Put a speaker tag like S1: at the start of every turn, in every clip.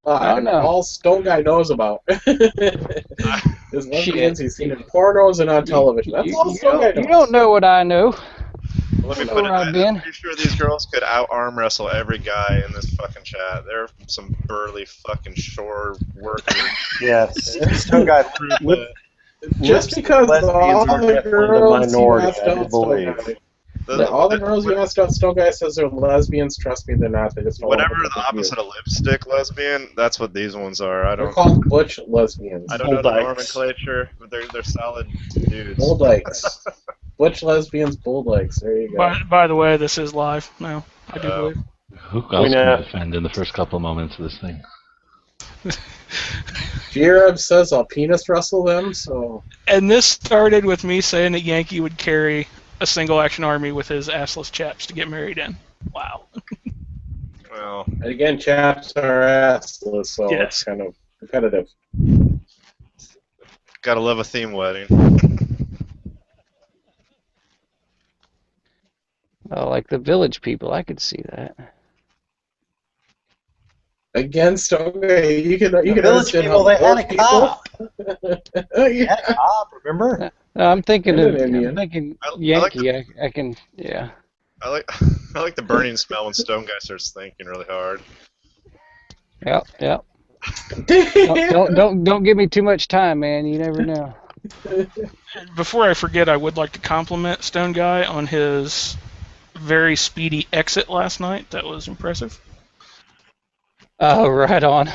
S1: Oh,
S2: And
S1: no.
S2: all Stone Guy knows about is lesbians he's seen in pornos and on television. That's all Stone Guy knows.
S1: You don't know what I know.
S3: Let me
S1: I know
S3: put it.
S1: where I've been.
S3: I'm pretty sure these girls could out-arm wrestle every guy in this fucking chat. They're some burly fucking shore workers.
S4: Yes. Stone Guy.
S2: Just because
S4: lesbians
S2: all
S4: are
S2: the
S4: definitely the
S2: girls you
S4: minority,
S2: asked
S4: I
S2: out Stone
S4: believe.
S2: Guy, all the girls you asked out Stone Guy says they're lesbians. Trust me, they're not. They just don't
S3: Whatever
S2: want to
S3: the
S2: confuse.
S3: opposite of lipstick lesbian, that's what these ones are. I
S2: They're
S3: don't.
S2: called butch lesbians.
S3: I don't know the
S4: Bull dykes.
S3: nomenclature, but they're solid dudes.
S2: Bull dykes. Butch lesbians, bull dykes. There you go.
S5: By the way, this is live now. I do believe.
S6: Who else can I offend in the first couple of moments of this thing?
S2: G-Reb says I'll penis wrestle them, so...
S5: And this started with me saying that Yankee would carry a single action army with his assless chaps to get married in. Wow.
S3: Well,
S2: and again, chaps are assless, so
S5: Yes.
S2: it's kind of competitive.
S3: gotta love a theme wedding.
S1: Oh, like the village people, I could see that.
S2: Again, Stone Guy, you can
S4: Village
S2: understand
S4: people,
S2: how
S4: they had a
S2: village
S4: cop.
S2: Oh,
S4: They had a cop, remember?
S1: No, I'm thinking
S2: And
S1: of
S2: an Indian.
S1: I'm thinking
S3: I like
S1: Yankee. I can, yeah.
S3: I like the burning smell when Stone Guy starts thinking really hard.
S1: Yep, yep. Don't give me too much time, man. You never know.
S5: Before I forget, I would like to compliment Stone Guy on his very speedy exit last night. That was impressive.
S1: Oh, right on.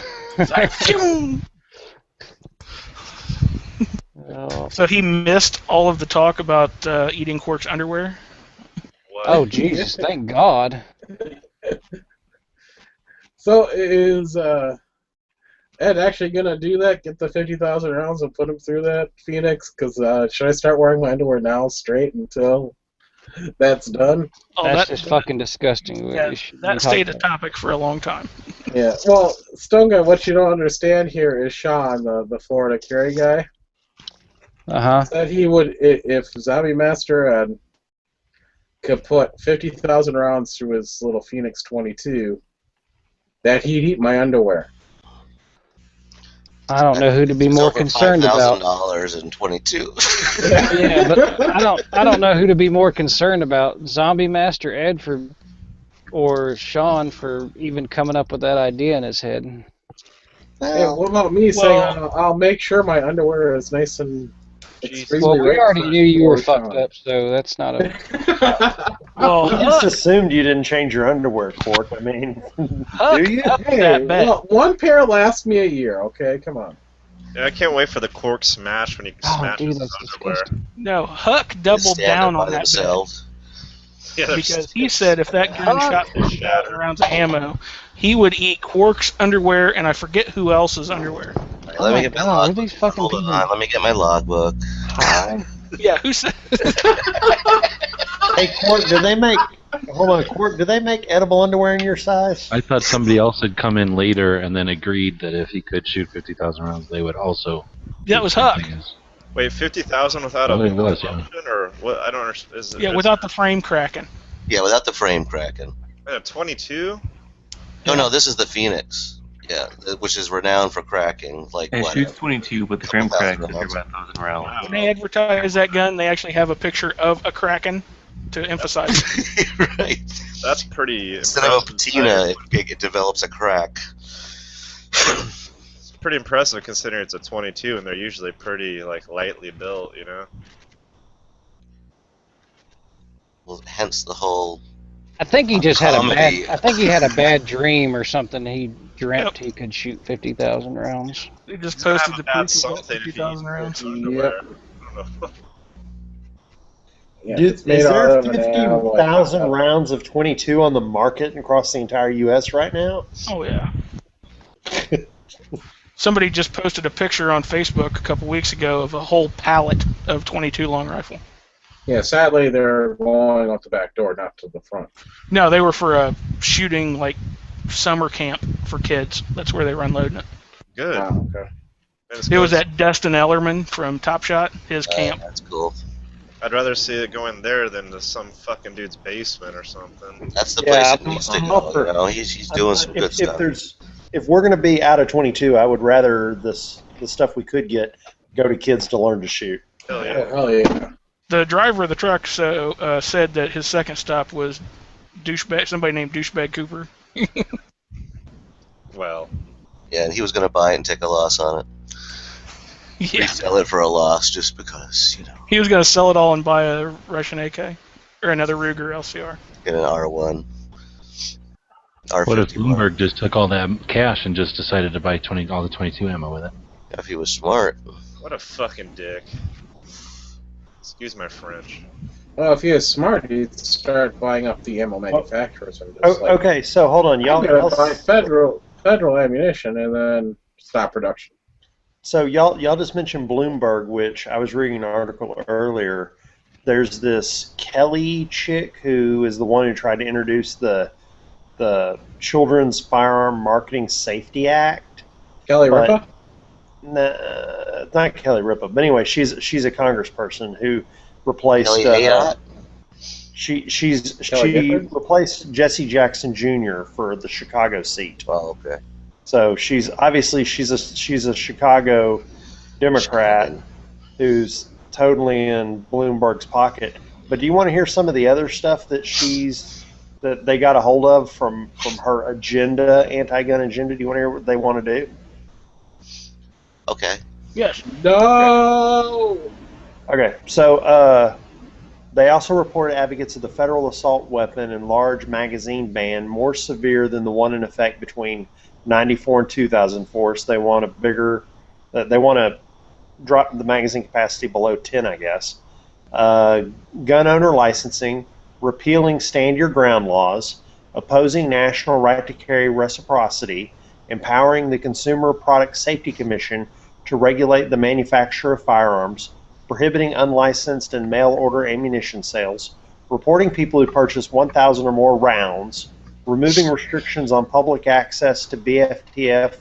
S1: Oh.
S5: So he missed all of the talk about eating Quark's underwear.
S3: What?
S1: Oh, Jesus! Thank God.
S2: So is Ed actually gonna do that? Get the 50,000 rounds and put him through that, Phoenix? Because should I start wearing my underwear now, straight until that's done?
S5: Oh,
S1: That's just fucking disgusting.
S5: Yeah, that stayed a topic for a long time.
S2: Yeah. Well, Stone Guy, what you don't understand here is Sean, the Florida Carry guy. Said he would, if Zombie Master could put 50,000 rounds through his little Phoenix 22, that he'd eat my underwear.
S1: I don't know who to be more concerned about.
S7: $5,000 and 22.
S1: Yeah, but I don't know who to be more concerned about. Zombie Master Ed or Sean for even coming up with that idea in his head.
S2: Hey, what about me saying I'll make sure my underwear is nice and
S1: Well, we already knew you were fucked up, so that's not a...
S4: Well, I just assumed you didn't change your underwear, Quark. I mean, do you?
S2: Hey, well, one pair lasts me a year, okay? Come on.
S3: Yeah, I can't wait for the Quark smash when he smashes his underwear.
S5: No, Huck doubled down on that bet.
S3: Yeah,
S5: because he said if that gun shot 50,000 rounds of ammo, he would eat Quark's underwear and I forget who else's underwear.
S7: Let me get my logbook. Hold on, let me get my logbook.
S5: Yeah, who said?
S4: Hey, Quark, do they make? Hold on, Quark. Do they make edible underwear in your size?
S6: I thought somebody else had come in later and then agreed that if he could shoot 50,000 rounds, they would also.
S5: That was Huck.
S3: Wait, 50,000 without
S6: Oh,
S3: a
S6: it was,
S3: function, or what? I don't understand. Is it,
S5: Yeah, without the frame cracking.
S7: Yeah, without the frame cracking.
S3: 22?
S7: No, this is the Phoenix. Yeah, which is renowned for cracking. Like
S8: it
S7: what?
S8: shoots 22, but the frame crack is about 1,000 rounds.
S5: When they advertise that gun, they actually have a picture of a Kraken to emphasize it.
S7: Right.
S3: That's pretty.
S7: Instead of a patina, it develops a crack.
S3: It's pretty impressive considering it's a 22, and they're usually pretty lightly built, you know.
S7: Well, hence the whole.
S1: I think he just had a
S7: comedy.
S1: bad. I think he had a bad dream or something. He dreamt he could shoot 50,000 rounds.
S5: They just posted the
S3: That's
S5: proof of
S3: something if
S5: 50,000 rounds.
S2: Yep. Yeah,
S4: Is
S2: it's made
S4: there
S2: out of an alloy.
S4: 50,000 rounds of 22 on the market across the entire U.S. right now?
S5: Oh yeah. Somebody just posted a picture on Facebook a couple weeks ago of a whole pallet of 22 long rifle.
S2: Yeah, sadly they're going out the back door, not to the front.
S5: No, they were for a shooting summer camp for kids. That's where they were unloading it.
S3: Good.
S2: Wow, okay.
S5: It was at Dustin Ellerman from Top Shot, his camp.
S7: That's cool.
S3: I'd rather see it going there than to some fucking dude's basement or something.
S7: That's the place it needs to go. You know, he's doing some good stuff.
S4: if we're going to be out of 22, I would rather the stuff we could get go to kids to learn to shoot.
S3: Hell yeah.
S2: Hell yeah.
S5: The driver of the truck said that his second stop was somebody named Douchebag Cooper.
S3: Well,
S7: Yeah, and he was going to buy it and take a loss on it.
S5: Yeah.
S7: Resell it for a loss just because,
S5: He was going to sell it all and buy a Russian AK or another Ruger LCR.
S7: get an R1.
S6: What if
S7: R51.
S6: Bloomberg just took all that cash and just decided to buy all the 22 ammo with it?
S7: If he was smart.
S3: what a fucking dick. Excuse my French.
S2: Well, if he was smart, he'd start buying up the ammo manufacturers. And just like,
S4: Okay, so hold on,
S2: I'm
S4: y'all.
S2: gonna buy federal ammunition and then stop production.
S4: So y'all just mentioned Bloomberg, which I was reading an article earlier. There's this Kelly chick who is the one who tried to introduce the Children's Firearm Marketing Safety Act.
S2: Kelly
S4: But-
S2: Ripa?
S4: Nah, not Kelly Ripa, but anyway, she's a congressperson who replaced
S7: Kelly Ayotte?
S4: she
S2: Kelly Gifford?
S4: replaced Jesse Jackson Jr. for the Chicago seat.
S7: Oh, okay.
S4: So she's a Chicago Democrat who's totally in Bloomberg's pocket. But do you want to hear some of the other stuff that they got a hold of from her agenda, anti-gun agenda? Do you want to hear what they want to do?
S7: Okay.
S5: Yes.
S2: No!
S4: Okay, so they also reported advocates of the federal assault weapon and large magazine ban more severe than the one in effect between 94 and 2004. So they want they want to drop the magazine capacity below 10, I guess. Gun owner licensing, repealing stand your ground laws, opposing national right to carry reciprocity, empowering the Consumer Product Safety Commission to regulate the manufacture of firearms, prohibiting unlicensed and mail-order ammunition sales, reporting people who purchase 1,000 or more rounds, removing restrictions on public access to BFTF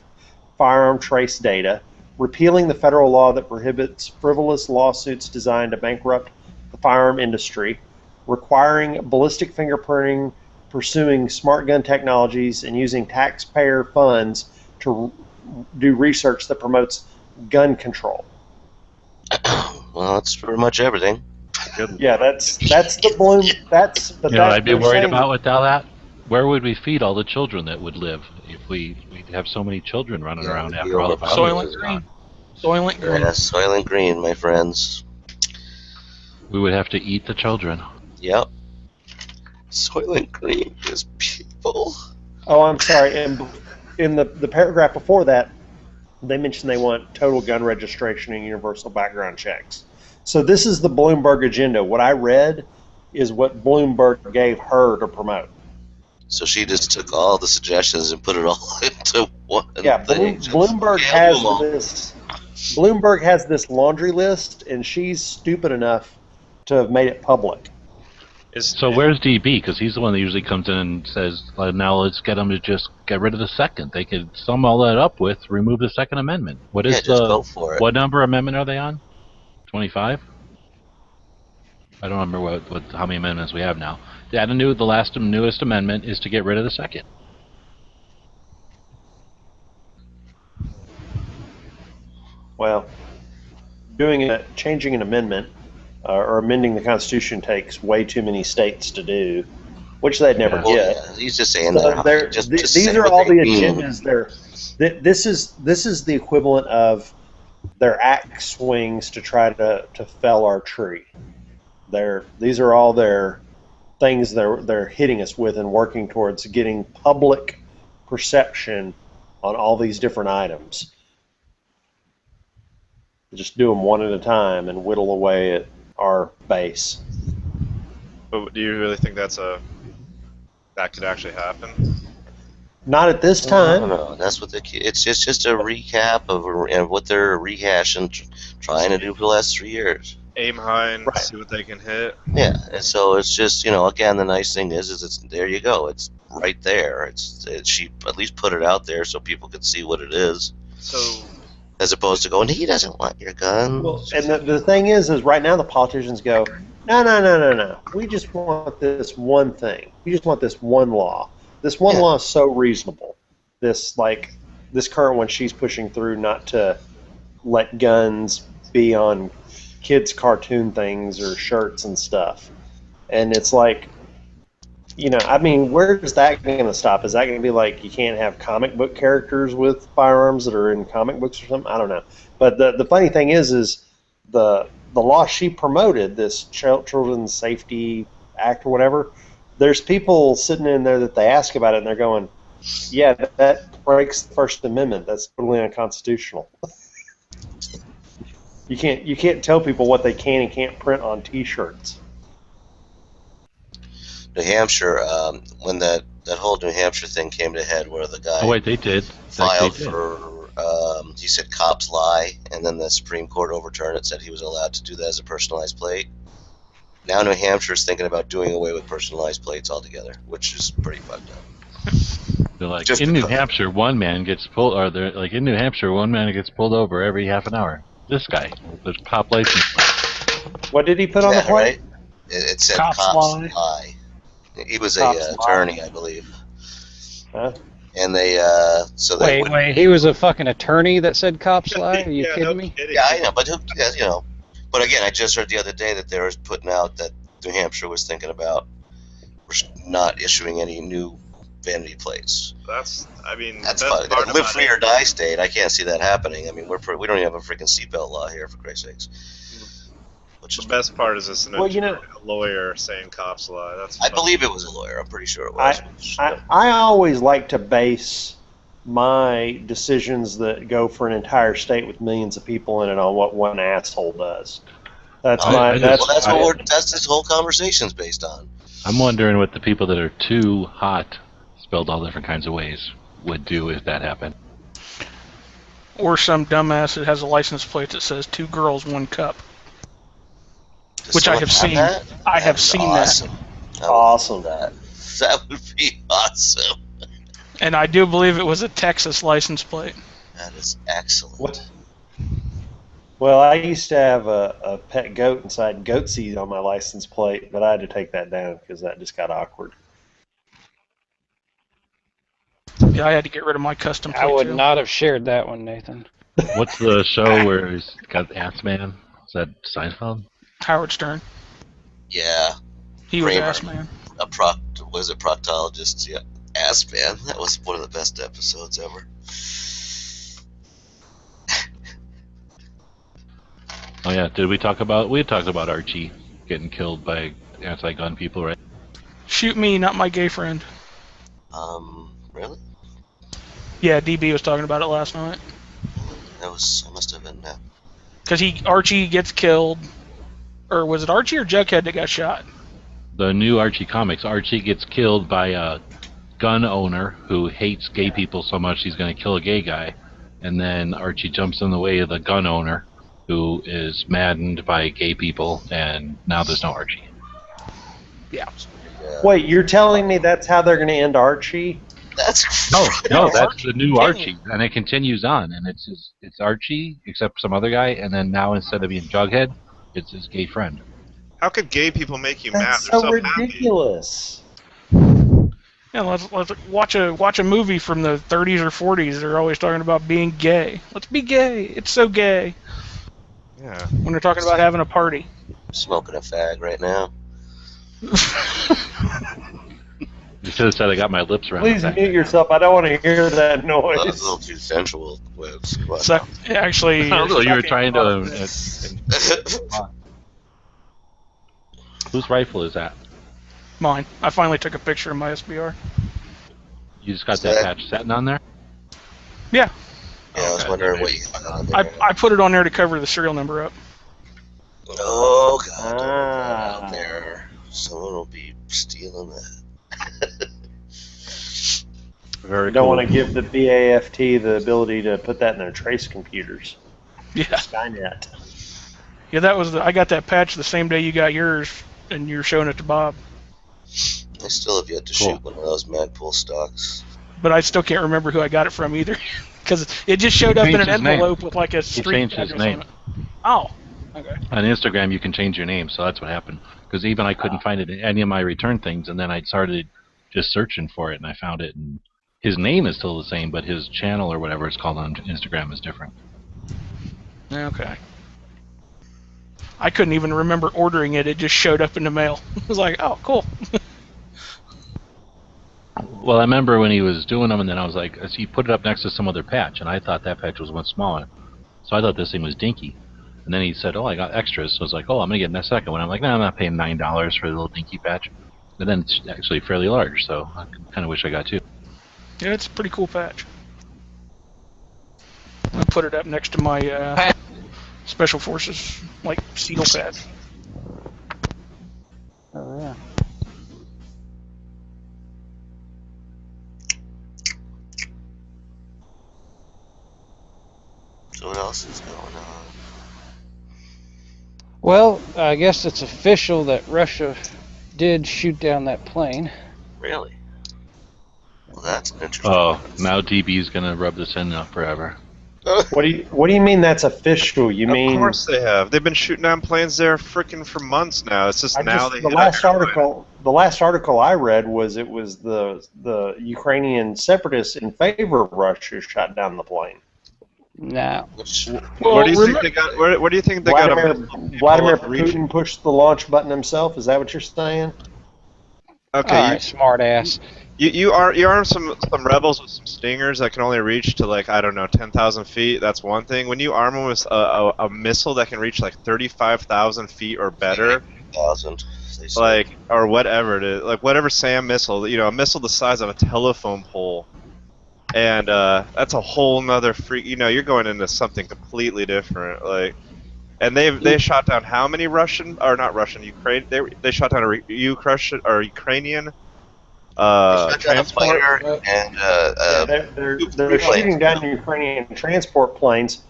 S4: firearm trace data, repealing the federal law that prohibits frivolous lawsuits designed to bankrupt the firearm industry, requiring ballistic fingerprinting, pursuing smart gun technologies, and using taxpayer funds to do research that promotes gun control.
S7: Well, that's pretty much everything.
S4: Yeah, that's the Bloom. That's but
S6: You know,
S4: that,
S6: I'd be
S4: they're
S6: worried
S4: saying-
S6: about with all that. Where would we feed all the children that would live if we'd have so many children running around
S7: it'd be
S6: after all the
S7: overpowered.
S6: violence is
S5: Soylent
S6: gone?
S5: Soylent Green.
S7: Yes, Soylent Green, my friends.
S6: We would have to eat the children.
S7: Yep. Soylent Green is people.
S4: Oh, I'm sorry. And in the paragraph before that, they mentioned they want total gun registration and universal background checks. So this is the Bloomberg agenda. What I read is what Bloomberg gave her to promote.
S7: So she just took all the suggestions and put it all into one
S4: Yeah,
S7: thing.
S4: Bloomberg has this. Bloomberg has this laundry list, and she's stupid enough to have made it public.
S6: So where's DB? Because he's the one that usually comes in and says, now let's get them to just get rid of the second. They could sum all that up with remove the Second Amendment. What is
S7: Yeah, just go for it.
S6: What number amendment are they on? 25? I don't remember how many amendments we have now. The newest amendment is to get rid of the second.
S4: Well, changing an amendment or amending the Constitution takes way too many states to do, which they'd never
S7: Well,
S4: get.
S7: yeah, he's just saying
S4: So
S7: that. Just
S4: these
S7: say
S4: are
S7: what
S4: all
S7: they
S4: the
S7: mean.
S4: agendas. This is the equivalent of their axe swings to try to fell our tree. These are all their things they're hitting us with and working towards getting public perception on all these different items. Just do them one at a time and whittle away at our base.
S3: But do you really think that could actually happen?
S4: Not at this time.
S7: No, that's what it's just a recap of what they're rehashing, trying to do for the last 3 years.
S3: Aim high and
S4: Right.
S3: see what they can hit.
S7: Yeah, and so it's just again, the nice thing is it's there you go. It's right there. She at least put it out there so people could see what it is,
S3: So
S7: as opposed to going, he doesn't want your gun.
S4: Well, and the thing is right now the politicians go, no. We just want this one thing. We just want this one law. This one
S7: Yeah.
S4: law is so reasonable. This this current one she's pushing through not to let guns be on kids' cartoon things or shirts and stuff. And it's like, I mean, where's that going to stop? Is that going to be like you can't have comic book characters with firearms that are in comic books or something? I don't know. But the funny thing is the law she promoted, this Children's Safety Act or whatever, there's people sitting in there that they ask about it and they're going, yeah, that breaks the First Amendment. That's totally unconstitutional. You can't tell people what they can and can't print on T-shirts.
S7: New Hampshire, when that whole New Hampshire thing came to head, where the guy
S6: they did.
S7: filed for, he said cops lie, and then the Supreme Court overturned it, said he was allowed to do that as a personalized plate. Now New Hampshire is thinking about doing away with personalized plates altogether, which is pretty fucked up.
S6: They're like, New Hampshire, one man gets pulled, in New Hampshire, one man gets pulled over every half an hour. This guy, the cop license plate.
S4: What did he put on the plate?
S7: Right? It said cops lie. He was an attorney, I believe.
S4: Huh?
S7: And they,
S1: wait, he was a fucking attorney that said cops lie? Are you kidding me?
S7: Yeah, I know, but But again, I just heard the other day that they were putting out that New Hampshire was thinking about not issuing any new vanity plates.
S3: That's
S7: fine. Live free or die state. I can't see that happening. I mean, we don't even have a freaking seatbelt law here, for Christ's sakes.
S3: The best part is this a lawyer saying cops lie.
S7: I believe it was a lawyer. I'm pretty sure it was.
S4: I always like to base my decisions that go for an entire state with millions of people in it on what one asshole does. That's what
S7: this whole conversation's based on.
S6: I'm wondering what the people that are too hot, spelled all different kinds of ways, would do if that happened.
S5: Or some dumbass that has a license plate that says 2 girls, 1 cup. Which I have seen. I have seen that.
S4: Awesome.
S7: That would be awesome.
S5: And I do believe it was a Texas license plate.
S7: That is excellent.
S4: What? Well, I used to have a pet goat inside goat seed on my license plate, but I had to take that down because that just got awkward.
S5: Yeah, I had to get rid of my custom plate.
S1: I would not have shared that one, Nathan.
S6: What's the show where he's got the Ass Man? Is that Seinfeld?
S5: Howard Stern.
S7: Yeah.
S5: He was Ass Man.
S7: Was it proctologist? Yeah. Ass Man. That was one of the best episodes ever.
S6: Oh yeah, we talked about Archie getting killed by anti-gun people, right?
S5: Shoot me, not my gay friend.
S7: Really?
S5: Yeah, DB was talking about it last night.
S7: I must have been that.
S5: Because Archie gets killed, or was it Archie or Jughead that got shot?
S6: The new Archie comics, Archie gets killed by a gun owner who hates gay people so much he's going to kill a gay guy, and then Archie jumps in the way of the gun owner who is maddened by gay people, and now there's no Archie.
S5: Yeah.
S4: Wait, you're telling me that's how they're going to end Archie?
S6: No, that's the new Archie, and it continues on, and it's Archie except some other guy, and then now instead of being Jughead, it's his gay friend.
S3: How could gay people make you mad?
S4: That's
S3: They're
S4: so ridiculous.
S5: Yeah, let's watch a movie from the 30s or 40s. They're always talking about being gay. Let's be gay. It's so gay.
S3: Yeah.
S5: When they're talking about having a party.
S7: I'm smoking a fag right now.
S6: You should have said I got my lips around.
S4: Please mute yourself. I don't want to hear that noise.
S7: That was a little too sensual.
S5: So, actually,
S6: you were trying to. Whose rifle is that?
S5: Mine. I finally took a picture of my SBR.
S6: You just got that patch setting on there?
S5: Yeah.
S7: Yeah, I was wondering what you got on there.
S5: I put it on there to cover the serial number up.
S7: Oh, God. Out there. Someone will be stealing that.
S4: Very don't want to give the BAFT the ability to put that in their trace computers.
S5: Yeah.
S4: Skynet.
S5: Yeah, I got that patch the same day you got yours, and you're showing it to Bob.
S7: I still have yet to shoot one of those Magpul stocks.
S5: But I still can't remember who I got it from either, because it just showed up in an envelope with like a street
S6: address. He changed his name.
S5: On it. Oh. Okay.
S6: On Instagram, you can change your name, so that's what happened. Because even I couldn't find it in any of my return things, and then I started just searching for it, and I found it, and His name is still the same, but his channel or whatever it's called on Instagram is different.
S5: Okay. I couldn't even remember ordering it. It just showed up in the mail. I was like, oh, cool.
S6: Well, I remember when he was doing them, and then I was like, he put it up next to some other patch, and I thought that patch was much smaller. So I thought this thing was dinky. And then he said, oh, I got extras. So I was like, oh, I'm going to get that second one. I'm like, no, I'm not paying $9 for the little dinky patch. And then it's actually fairly large, so I kind of wish I got two.
S5: Yeah, it's a pretty cool patch. I put it up next to my Special Forces, like, seal pad.
S1: Oh, yeah.
S7: So what else is going on?
S1: Well, I guess it's official that Russia did shoot down that plane.
S7: Really? Well, that's an interesting.
S6: Oh, now DB's going to rub this in forever.
S4: What do you mean that's official? You mean?
S3: Of course they have. They've been shooting down planes there freaking for months now. It's just now they
S4: the last article I read was it was the Ukrainian separatists in favor of Russia shot down the plane.
S1: No.
S3: Where do you think they got? Where do you think they got
S4: Vladimir Putin pushed the launch button himself. Is that what you're saying?
S3: Okay,
S1: All right, smart ass.
S3: You arm some rebels with some stingers that can only reach to, like, I don't know, 10,000 feet. That's one thing. When you arm them with a missile that can reach like 35,000 feet or better, like, or whatever it is, like whatever SAM missile, a missile the size of a telephone pole, and that's a whole nother freak. You're going into something completely different. Like, and they shot down how many Ukraine? They shot down a Ukrainian.
S7: Transport and
S4: they're shooting down Ukrainian transport planes,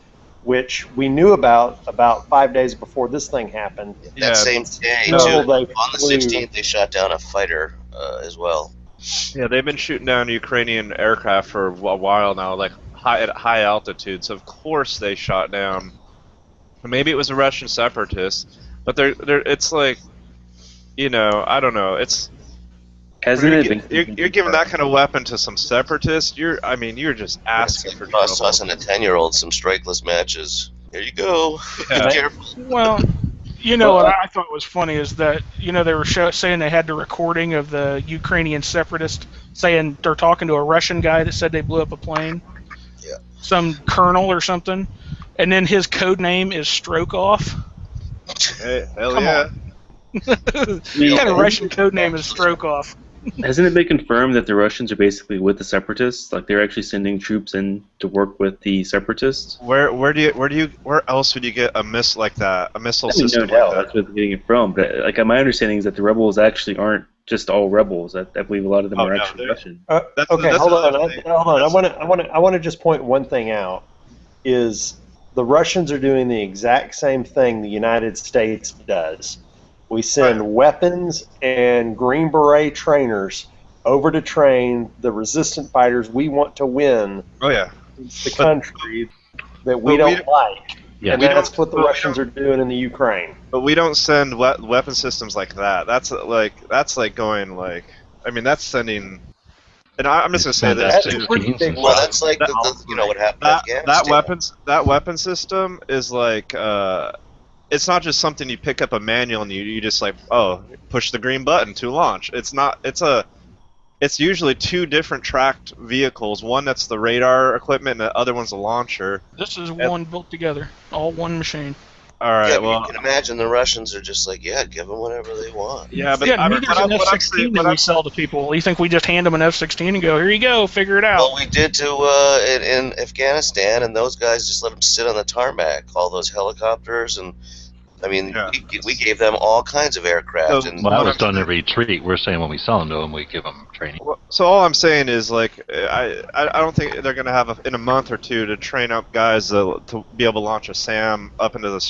S4: which we knew about 5 days before this thing happened.
S7: That same day, on the 16th, they shot down a fighter as well.
S3: Yeah, they've been shooting down Ukrainian aircraft for a while now, like at high altitudes. Of course, they shot down. Maybe it was a Russian separatist, but it's like, I don't know. It's. You're giving that kind of weapon to some separatists. You're just asking for trouble.
S7: Us and a 10-year-old some strikeless matches. Here you go.
S3: Yeah.
S7: Be careful.
S5: Well, what I thought was funny is that they were saying they had the recording of the Ukrainian separatist saying they're talking to a Russian guy that said they blew up a plane.
S7: Yeah.
S5: Some colonel or something, and then his code name is Stroke Off.
S3: Hey, hell
S5: Come
S3: yeah.
S5: on. What kind of Russian code name is Stroke Off?
S8: Hasn't it been confirmed that the Russians are basically with the separatists? Like they're actually sending troops in to work with the separatists?
S3: Where else would you get a missile like that? A missile system
S8: no doubt.
S3: like that?
S8: That's where they're getting it from. But like my understanding is that the rebels actually aren't just all rebels. I believe a lot of them are actually Russian.
S4: Okay, hold on. I want to just point one thing out. Is the Russians are doing the exact same thing the United States does. We send weapons and Green Beret trainers over to train the resistant fighters we want to win.
S3: Oh yeah,
S4: the country that we don't like.
S6: Yeah,
S4: and that's what the Russians are doing in the Ukraine.
S3: But we don't send weapon systems like that. That's going like. I mean, that's sending. And I'm just gonna say this too.
S7: Well, that's like what happened in Afghanistan.
S3: That weapon system is like. It's not just something you pick up a manual and you just like, push the green button to launch. It's usually two different tracked vehicles. One that's the radar equipment and the other one's the launcher.
S5: This is one built together, all one machine.
S3: All right.
S7: Yeah,
S3: well,
S7: you can imagine the Russians are just like, give them whatever they want.
S3: Yeah, but
S5: neither's an F-16 that we sell to people. You think we just hand them an F-16 and go, here you go, figure it out?
S7: Well, we did in Afghanistan, and those guys just let them sit on the tarmac, all those helicopters, and I mean, we gave them all kinds of aircraft.
S6: Well, that was done in retreat. We're saying when we sell them to them, we give them training.
S3: So all I'm saying is, like, I don't think they're going to have in a month or two to train up guys to be able to launch a SAM up into the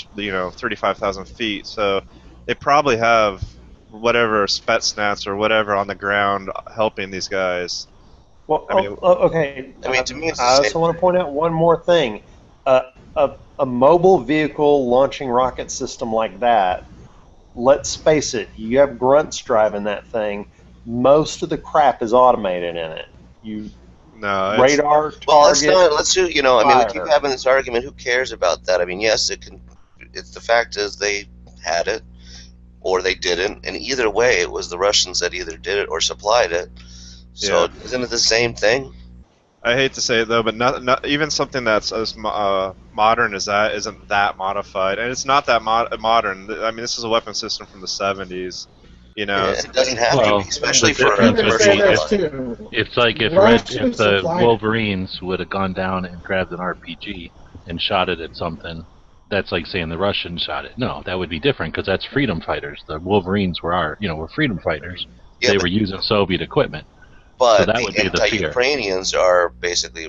S3: 35,000 feet. So they probably have whatever Spetsnaz or whatever on the ground helping these guys.
S4: Well, okay.
S7: I mean, to me, it's
S4: I also want to point out one more thing. A mobile vehicle launching rocket system like that, let's face it, you have grunts driving that thing. Most of the crap is automated in it.
S3: No,
S4: radar,
S7: Well, let's
S4: target,
S7: not. Let's do. I mean, we keep
S4: fire.
S7: having this argument. Who cares about that? I mean, yes, it can. It's the fact is they had it or they didn't, and either way, it was the Russians that either did it or supplied it. So isn't it the same thing?
S3: I hate to say it though, but not even something that's as modern as that isn't that modified, and it's not that modern. I mean, this is a weapon system from the 70s. You know,
S7: It doesn't have to
S6: Well,
S7: be, especially
S6: the
S7: for a
S6: difference would
S2: Understand
S6: be
S2: this
S7: personal.
S2: too.
S6: it's like if
S2: Russians
S6: the
S2: supplied it.
S6: Wolverines would have gone down and grabbed an RPG and shot it at something. That's like saying the Russians shot it. No, that would be different because that's freedom fighters. The Wolverines were were freedom fighters.
S7: Yeah,
S6: They were using Soviet equipment.
S7: but
S6: So that
S7: the
S6: would be the fear.
S7: anti-Ukrainians are basically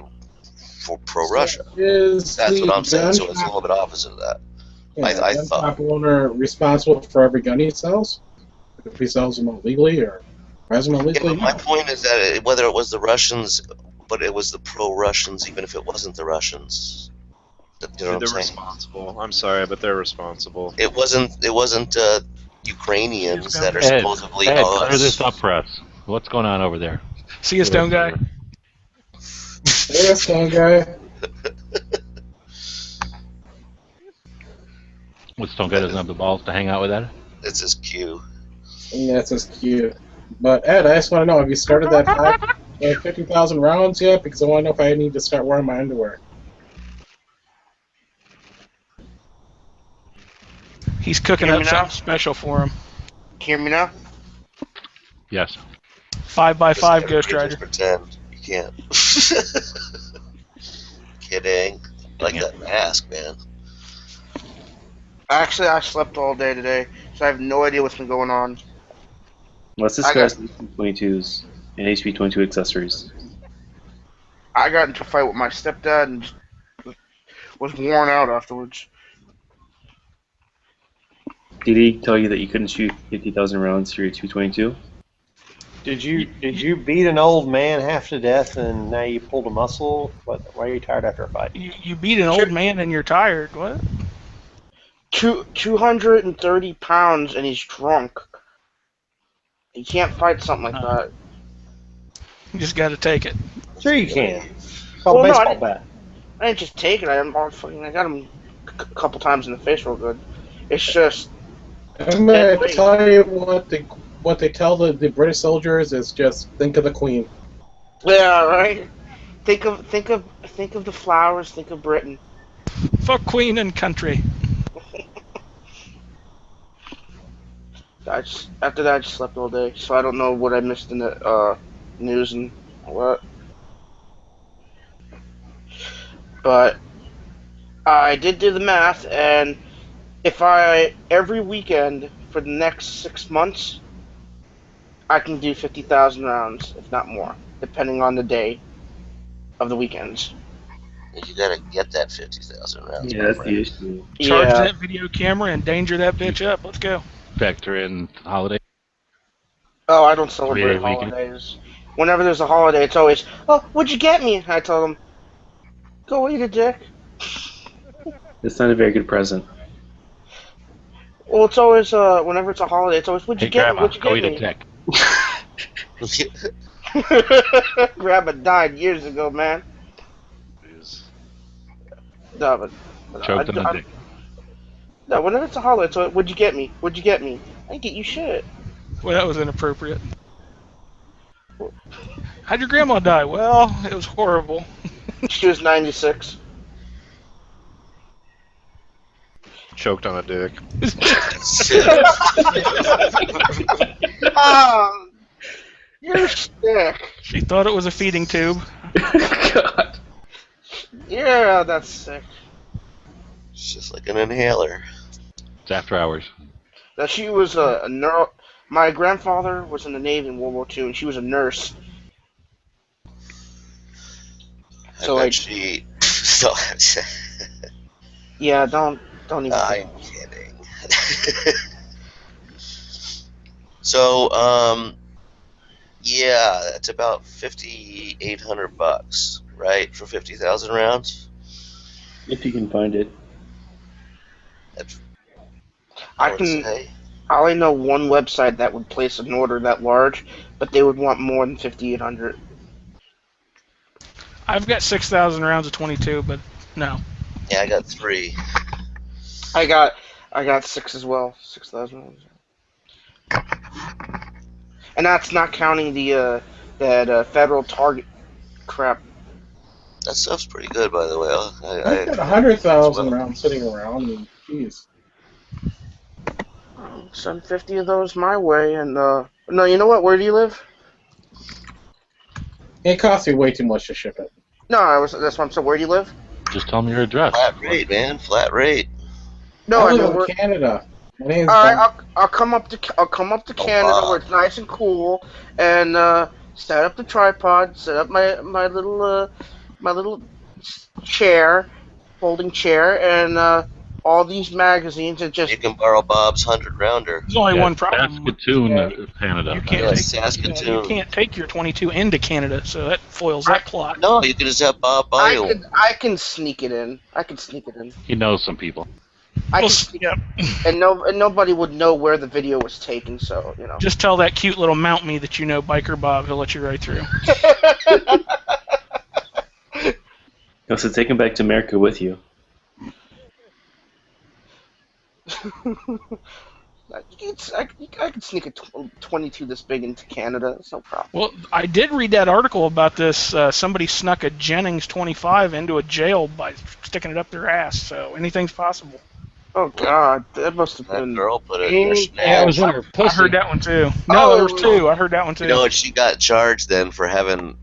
S7: for pro-Russia.
S2: Is
S7: That's what
S2: the
S7: I'm saying.
S2: gun
S7: So it's a
S2: shop,
S7: little bit opposite of that.
S2: yeah,
S7: I
S2: gun
S7: thought.
S2: shop owner responsible for every gun he sells? If he sells them illegally or buys them
S7: Yeah,
S2: illegally?
S7: but my point is that whether it was the Russians, but it was the pro-Russians, even if it wasn't the Russians. You know what
S3: they're
S7: I'm saying?
S3: responsible. I'm sorry, but they're responsible.
S7: It wasn't Ukrainians that are
S6: Ed,
S7: supposedly
S6: Ed, clear this
S7: us.
S6: up for us. What's going on over there?
S5: See a stone guy?
S2: Hey, that stone guy.
S6: What Stone Guy doesn't have the balls to hang out with that?
S7: It's his cue.
S2: Yeah, that's just cute. But Ed, I just want to know, have you started that 50,000 rounds yet? Because I want to know if I need to start wearing my underwear.
S5: He's cooking
S9: Hear
S5: up
S9: me now?
S5: something special for him.
S9: Hear me now?
S6: Yes.
S5: 5x5
S7: Just
S5: Ghost Rider.
S7: pretend you can't. Kidding. I like that mask, man.
S9: Actually, I slept all day today, so I have no idea what's been going on.
S8: Let's discuss HP-22s and HP-22 accessories.
S9: I got into a fight with my stepdad and just was worn out afterwards.
S8: Did he tell you that you couldn't shoot 50,000 rounds through your 222?
S4: Did you beat an old man half to death and now you pulled a muscle? Why are you tired after a fight?
S5: You beat an old man and you're tired. What?
S9: 230 pounds and he's drunk. You can't fight something like that.
S5: You just got to take it.
S4: Sure you can. It's called
S9: Well,
S4: a
S9: no,
S4: baseball bat.
S9: I didn't just take it. I got him a couple times in the face real good. It's just
S2: I'm going to tell you what they tell the British soldiers is just think of the Queen.
S9: yeah, right. Think of the flowers. Think of Britain.
S5: Fuck Queen and country.
S9: After that, I just slept all day, so I don't know what I missed in the news and what. But I did do the math, and if every weekend for the next 6 months, I can do 50,000 rounds, if not more, depending on the day of the weekends.
S7: You gotta get that 50,000 rounds.
S8: Yeah, that's the issue.
S5: Charge
S9: Yeah.
S5: that video camera and danger that bitch up. Let's go.
S6: Factor in holiday.
S9: Oh, I don't celebrate
S6: 3-day weekend.
S9: holidays. Whenever there's a holiday, it's always, oh, what'd you get me? I tell them, go eat a dick.
S8: It's not a very good present.
S9: Well, it's always, whenever it's a holiday, it's always, what'd you
S6: Hey,
S9: get me?
S6: Grandma,
S9: What'd you
S6: go
S9: get
S6: eat
S9: me?
S6: a dick.
S9: Grandma died years ago, man. No, but
S6: Choked on the dick.
S9: no, whenever it's a holiday, it's always, what'd you get me? What'd you get me? I didn't get you shit.
S5: Well, that was inappropriate. How'd your grandma die? Well, it was horrible.
S9: She was 96.
S3: Choked on a dick.
S9: Oh, you're sick.
S5: She thought it was a feeding tube.
S8: God.
S9: Yeah, that's sick.
S7: It's just like an inhaler.
S6: It's after hours.
S9: Now, she was a neuro. My grandfather was in the Navy in World War II, and she was a nurse. So,
S7: I bet
S9: like,
S7: she.
S9: yeah, don't even.
S7: I'm kidding. So, yeah, it's about $5,800, right, for 50,000 rounds.
S8: If you can find it.
S7: That's,
S9: I
S7: would
S9: can.
S7: say.
S9: I only know one website that would place an order that large, but they would want more than 5,800.
S5: I've got 6,000 rounds of 22, but no.
S7: Yeah, I got 3.
S9: I got 6 as well. 6,000 rounds. And that's not counting the that federal target crap.
S7: That stuff's pretty good, by the way.
S2: I've got 100,000 rounds sitting around, and geez.
S9: Send 50 of those my way, and no, you know what? Where do you live?
S2: It costs me way too much to ship it.
S9: No, that's what I'm saying. Where do you live?
S6: Just tell them your address.
S7: Flat rate, man. Flat rate.
S9: No,
S2: I
S9: I
S2: live
S9: mean
S2: in Canada. My name's
S9: all right, I'll come up to Canada
S7: Bob.
S9: where it's nice and cool, and set up the tripod, set up my little chair, folding chair, and all these magazines, and just
S7: You can borrow Bob's 100-rounder.
S5: There's only one problem.
S6: Saskatoon, Canada.
S5: You can't
S7: Yeah,
S5: take
S7: Saskatoon.
S5: you can't take your 22 into Canada, so that foils that plot.
S7: No, you can just have Bob buy you.
S9: I can sneak it in.
S6: He knows some people.
S5: Yep.
S9: And nobody would know where the video was taken, so you know.
S5: Just tell that cute little mount me that you know, Biker Bob. He'll let you right through.
S8: So take him back to America with you.
S9: I could sneak a 22 this big into Canada. It's no problem.
S5: Well, I did read that article about this. Somebody snuck a Jennings 25 into a jail by sticking it up their ass. So anything's possible.
S9: Oh God, that must have
S7: That
S9: been.
S7: girl put it in her snatch.
S1: Yeah, it was in her pussy.
S5: I heard that one too. No, there was 2. I heard that one too.
S7: You know, and she got charged then for having,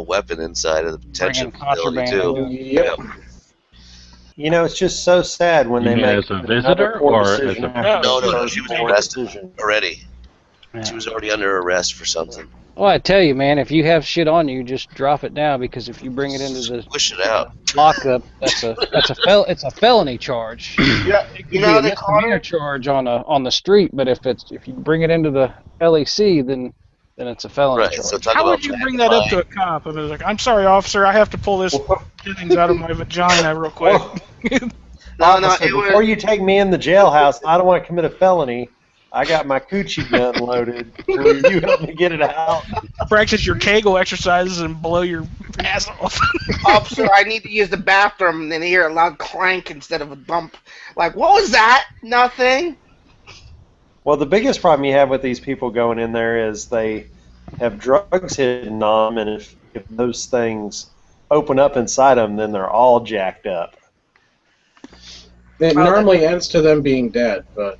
S7: weapon inside of the detention
S1: Bringing
S7: facility
S1: contraband.
S7: too.
S2: Yep.
S4: You know, it's just so sad when
S6: You
S4: they
S6: mean
S4: make
S6: as a
S4: another
S6: visitor
S4: poor
S6: or as
S4: decision
S6: a-
S4: after
S7: No,
S4: the
S7: she was
S4: poor
S7: arrested
S4: decision.
S7: already.
S1: Yeah.
S7: She was already under arrest for something.
S1: Well, I tell you, man, if you have shit on you, just drop it down, because if you bring it into the
S7: Squish it out.
S1: lockup, it's a felony charge.
S9: Yeah,
S1: It could
S9: you know
S1: be
S9: they
S1: a
S9: caught
S1: misdemeanor
S9: her.
S1: charge on the street, but if you bring it into the LEC, then it's a felony
S7: Right,
S1: charge.
S7: so talk
S5: How
S7: about
S5: would you bring that up to a cop? I was like, I'm sorry, officer, I have to pull this Jennings out of my vagina real quick.
S9: No,
S4: Officer,
S9: it
S4: before
S9: was.
S4: you take me in the jailhouse, I don't want to commit a felony. I got my coochie gun loaded. Will you help me get it out?
S5: Practice your Kegel exercises and blow your ass off.
S9: Officer, I need to use the bathroom, and then hear a loud clank instead of a bump. Like, what was that? Nothing.
S4: Well, the biggest problem you have with these people going in there is they have drugs hidden on them, and if those things open up inside them, then they're all jacked up.
S2: It normally ends to them being dead, but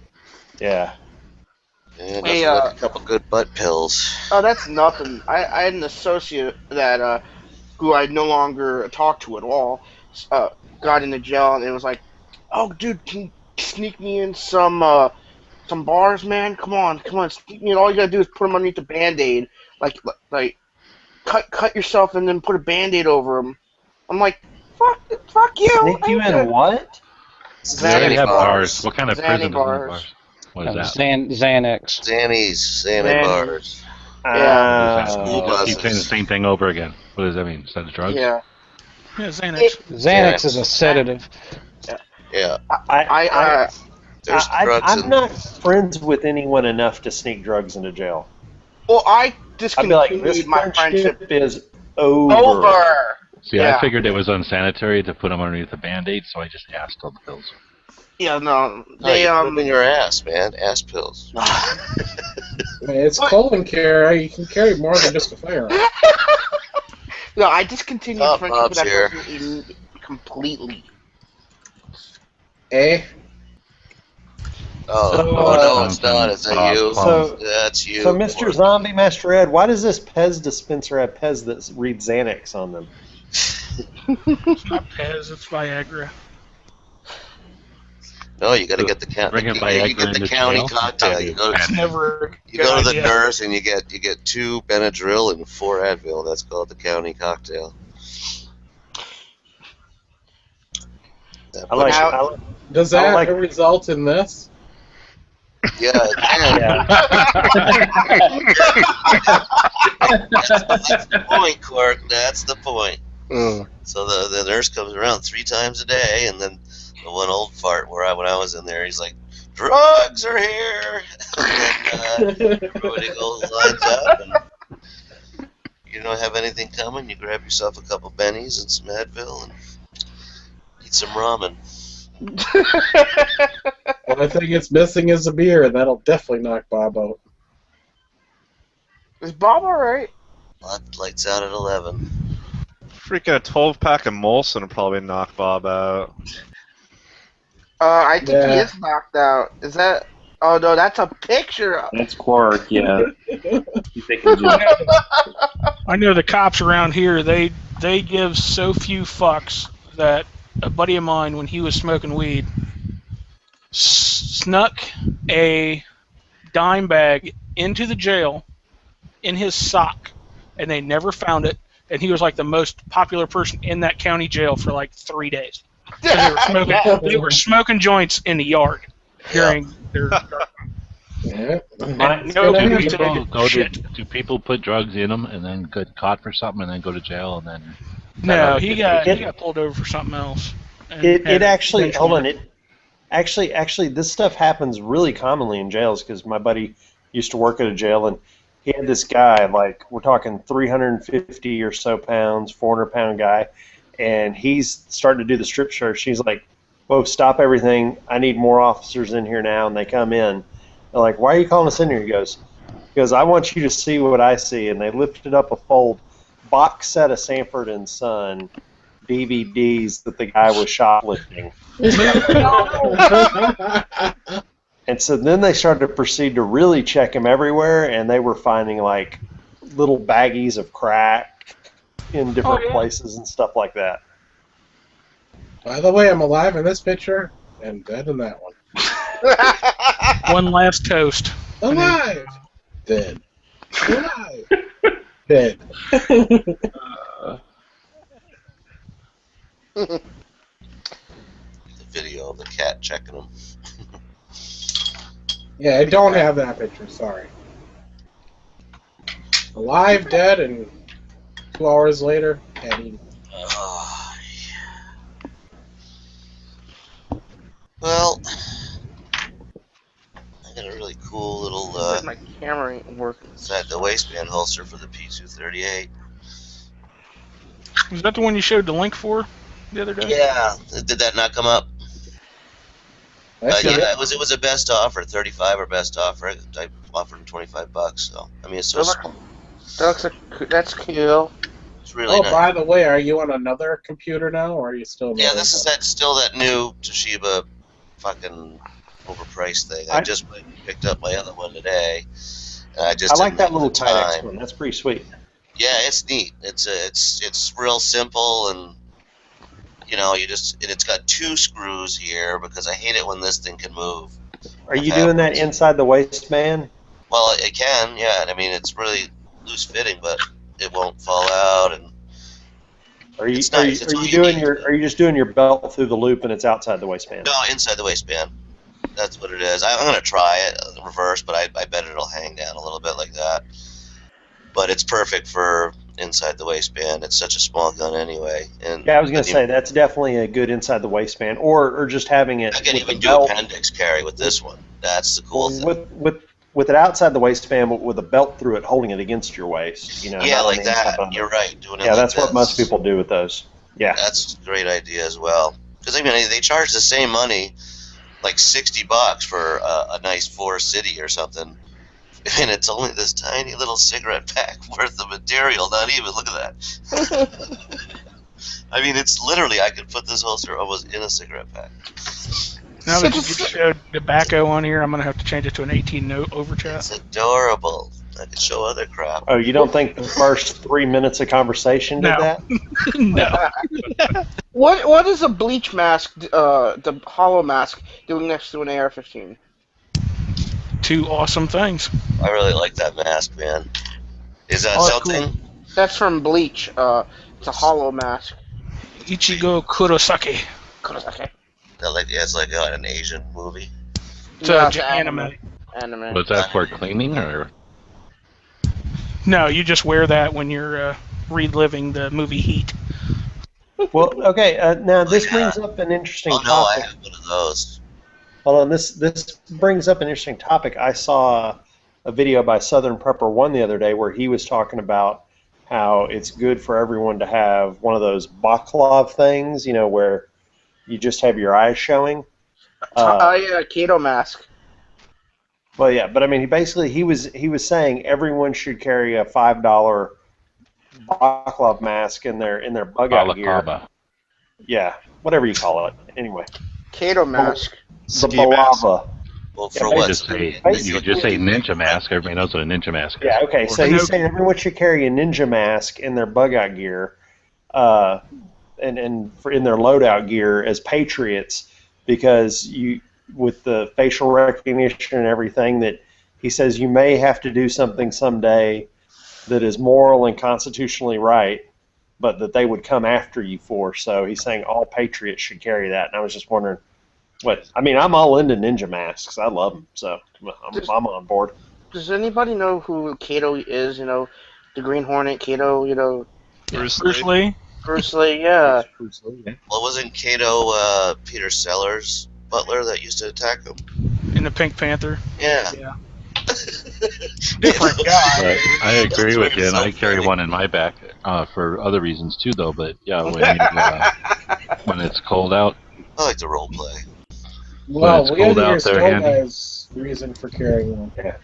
S4: Yeah.
S7: Yeah,
S9: Hey,
S7: nothing like a couple good butt pills.
S9: Oh, that's nothing. I had an associate that who I no longer talk to at all. Got into jail, and it was like, "Oh, dude, can you sneak me in some bars, man? Come on, sneak me in. All you gotta do is put them underneath the Band-Aid, like cut yourself and then put a Band-Aid over them." I'm like, fuck you.
S4: Sneak you in what?
S6: They already have
S7: bars.
S6: bars. What kind of
S9: Xanny
S6: prison
S9: bars.
S6: bars? What is that?
S1: Xanax.
S7: Xanny bars.
S9: Yeah.
S7: School
S6: Just keep saying the same thing over again. What does that mean? Is that a drug?
S9: Yeah.
S5: Yeah, Xanax.
S1: Xanax is a sedative.
S7: Yeah. There's drugs
S4: I'm
S7: in
S4: not friends with anyone enough to sneak drugs into jail.
S9: Well, I
S4: I'd be
S9: discontinued
S4: like, this
S9: my friendship.
S4: friendship is over.
S9: Over.
S6: See,
S9: Yeah.
S6: I figured it was unsanitary to put them underneath the Band-Aid, so I just asked all the pills.
S9: Yeah, no.
S7: No,
S9: They
S7: you put them in your ass, man. Ass pills.
S2: I mean, it's colon care. You can carry more than just a firearm.
S9: No, I discontinued
S7: Oh,
S9: friendship with
S7: Bob's here.
S9: that person completely.
S2: Eh?
S7: Oh,
S4: So,
S7: no, it's not. It's a you.
S4: So-
S7: That's you.
S4: So, Mr. Zombie Master Ed, why does this Pez dispenser have Pez that reads Xanax on them?
S5: It's not Pez, it's Viagra.
S7: No, you got to get the
S6: Bring it
S7: you
S6: Viagra
S7: get the
S6: into
S7: county
S6: jail?
S7: cocktail. You go
S5: It's
S7: to,
S5: never a
S7: you go to
S5: good
S7: the
S5: idea.
S7: nurse and you get 2 Benadryl and 4 Advil. That's called the county cocktail. That
S4: I like.
S7: puts you-
S4: I like
S2: Does
S4: I
S2: that
S4: like-
S2: result in this?
S7: Yeah, it can. That's the point, Quark. That's the point. So the nurse comes around 3 times a day, and then the one old fart when I was in there, he's like, "Drugs are here," and then everybody lines up, and you don't have anything coming, you grab yourself a couple bennies and some Advil and eat some ramen.
S2: Only thing it's missing is a beer, and that'll definitely knock Bob out.
S9: Is Bob alright?
S7: Lights out at 11.
S3: Freaking a 12-pack of Molson will probably knock Bob out.
S9: I think he
S2: Yeah.
S9: is knocked out. Is that? Oh no, that's a picture.
S8: That's Quark, yeah. He's taking Jim.
S5: I know the cops around here. They give so few fucks that a buddy of mine, when he was smoking weed, snuck a dime bag into the jail in his sock, and they never found it. And he was like the most popular person in that county jail for like 3 days. 'Cause they were smoking joints in the yard during their.
S2: Yeah.
S5: And
S2: good
S5: no,
S6: Do people put drugs in them and then get caught for something and then go to jail and then?
S5: No, he got pulled over for something else.
S4: It actually, hold on, actually, this stuff happens really commonly in jails because my buddy used to work at a jail and he had this guy, like, we're talking 350 or so pounds, 400-pound guy, and he's starting to do the strip search. He's like, whoa, stop everything. I need more officers in here now. And they come in. They're like, why are you calling us in here? He goes, I want you to see what I see. And they lifted up a fold box set of Sanford and Son DVDs that the guy was shoplifting. And so then they started to proceed to really check him everywhere, and they were finding like little baggies of crack in different places and stuff like that.
S2: By the way, I'm alive in this picture and dead in that one.
S5: One last toast.
S2: Alive! Dead. Alive! Dead.
S7: The video of the cat checking him.
S2: Yeah, I don't have that picture, sorry. Alive, dead, and 2 hours later, can't eat.
S7: Well, I got a really cool little
S9: My camera ain't working.
S7: inside the waistband holster for the P238.
S5: Is that the one you showed the link for the other day?
S7: Yeah, did that not come up?
S2: That's it.
S7: Yeah, it was a best offer, 35 or best offer. I offered him $25, so I mean it's so small.
S9: That's cool.
S7: It's really
S2: Oh,
S7: nice.
S2: by the way, are you on another computer now, or are you still?
S7: Yeah, this is still that new Toshiba fucking overpriced thing. I just went and picked up my other one today. And I
S4: like that
S7: didn't
S4: little
S7: have the time.
S4: Kydex one. That's pretty sweet.
S7: Yeah, it's neat. It's real simple, and you know, it's got 2 screws here because I hate it when this thing can move.
S4: Are you doing that inside the waistband?
S7: Well, it can, yeah. I mean, it's really loose fitting, but it won't fall out, and
S4: Are you
S7: it's nice. It's all you
S4: doing
S7: need.
S4: are you just doing your belt through the loop and it's outside the waistband?
S7: No, inside the waistband. That's what it is. I'm gonna try it reverse, but I bet it'll hang down a little bit like that. But it's perfect for inside the waistband. It's such a small gun anyway. And
S4: Yeah, I was going to say that's definitely a good inside the waistband, or just having it.
S7: I can
S4: with
S7: even
S4: the
S7: do
S4: belt.
S7: appendix carry with this one. That's the cool thing.
S4: With it outside the waistband, with a belt through it, holding it against your waist. You know.
S7: Yeah,
S4: not on
S7: like
S4: the inside
S7: that.
S4: button.
S7: You're right. Doing it
S4: Yeah,
S7: like
S4: that's what
S7: this.
S4: most people do with those. Yeah.
S7: That's a great idea as well. Because I mean, they charge the same money, like $60 for a nice 4 City or something, and it's only this tiny little cigarette pack worth of material. Not even. Look at that. I mean, it's literally, I could put this holster almost in a cigarette pack.
S5: Now that you just showed tobacco on here, I'm going to have to change it to an 18-note over chat.
S7: It's adorable. I could show other crap.
S4: Oh, you don't think the first 3 minutes of conversation did
S5: No.
S4: that?
S5: No.
S9: What is a bleach mask, the hollow mask, doing next to an AR-15?
S5: 2 awesome things.
S7: I really like that mask, man. Is that
S5: Oh,
S7: something?
S9: That's from Bleach. It's a hollow mask.
S5: Ichigo Kurosaki.
S9: Okay.
S7: It's like an Asian movie.
S5: It's
S9: No,
S5: an
S9: it's
S5: anime.
S9: Anime.
S6: Was that for cleaning or?
S5: No, you just wear that when you're reliving the movie Heat.
S4: Well, okay. Now this brings up an interesting
S7: Oh no, I
S4: topic.
S7: have one of those.
S4: Hold on. This brings up an interesting topic. I saw a video by Southern Prepper One the other day where he was talking about how it's good for everyone to have one of those baklava things, where you just have your eyes showing.
S9: Yeah, keto mask.
S4: Well, yeah, but I mean, he was saying everyone should carry a $5 baklava mask in their bug out gear.
S6: Balaclava.
S4: Yeah, whatever you call it. Anyway,
S9: Keto mask.
S4: the
S3: Ski mask.
S4: balava.
S7: Well,
S4: Yeah,
S7: for
S6: You
S7: what?
S6: just say
S4: basically-
S6: you just say ninja mask. Everybody knows what a ninja mask is.
S4: Yeah, okay. So
S5: Or
S4: he's
S5: no-
S4: saying everyone should carry a ninja mask in their bug out gear, and in their loadout gear as patriots, because with the facial recognition and everything, that he says you may have to do something someday that is moral and constitutionally right, but that they would come after you for. So he's saying all patriots should carry that. And I was just wondering, I'm all into ninja masks. I love them, so I'm on board.
S9: Does anybody know who Kato is? The Green Hornet, Kato.
S3: Bruce
S5: Bruce
S3: Lee.
S5: Lee.
S9: Bruce Lee, yeah.
S4: Bruce Lee, yeah.
S7: Well, wasn't Kato Peter Sellers' butler that used to attack him?
S5: In the Pink Panther.
S7: Yeah.
S5: Yeah. Different guy.
S6: But I agree with you, and I carry
S7: funny.
S6: one in my back for other reasons too, though. But yeah, when it's cold out,
S7: I like to role play.
S2: Well,
S6: it's
S2: we gotta
S6: cold out
S2: hear
S6: there,
S2: Stone
S6: Andy.
S2: Guy's reason for carrying one. Yeah.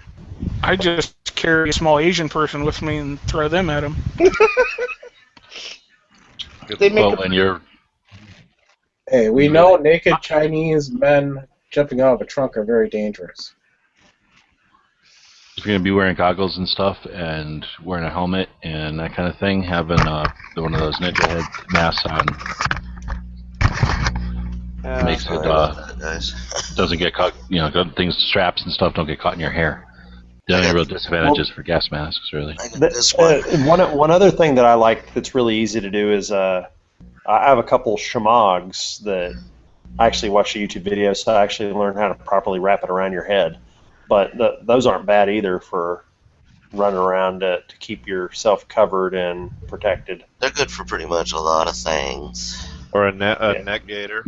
S5: I just carry a small Asian person with me and throw them at him.
S9: They make
S6: well, when you're
S2: Hey, we know naked Chinese men jumping out of a trunk are very dangerous.
S6: if you're gonna be wearing goggles and stuff, and wearing a helmet and that kind of thing, having one of those ninja head masks on makes
S7: Sorry
S6: it
S7: about that, guys.
S6: doesn't get caught. Straps and stuff don't get caught in your hair. The only real disadvantage is for gas masks, really.
S7: I got this one.
S4: One other thing that I like that's really easy to do is I have a couple shamags that I actually watch the YouTube videos, so I actually learn how to properly wrap it around your head. But those aren't bad either for running around to keep yourself covered and protected.
S7: They're good for pretty much a lot of things.
S3: Or a neck gaiter.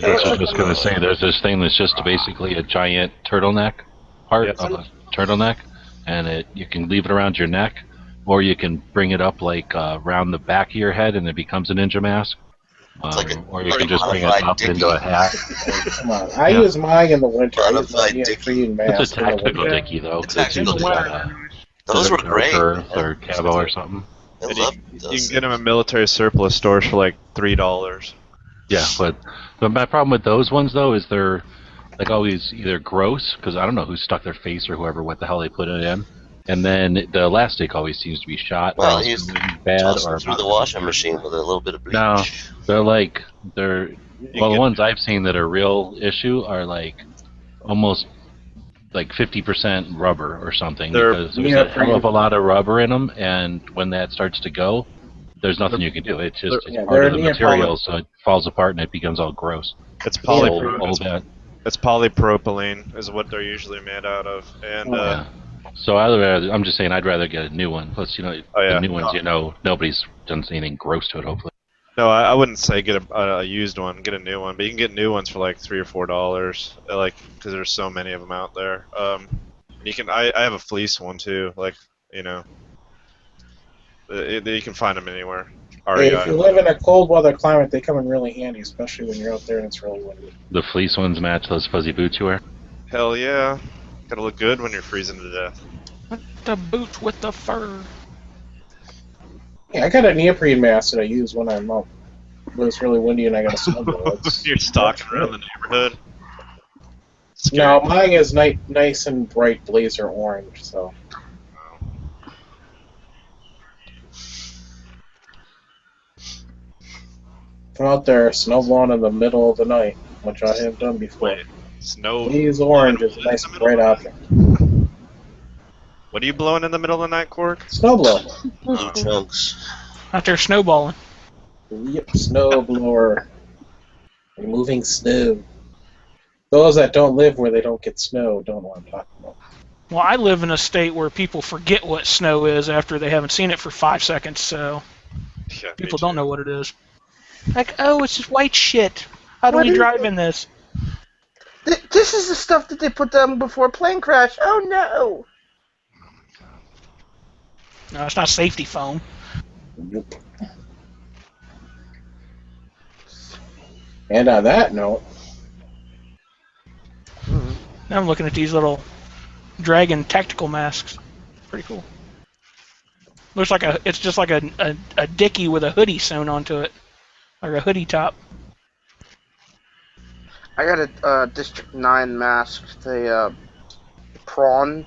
S6: I was just going to say, there's this thing that's just basically a giant turtleneck part of a turtleneck, and you can leave it around your neck, or you can bring it up like around the back of your head, and it becomes a ninja mask. Or you can just bring it up into a hat.
S2: Come on, I use mine in the winter. I use my
S7: Modified
S2: neoprene mask.
S6: It's a tactical dickie, though.
S7: It's actually
S5: In the winter.
S7: Those were great.
S6: Or Cabo or something.
S7: I
S3: And
S7: love
S3: you
S7: those.
S3: can get them in military surplus stores for like $3.
S6: Yeah, but my problem with those ones, though, is they're like always either gross, because I don't know who stuck their face or whoever, what the hell they put it in. And then the elastic always seems to be shot.
S7: Well,
S6: or
S7: you
S6: else bad
S7: toss
S6: or
S7: them through the washing machine with a little bit of bleach.
S6: No, they're the ones I've seen that are real issue are like almost like 50% rubber or something, because there's a hell of a lot of rubber in them, and when that starts to go, there's nothing you can do. It's just part of the material, so it falls apart and it becomes all gross.
S3: It's
S6: It's
S3: polypropylene is what they're usually made out of, and
S6: yeah. So I'm just saying I'd rather get a new one. Plus, the new ones, nobody's done anything gross to it. Hopefully.
S3: No, I wouldn't say get a used one. Get a new one, but you can get new ones for like $3 or $4, because there's so many of them out there. You can. I have a fleece one too. You can find them anywhere.
S2: Hey, if you live in a cold weather climate, they come in really handy, especially when you're out there and it's really windy.
S6: The fleece ones match those fuzzy boots you wear.
S3: Hell yeah, gotta look good when you're freezing to death.
S5: The boot with the fur.
S2: Yeah, I got a neoprene mask that I use when I'm out. When it's really windy and I got a snowblower.
S3: You're stalking around the neighborhood.
S2: No, mine is nice and bright blazer orange, so. I'm out there snowblowing in the middle of the night, which I have done before.
S3: Wait, snow.
S2: Blaze orange is a nice bright object.
S3: What are you blowing in the middle of the night, Quark?
S2: Snowblower.
S7: Blue chunks.
S5: Out there snowballing.
S2: Yep, snowblower. Removing snow. Those that don't live where they don't get snow don't know what I'm talking about.
S5: Well, I live in a state where people forget what snow is after they haven't seen it for 5 seconds, so
S3: Yeah,
S5: people don't know what it is. Like, oh, it's just white shit. How do
S9: What
S5: we
S9: is
S5: drive
S9: it?
S5: in this?
S9: This is the stuff that they put down before a plane crash. Oh no!
S5: No, it's not safety foam.
S2: Nope. And on that note,
S5: Now I'm looking at these little dragon tactical masks. Pretty cool. Looks like it's just like a dickie with a hoodie sewn onto it, like a hoodie top.
S9: I got a District 9 mask, the prawn.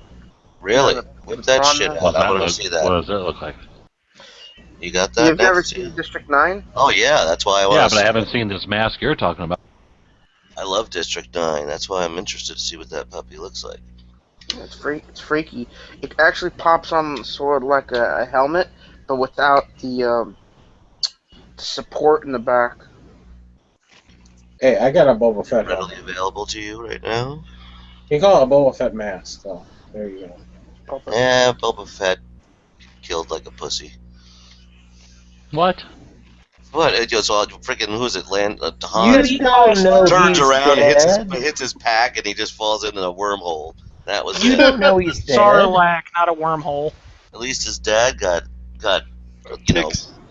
S7: Really?
S9: Yeah,
S7: Whip that
S9: prawn
S7: shit
S9: mask.
S7: out. I want to see
S6: What
S7: that.
S6: does that look like?
S7: You got that?
S9: You've never
S7: next?
S9: seen District 9?
S7: Oh yeah, that's why I want.
S6: Yeah, but I haven't seen this mask you're talking about.
S7: I love District 9. That's why I'm interested to see what that puppy looks like.
S9: It's freaky. It actually pops on sort of like a helmet, but without the support in the back.
S2: hey, I got a Boba Fett
S7: Readily
S2: helmet.
S7: available to you right now.
S2: You can call it a Boba Fett mask, so there you go.
S7: Yeah, Boba Fett killed like a pussy.
S6: What?
S7: What? It goes all freaking. Who's it?
S4: You
S7: Han
S4: don't know
S7: turns
S4: he's
S7: around
S4: dead.
S7: and hits his pack, and he just falls into a wormhole. That was
S4: You
S7: it.
S4: don't know he's dead.
S5: Sarlacc, not a wormhole.
S7: At least his dad got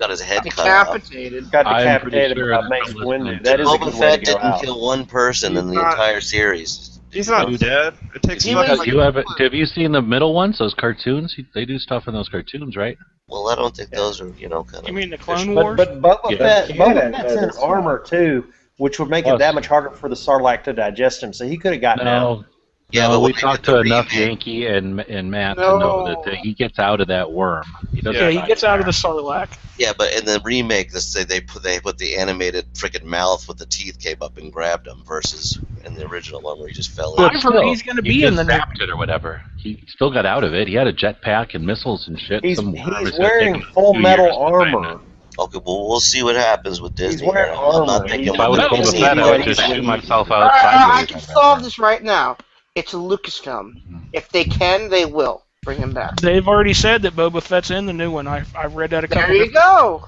S7: his head cut off.
S9: Decapitated.
S4: Got
S6: I'm pretty
S4: decapitated
S6: sure
S4: by
S6: that
S4: Mace
S6: the
S4: Windu.
S6: listeners-
S4: That is a
S7: Boba
S4: good way
S7: Fett
S4: to go
S7: didn't
S4: out.
S7: kill one person in the
S3: He's not-
S7: entire series.
S3: He's not dead. It takes
S9: He
S3: fucking
S9: was-
S3: like
S6: Have you seen the middle ones? Those cartoons? They do stuff in those cartoons, right?
S7: Well, I don't think those are, kind
S5: You
S7: of.
S5: mean the Clone
S4: But
S5: Wars?
S4: Boba
S6: Yeah.
S4: Fett,
S2: Yeah,
S4: Boba Fett's in
S2: that's fine.
S4: armor too, which would make it
S6: Plus-
S4: that much harder for the Sarlacc to digest him. So he could have gotten out.
S6: No.
S7: Yeah,
S6: No,
S7: but
S6: we
S7: when they
S6: talked
S7: did
S6: to
S7: the
S6: enough
S7: remake-
S6: Yankee and Matt to
S9: No.
S6: know that he gets out of that worm. He doesn't.
S5: Yeah, he
S6: die
S5: gets out of
S6: there.
S5: the Sarlacc.
S7: Yeah, but in the remake, they put the animated freaking mouth with the teeth came up and grabbed him, versus in the original one where he just fell in.
S5: I've heard he's gonna be
S6: he
S5: in
S6: just
S5: the new-
S6: zapped it or whatever. He still got out of it. He had a jetpack and missiles and shit.
S4: He's
S6: Some worm is gonna
S4: wearing
S6: take him
S4: full
S6: 2
S4: metal
S6: years to find
S4: armor.
S6: it.
S7: Okay, well, we'll see what happens with Disney.
S4: wearing
S7: I'm not
S4: armor.
S7: thinking
S6: If I
S7: we're
S6: was
S7: gonna
S6: Boba
S7: see
S6: Fett, I would
S7: anything.
S6: just shoot myself out
S9: I
S6: sideways.
S9: can solve this right now. It's a Lucasfilm. If they can, they will bring him back.
S5: They've already said that Boba Fett's in the new one. I've read that a couple.
S9: There you go.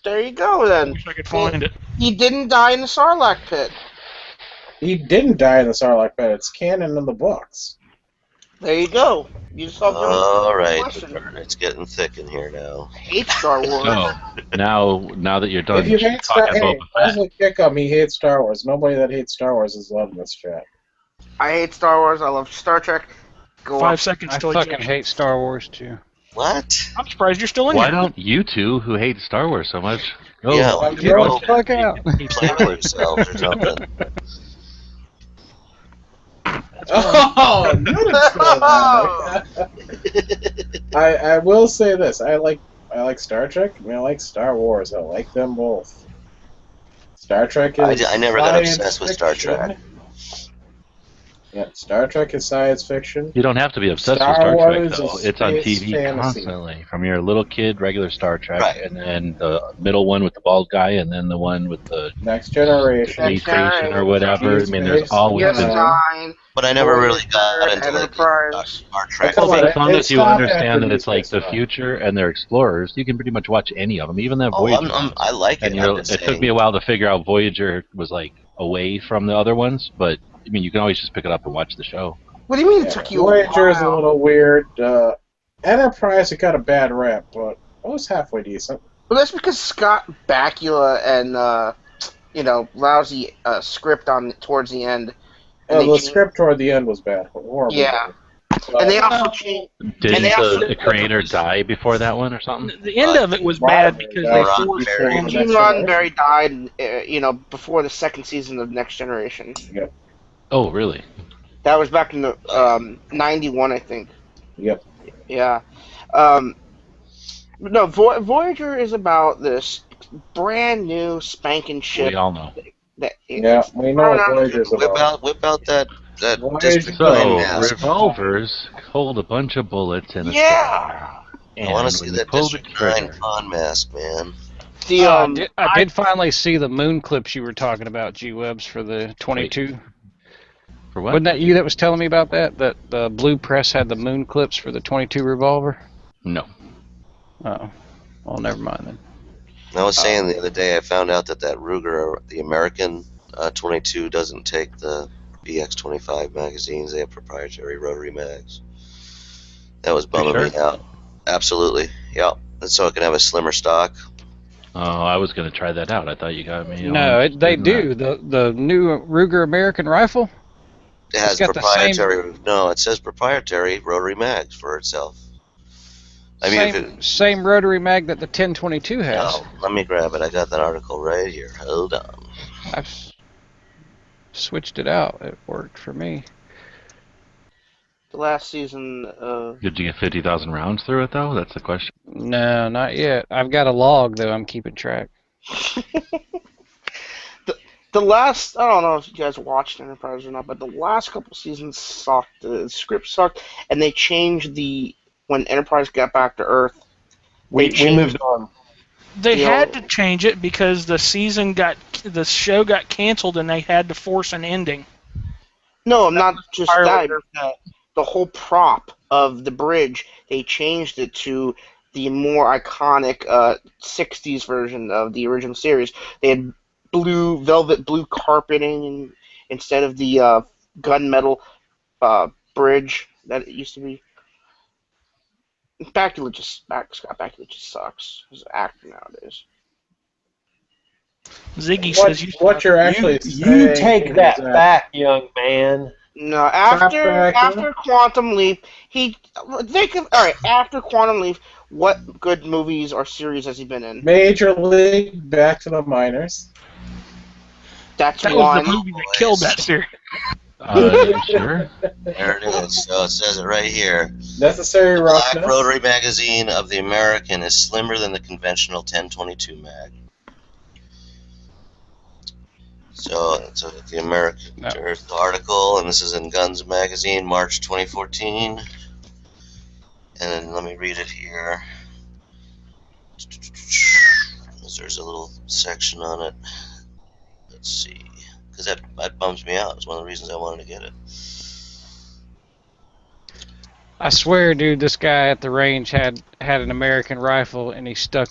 S9: There you go.
S5: I
S9: Then
S5: wish I could find it.
S9: he didn't die in the Sarlacc pit.
S2: He didn't die in the Sarlacc pit. It's canon in the books.
S9: There you go. You solved your
S7: All right,
S9: question.
S7: it's getting thick in here now.
S9: Hate Star Wars.
S6: So now that you're done
S2: If you hate Star
S6: talking
S2: Wars,
S6: Boba Fett,
S2: Leslie kick him. He hates Star Wars. Nobody that hates Star Wars is loving this chat.
S9: I hate Star Wars. I love Star Trek. Go
S5: 5
S9: on.
S5: seconds
S1: I
S5: till
S1: fucking
S5: eject.
S1: hate Star Wars too.
S7: What?
S5: I'm surprised you're still in
S6: why
S5: here.
S6: don't you two who hate Star Wars so much go?
S7: Yeah,
S2: like,
S7: like,
S2: you're
S7: go
S2: all-
S1: Fuck out.
S7: play with yourselves or something.
S2: Oh, you didn't say that. I will say this. I like Star Trek. I mean, I like Star Wars. I like them both. Star Trek is.
S7: I never got
S2: science
S7: obsessed with Star
S2: fiction.
S7: Trek.
S2: Yeah, Star Trek is science fiction.
S6: You don't have to be obsessed
S2: Star
S6: with Star
S2: Wars
S6: Trek
S2: is
S6: though.
S2: a
S6: It's on
S2: space
S6: TV
S2: fantasy.
S6: constantly. From your little kid, regular Star Trek,
S7: Right.
S6: and then the middle one with the bald guy, and then the one with the
S2: Next Generation.
S6: space station or whatever. I mean, there's
S2: Space,
S6: always
S9: Yes,
S2: yeah.
S6: been.
S9: 9.
S7: But I never really got
S9: Voyager,
S7: into like
S9: Enterprise.
S7: Star Trek.
S2: Come
S6: Well,
S2: on,
S6: as long
S2: it
S6: as you
S2: stopped
S6: understand
S2: after
S6: that it's like
S2: Deep
S6: the
S2: Space
S6: future and they're explorers, you can pretty much watch any of them, even that
S7: Oh,
S6: Voyager.
S7: I like it.
S6: And
S7: I'm
S6: it
S7: just
S6: took
S7: saying.
S6: me a while to figure out Voyager was like away from the other ones, but I mean, you can always just pick it up and watch the show.
S9: What do you mean it
S2: Yeah,
S9: took you
S2: Voyager
S9: a
S2: is a
S9: while?
S2: little weird. Enterprise, it got a bad rap, but it was halfway decent.
S9: Well, that's because Scott Bakula and lousy script on towards the end. And
S2: The
S9: they changed-
S2: script toward the end was bad. Horrible.
S9: Yeah.
S2: But,
S9: And they also changed.
S6: Didn't
S9: they also-
S6: the creator die before that one or something?
S5: The end of it was bad because they
S7: Ron
S5: forced
S7: Perry.
S5: on
S9: Gene
S2: Next
S9: Roddenberry died, before the second season of Next Generation.
S6: Oh, really?
S9: That was back in the 91, I think.
S2: Yep.
S9: Yeah. No, Voyager is about this brand new spanking ship.
S6: We all know.
S9: That
S2: Yeah, we know what Voyager's
S7: Whip
S2: about.
S7: out that
S2: Voyager.
S7: District 9 mask.
S6: Revolvers hold a bunch of bullets in a
S9: Yeah.
S6: and
S7: I want to see
S6: when you
S7: that
S6: pull the
S7: District 9
S6: trigger,
S7: con mask, man.
S9: The
S1: I did finally see the moon clips you were talking about, G-Webs, for the 22.
S6: for what?
S1: Wasn't that you that was telling me about that? That the Blue Press had the moon clips for the 22 revolver?
S6: No.
S1: Oh. Well, never mind then.
S7: I was saying the other day I found out that Ruger, the American 22, doesn't take the BX-25 magazines. They have proprietary rotary mags. That was bumming me out. Absolutely. Yeah. And so it can have a slimmer stock.
S6: Oh, I was going to try that out. I thought you got me.
S1: No, they do. The new Ruger American rifle.
S7: It has
S1: got the same-
S7: proprietary. No, it says proprietary rotary mags for itself. I mean,
S1: same rotary mag that the 1022 has.
S7: No, let me grab it. I got that article right here. Hold on.
S1: I've switched it out. It worked for me.
S9: The last season.
S6: Did you get 50,000 rounds through it though? That's the question.
S1: No, not yet. I've got a log though. I'm keeping track.
S9: The last, I don't know if you guys watched Enterprise or not, but the last couple seasons sucked. The script sucked, and they changed when Enterprise got back to Earth.
S4: We moved on.
S5: They had to change it because the show got canceled, and they had to force an ending.
S9: No, not just that. The whole prop of the bridge, they changed it to the more iconic 60s version of the original series. They had velvet blue carpeting instead of the gunmetal bridge that it used to be. Scott Bakula just sucks. His acting nowadays.
S5: Ziggy says
S2: what you're actually
S4: you take that back, young man.
S9: No, after Quantum Leap, after Quantum Leap, what good movies or series has he been in?
S2: Major League, Back to the Minors.
S5: That was the movie that killed that series.
S6: Sure.
S7: There it is. So it says it right here.
S2: Necessary
S7: The
S2: Roughness.
S7: black rotary magazine of the American is slimmer than the conventional 1022 mag. So it's the American article, and this is in Guns Magazine, March 2014. And then let me read it here. There's a little section on it. Let's see. Because that bums me out. It's one of the reasons I wanted to get it.
S1: I swear, dude, this guy at the range had an American rifle, and he stuck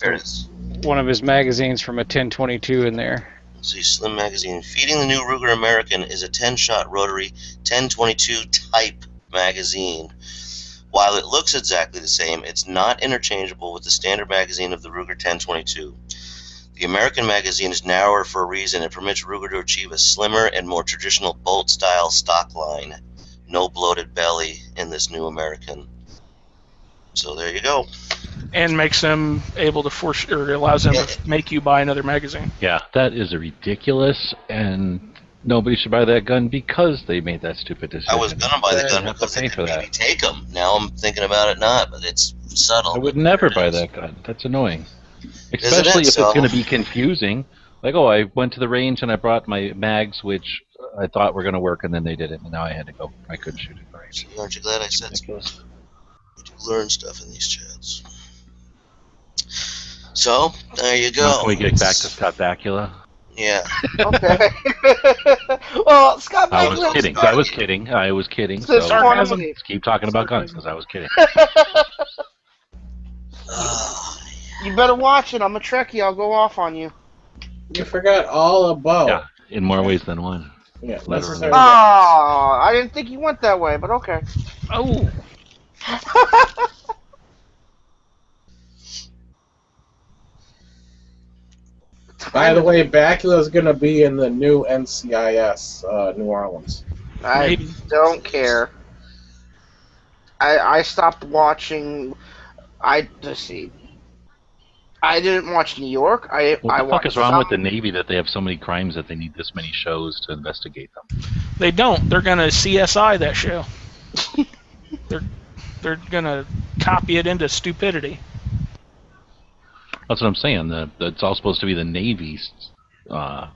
S1: one of his magazines from a 1022 in there.
S7: Let's see, Slim Magazine. Feeding the new Ruger American is a 10-shot rotary 1022 type magazine. While it looks exactly the same, it's not interchangeable with the standard magazine of the Ruger 1022. The American magazine is narrower for a reason. It permits Ruger to achieve a slimmer and more traditional bolt-style stock line. No bloated belly in this new American. So there you go.
S5: And makes them able to force, or allows them to make you buy another magazine.
S6: Yeah, that is ridiculous, and nobody should buy that gun because they made that stupid decision.
S7: I was gonna buy the gun because they could maybe take them. Now I'm thinking about it not, but it's subtle.
S6: I would never buy that gun. That's annoying. Especially if it's going to be confusing. Like, oh, I went to the range and I brought my mags, which I thought were going to work, and then they didn't, and now I had to go. I couldn't shoot it. Right.
S7: So aren't you glad I said so? We do learn stuff in these chats. So, there you go.
S6: Now can we get back to Scott Bakula?
S7: Yeah.
S9: Okay. Well, Scott Bakula...
S6: I was kidding. So let's keep talking about guns, because I was kidding.
S9: You better watch it. I'm a Trekkie. I'll go off on you.
S2: You forgot all about.
S6: Yeah, in more ways than one.
S2: Yeah.
S9: I didn't think you went that way, but okay.
S5: Oh.
S2: By the way, Bakula's going to be in the new NCIS, New Orleans.
S9: I don't care. I stopped watching. Let's see. I didn't watch New York.
S6: What the fuck is wrong with the Navy that they have so many crimes that they need this many shows to investigate them?
S5: They don't. They're gonna CSI that show. They're gonna copy it into stupidity.
S6: That's what I'm saying. It's all supposed to be the Navy's, whatever,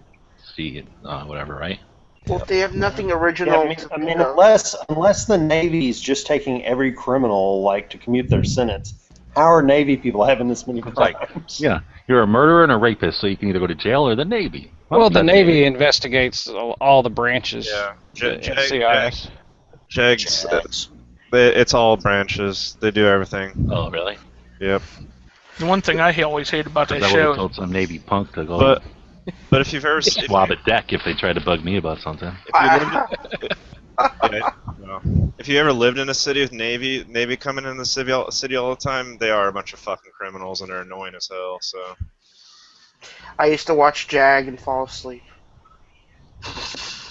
S6: right?
S9: Well, if they have nothing original.
S4: Yeah, I mean, unless the Navy's just taking every criminal to commute their sentence. How are Navy people having this many crimes?
S6: You're a murderer and a rapist, so you can either go to jail or the Navy.
S1: Well, the Navy investigates all the branches.
S3: Yeah.
S1: CIS.
S3: JEGS. It's all branches. They do everything.
S6: Oh, really?
S3: Yep.
S5: The one thing I always hate about that
S6: I would
S5: show.
S6: have told some Navy punk to go.
S3: But if you've ever
S6: swab a deck if they tried to bug me about something.
S3: If you ever lived in a city with Navy coming in the city all the time, they are a bunch of fucking criminals and they're annoying as hell. So
S9: I used to watch Jag and fall asleep.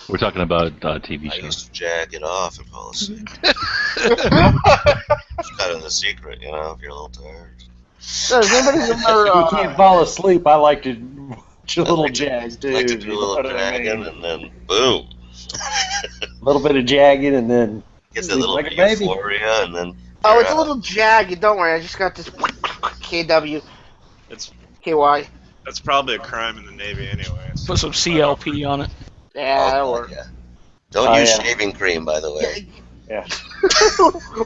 S6: We're talking about TV
S7: I
S6: shows.
S7: used to jag it off and fall asleep. It's kind of the secret, you know, if you're a little tired.
S9: Does anybody remember?
S4: You can't fall asleep. I like to watch a little
S7: like to-
S4: jag, too.
S7: Like to do a little jagging and then boom.
S4: A little bit of jagging and then
S7: Get that
S4: sleep
S7: little
S4: like
S7: bit
S4: a
S7: of
S4: baby.
S7: euphoria and then.
S9: Oh,
S7: you're
S9: it's a
S7: out.
S9: little jagged. Don't worry, I just got this KW.
S3: It's
S9: KY.
S3: that's probably a crime in the Navy anyway. So.
S5: Put some CLP on it.
S9: Yeah, that'll
S7: Oh,
S9: work.
S7: yeah. Don't
S4: Oh,
S7: use
S4: yeah.
S7: shaving cream, by the way.
S4: Yeah.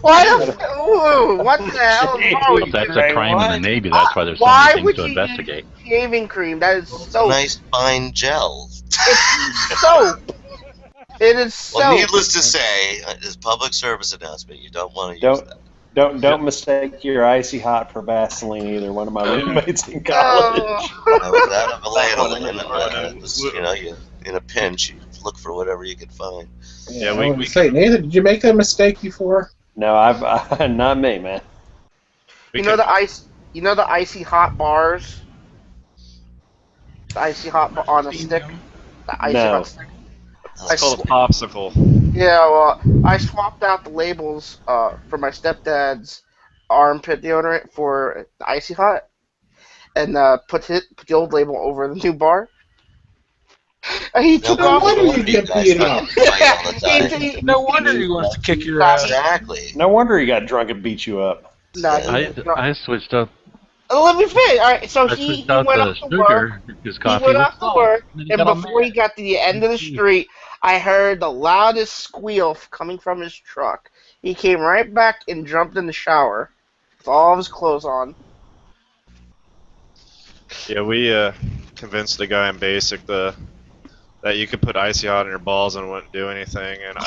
S9: Why the? Ooh, what the hell is wrong
S6: If
S9: with
S6: that's
S9: you?
S6: a crime in the Navy, that's why there's so
S9: Why
S6: many
S9: would
S6: things to
S9: you
S6: investigate.
S9: use shaving cream? That is
S7: It's a
S9: soap.
S7: nice fine gel.
S9: It's soap. It is soap.
S7: Well, needless to say, as public service announcement, you don't want to use that.
S4: Don't mistake your icy hot for Vaseline either. One of my roommates in college.
S7: I was out of a ladle, and
S3: Yeah.
S7: you know, you in a pinch, you look for whatever you could find.
S3: Yeah,
S2: I would say, Nathan, did you make that mistake before?
S4: No, I've not me, man.
S3: We
S9: You know
S3: can-
S9: the ice. You know the icy hot bars. The icy hot bar on a stick. The icy
S4: No.
S9: hot stick.
S3: It's called a popsicle.
S9: Yeah, well, I swapped out the labels for my stepdad's armpit deodorant for the icy hot, and put the old label over the new bar. And he took
S2: no
S9: off.
S2: wonder you get
S7: guys
S2: beat
S7: fucking
S2: up.
S7: fight all the time.
S5: No wonder he wants to kick your ass.
S7: Exactly.
S4: No wonder he got drunk and beat you up.
S9: No,
S6: I switched up.
S9: let me finish. All right, so
S6: I
S9: he
S6: switched out
S9: went
S6: the
S9: up to work.
S6: sugar because
S9: He
S6: coffee
S9: went
S6: was
S9: off to
S6: salt.
S9: work,
S6: And then he
S9: and
S6: got all
S9: before he
S6: mad.
S9: got to the end of the street, I heard the loudest squeal coming from his truck. He came right back and jumped in the shower with all of his clothes on.
S3: Yeah, we convinced the guy in basic that you could put icy hot on your balls and it wouldn't do anything, and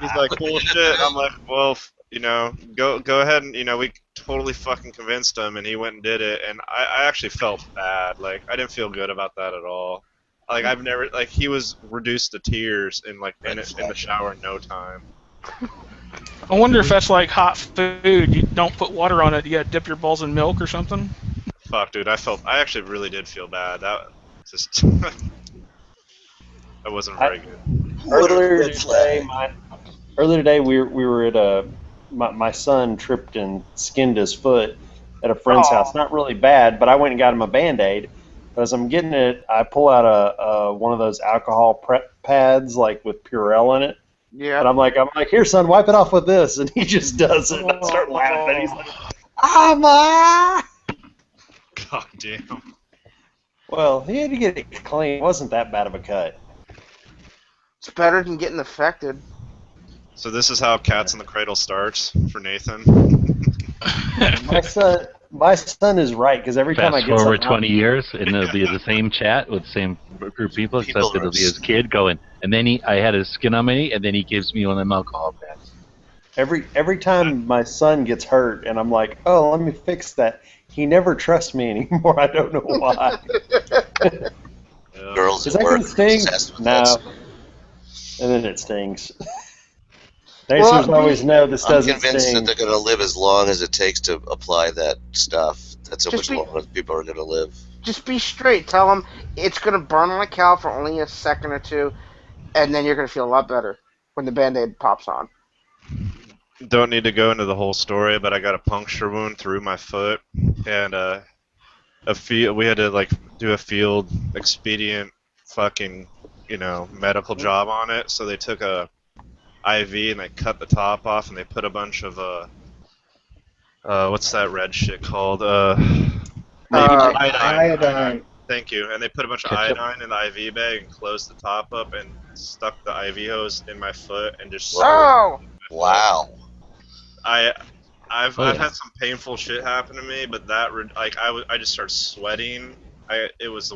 S3: he's like, bullshit. I'm like, well, you know, go ahead and, you know, we totally fucking convinced him, and he went and did it, and I actually felt bad. Like, I didn't feel good about that at all. Like, I've never, like, he was reduced to tears in the shower in no time.
S5: I wonder if that's like hot food. You don't put water on it. You gotta dip your balls in milk or something.
S3: Fuck, dude, I actually really did feel bad. That just, that wasn't very good.
S4: Earlier today, we were at my son tripped and skinned his foot at a friend's house. Not really bad, but I went and got him a Band-Aid. As I'm getting it, I pull out a one of those alcohol prep pads, like with Purell in it.
S9: Yeah.
S4: And I'm like, here, son, wipe it off with this, and he just does it. And I start laughing. He's like, "Ma."
S3: God damn.
S4: Well, he had to get it clean. It wasn't that bad of a cut.
S9: It's better than getting affected.
S3: So this is how Cats in the Cradle starts for Nathan.
S4: My son is right, because every time I
S6: Fast
S4: get
S6: forward
S4: something
S6: 20 years, and it'll be the same chat with the same group of people, except
S7: People
S6: it'll
S7: are
S6: be his kid going, and then I had his skin on my knee, and then he gives me one of them alcohol pads.
S4: every time my son gets hurt, and I'm like, oh, let me fix that. He never trusts me anymore. I don't know why.
S7: Girls
S4: Is
S7: at
S4: that
S7: work
S4: going to sting?
S7: obsessed with
S4: No.
S7: that.
S4: And then it stings. The answer's always no. This
S7: I'm
S4: doesn't
S7: convinced
S4: sting.
S7: that they're going to live as long as it takes to apply that stuff. That's how
S9: Just
S7: much longer people are going to live.
S9: Just be straight. Tell them it's going to burn on a cow for only a second or two, and then you're going to feel a lot better when the Band-Aid pops on.
S3: Don't need to go into the whole story, but I got a puncture wound through my foot, and we had to like do a field expedient fucking, you know, medical job on it. So they took a IV and they cut the top off, and they put a bunch of what's that red shit called?
S2: Iodine.
S3: Thank you. And they put a bunch of iodine in the IV bag and closed the top up and stuck the IV hose in my foot and just.
S9: Oh!
S7: Wow.
S3: I've had some painful shit happen to me, but that I just started sweating. It was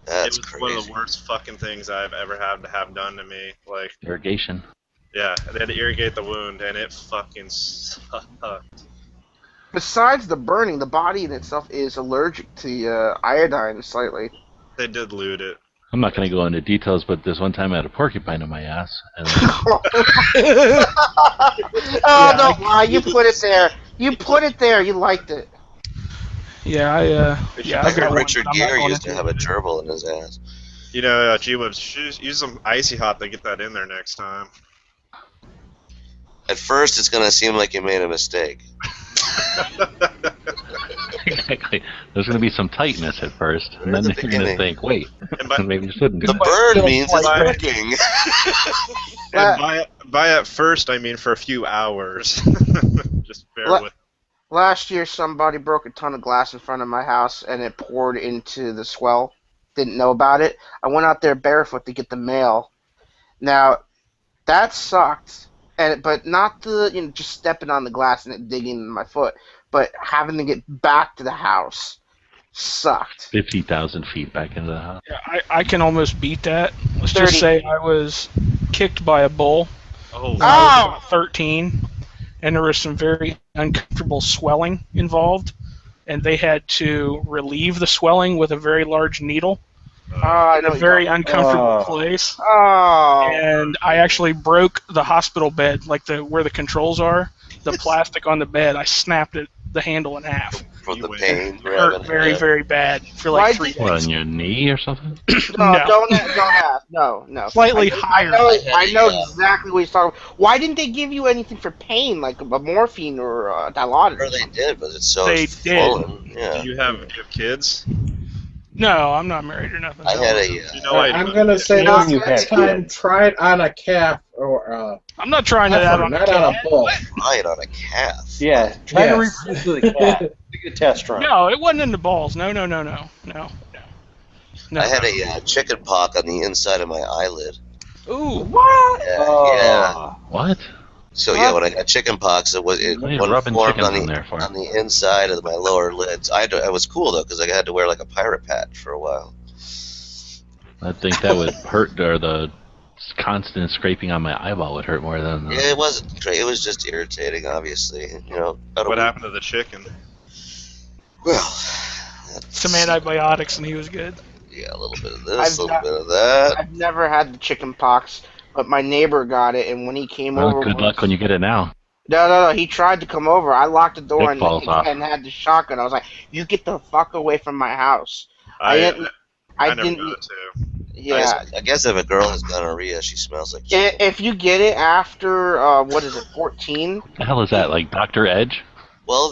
S7: That's
S3: one of
S7: crazy.
S3: the worst fucking things I've ever had to have done to me. Like,
S6: Irrigation.
S3: yeah, they had to irrigate the wound, and it fucking sucked.
S9: Besides the burning, the body in itself is allergic to iodine slightly.
S3: They dilute it.
S6: I'm not going to go into details, but this one time I had a porcupine in my ass. And
S9: Oh, don't lie. You put it there. You put it there. You liked it.
S5: Yeah,
S7: I
S5: I've got
S7: heard
S5: one,
S7: Richard
S5: but I'm not
S7: Gere
S5: going
S7: used to
S5: into
S7: have
S5: it.
S7: a gerbil in his ass.
S3: You know, G-Webs, use some Icy Hot to get that in there next time.
S7: At first, it's going to seem like you made a mistake.
S6: exactly. There's going to be some tightness at first, and then
S7: the
S6: you're going to think, wait, maybe you shouldn't do
S7: The
S6: that.
S7: burn
S5: Feels
S7: means
S5: like
S7: it's working.
S3: And by at first, I mean for a few hours. Just bear with.
S9: Last year, somebody broke a ton of glass in front of my house, and it poured into the swell. Didn't know about it. I went out there barefoot to get the mail. Now, that sucked, but not the just stepping on the glass and it digging in my foot, but having to get back to the house sucked.
S6: 50,000 feet back into the house.
S5: Yeah, I can almost beat that. Let's
S9: 30.
S5: just say I was kicked by a bull
S3: Oh,
S5: when I was about 13, and there was some very uncomfortable swelling involved, and they had to relieve the swelling with a very large needle
S9: I
S5: in
S9: know
S5: a
S9: you
S5: very
S9: don't.
S5: uncomfortable place.
S9: Oh.
S5: And I actually broke the hospital bed, like where the controls are, the plastic on the bed. I snapped the handle in half.
S7: For the pain.
S5: It hurt very, very bad for like 3 days.
S6: What, on your knee or something?
S9: No,
S5: No.
S9: don't ask. No.
S5: Slightly higher.
S9: I know exactly what he's talking about. Why didn't they give you anything for pain, like a morphine or Dilaudid?
S7: Or they did, but it's so
S5: They
S7: swollen.
S5: did.
S7: Yeah.
S3: Do you have kids?
S5: No, I'm not married or nothing.
S7: I had a.
S3: You know I
S2: I'm
S3: do.
S2: gonna say
S4: No,
S2: this
S4: you
S2: next
S4: have
S2: time,
S4: kids.
S2: try it on a calf or
S5: I'm not trying that out on
S2: not
S5: a
S2: on
S5: cat.
S2: a bull.
S7: Try it on a calf.
S4: Yeah, try to
S2: Yes.
S4: reproduce with a cat. Do a test run.
S5: No, it wasn't in the balls. No.
S7: I had a chicken pox on the inside of my eyelid.
S5: Ooh.
S9: What?
S7: Yeah.
S6: What?
S7: So yeah, when I got chicken pox, it
S6: What are you
S7: formed
S6: rubbing chickens on there for?
S7: on the inside of my lower lids. It was cool though because I had to wear like a pirate patch for a while.
S6: I think that would hurt, or the constant scraping on my eyeball would hurt more than.
S7: Yeah, it wasn't great. It was just irritating, obviously.
S3: What happened to the chicken?
S7: Well,
S5: Some antibiotics and he was good.
S7: Yeah, a little bit of this, a little bit of that.
S9: I've never had the chicken pox, but my neighbor got it, and when he came over...
S6: Good luck when you get it now.
S9: No, he tried to come over. I locked the door
S6: Dick falls off.
S9: and had the shotgun. I was like, you get the fuck away from my house. I
S3: never
S9: didn't...
S3: got it too.
S9: Yeah.
S7: I guess if a girl has gonorrhea, she smells like chicken.
S9: If you get it after, 14?
S6: What the hell is that, like Dr. Edge?
S7: Well,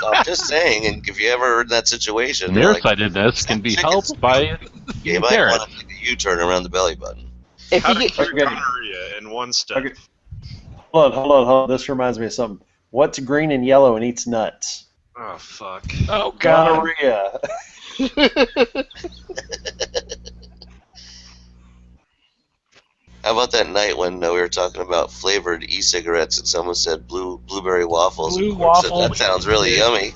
S7: I'm just saying, and if you ever are in that situation...
S6: Nearsightedness can be helped by
S7: you might want to make a U-turn around the belly button.
S3: How to cure gonorrhea in one step.
S4: Okay. Hold on. This reminds me of something. What's green and yellow and eats nuts?
S3: Oh, fuck.
S5: Oh, God.
S4: Gonorrhea.
S7: How about that night when we were talking about flavored e-cigarettes and someone said blueberry waffles?
S5: Blue
S7: and Quark said,
S5: waffle.
S7: that sounds really yummy.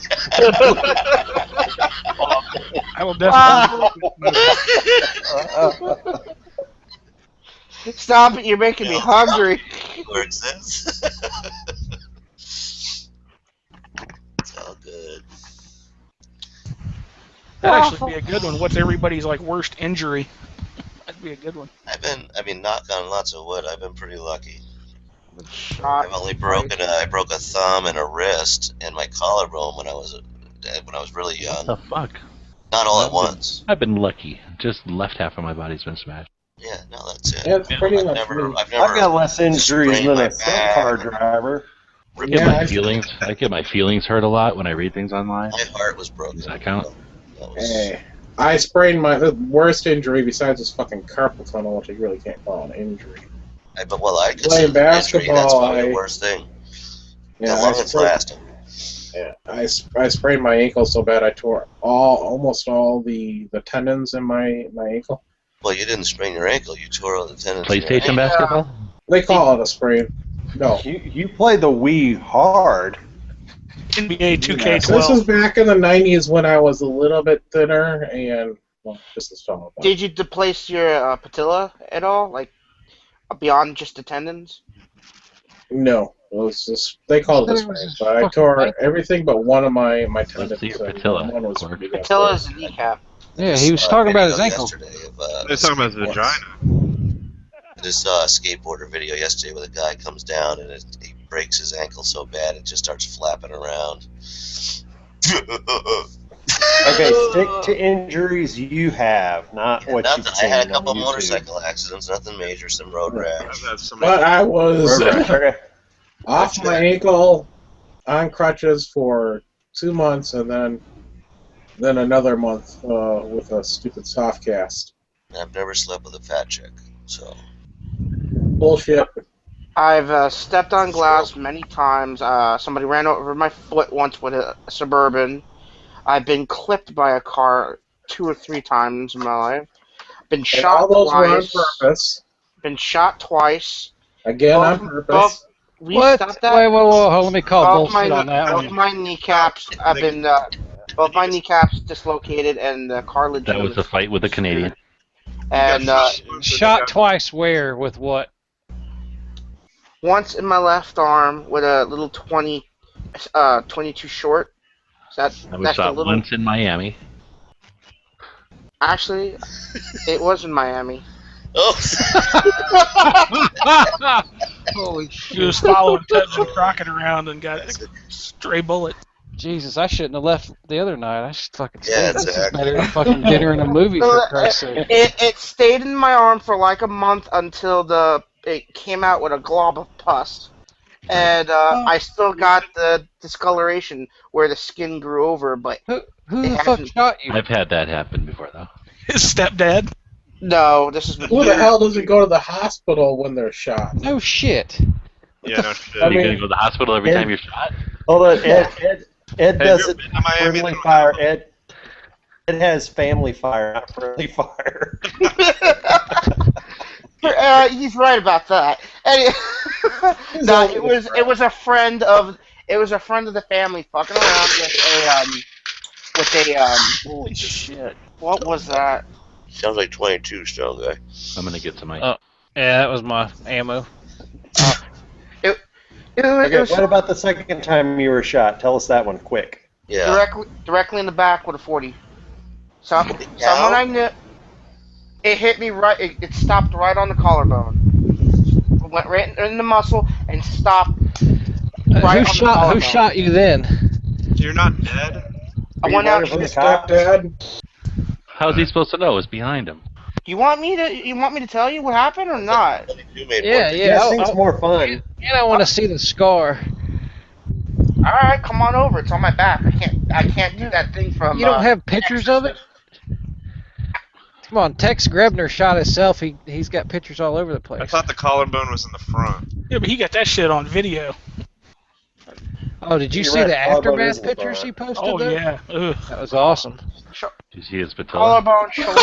S5: I will definitely.
S9: Stop it! You're making me hungry.
S7: Where it says. It's all good.
S5: That'd actually be a good one. What's everybody's worst injury? That'd be a good one.
S7: Knock on lots of wood. I've been pretty lucky.
S9: Shot
S7: I've only I broke a thumb and a wrist and my collarbone when I was really young.
S6: What the fuck?
S7: Not all at once.
S6: I've been lucky. Just left half of my body's been smashed.
S7: Yeah, no, that's it.
S2: Yeah, it's pretty
S7: I've
S2: much
S7: never
S2: me.
S4: I've got less injuries
S7: sprained
S4: than
S7: my
S4: a
S7: back.
S4: car driver.
S6: I get my feelings. I get my feelings hurt a lot when I read things online.
S7: My heart was broken.
S6: Does that count?
S2: Hey, I sprained the worst injury besides this fucking carpal tunnel, which I really can't call an injury.
S7: I consider
S2: Playing
S7: the injury, that's
S2: basketball,
S7: probably the worst thing.
S2: Yeah,
S7: How long it's lasting.
S2: Yeah, I sprained my ankle so bad I tore almost all the tendons in my ankle.
S7: Well, you didn't sprain your ankle. You tore all the tendons.
S6: PlayStation basketball?
S2: They call it a sprain. No.
S4: You play the Wii hard.
S5: NBA 2K12.
S2: Yeah, so this was back in the 90s when I was a little bit thinner and, well, just as tall.
S9: Did you displace your patella at all? Beyond just the tendons?
S2: No. It was just, they called it a sprain, but I tore everything but one of my tendons.
S6: Let's see your patella.
S2: One was
S6: Quark.
S9: Patella is a kneecap.
S1: Yeah, he was talking about his ankle.
S7: Yesterday of,
S3: They're talking about his vagina.
S7: I just saw a skateboarder video yesterday where the guy comes down and he breaks his ankle so bad it just starts flapping around.
S4: Okay, stick to injuries you have, not what you've
S7: I
S4: seen
S7: had a couple
S4: on YouTube.
S7: motorcycle accidents, nothing major, some road rash.
S3: I've had so
S2: But
S3: many.
S2: I was
S4: Okay.
S2: off my ankle on crutches for 2 months, and then another month with a stupid soft cast.
S7: I've never slept with a fat chick, so.
S2: Bullshit.
S9: I've stepped on glass many times. Somebody ran over my foot once with a Suburban. I've been clipped by a car 2 or 3 times in my life. Been
S2: And
S9: shot
S2: all those were on
S9: twice.
S2: purpose.
S9: Been shot twice.
S2: Again, on purpose.
S9: Will you
S1: What?
S9: stop that?
S1: Wait, whoa, let me call
S9: Both
S1: bullshit on that
S9: both
S1: one.
S9: my kneecaps have been both my kneecaps dislocated and the cartilage.
S6: That was a fight with a Canadian.
S9: And
S1: Shot twice where? With what?
S9: once in my left arm with a little 22 short.
S6: I was shot once in Miami.
S9: Actually, it was in Miami.
S7: Oh!
S1: Holy shit.
S5: He was following Tubman Crockett around and got a stray bullet.
S1: Jesus, I shouldn't have left the other night. I should fucking stay.
S7: Yeah,
S1: This is
S7: exactly.
S1: better than fucking dinner and a movie, for Christ's sake.
S9: It stayed in my arm for like a month until it came out with a glob of pus. And I still got the discoloration where the skin grew over, but
S1: Who the fuck shot you?
S6: I've had that happen before, though.
S5: His stepdad.
S9: no, this is
S2: Who the hell doesn't go to the hospital when they're shot?
S1: No shit.
S3: Yeah, no shit.
S6: You're gonna go to the hospital every time you're shot?
S4: Hold on, Ed
S3: Have you
S4: doesn't
S3: ever been to Miami?
S4: friendly fire. Ed has family fire, not friendly fire.
S9: He's right about that. No, it was a friend of the family fucking around with a
S5: Holy shit.
S9: what was that?
S7: Sounds like 22, strong guy.
S6: I'm gonna get some ice.
S1: Oh. Yeah, that was my ammo.
S4: Okay, what about the second time you were shot? Tell us that one quick.
S7: Yeah.
S9: Directly in the back with a 40. Someone I knew. It hit me right. It stopped right on the collarbone. Went right in the muscle and stopped. Right
S1: Who shot you then?
S3: You're not dead?
S9: I went out.
S2: Stepdad.
S6: How's he supposed to know? It's behind him.
S9: You want me to tell you what happened or not?
S1: Yeah.
S4: This thing's more fun.
S1: And I want to see the scar.
S9: All right, come on over. It's on my back. I can't do that thing from.
S1: You don't have pictures of it? Come on, Tex Grebner shot himself. He's got pictures all over the place.
S3: I thought the collarbone was in the front.
S5: Yeah, but he got that shit on video.
S1: Oh, did you
S4: You're
S1: see
S4: right,
S1: the
S4: collarbone
S1: aftermath
S4: is in the
S1: pictures
S4: front.
S1: he posted?
S5: Oh,
S1: though?
S5: yeah. Ugh.
S1: That was awesome.
S6: Did you see his patella?
S9: Collarbone, shoulder.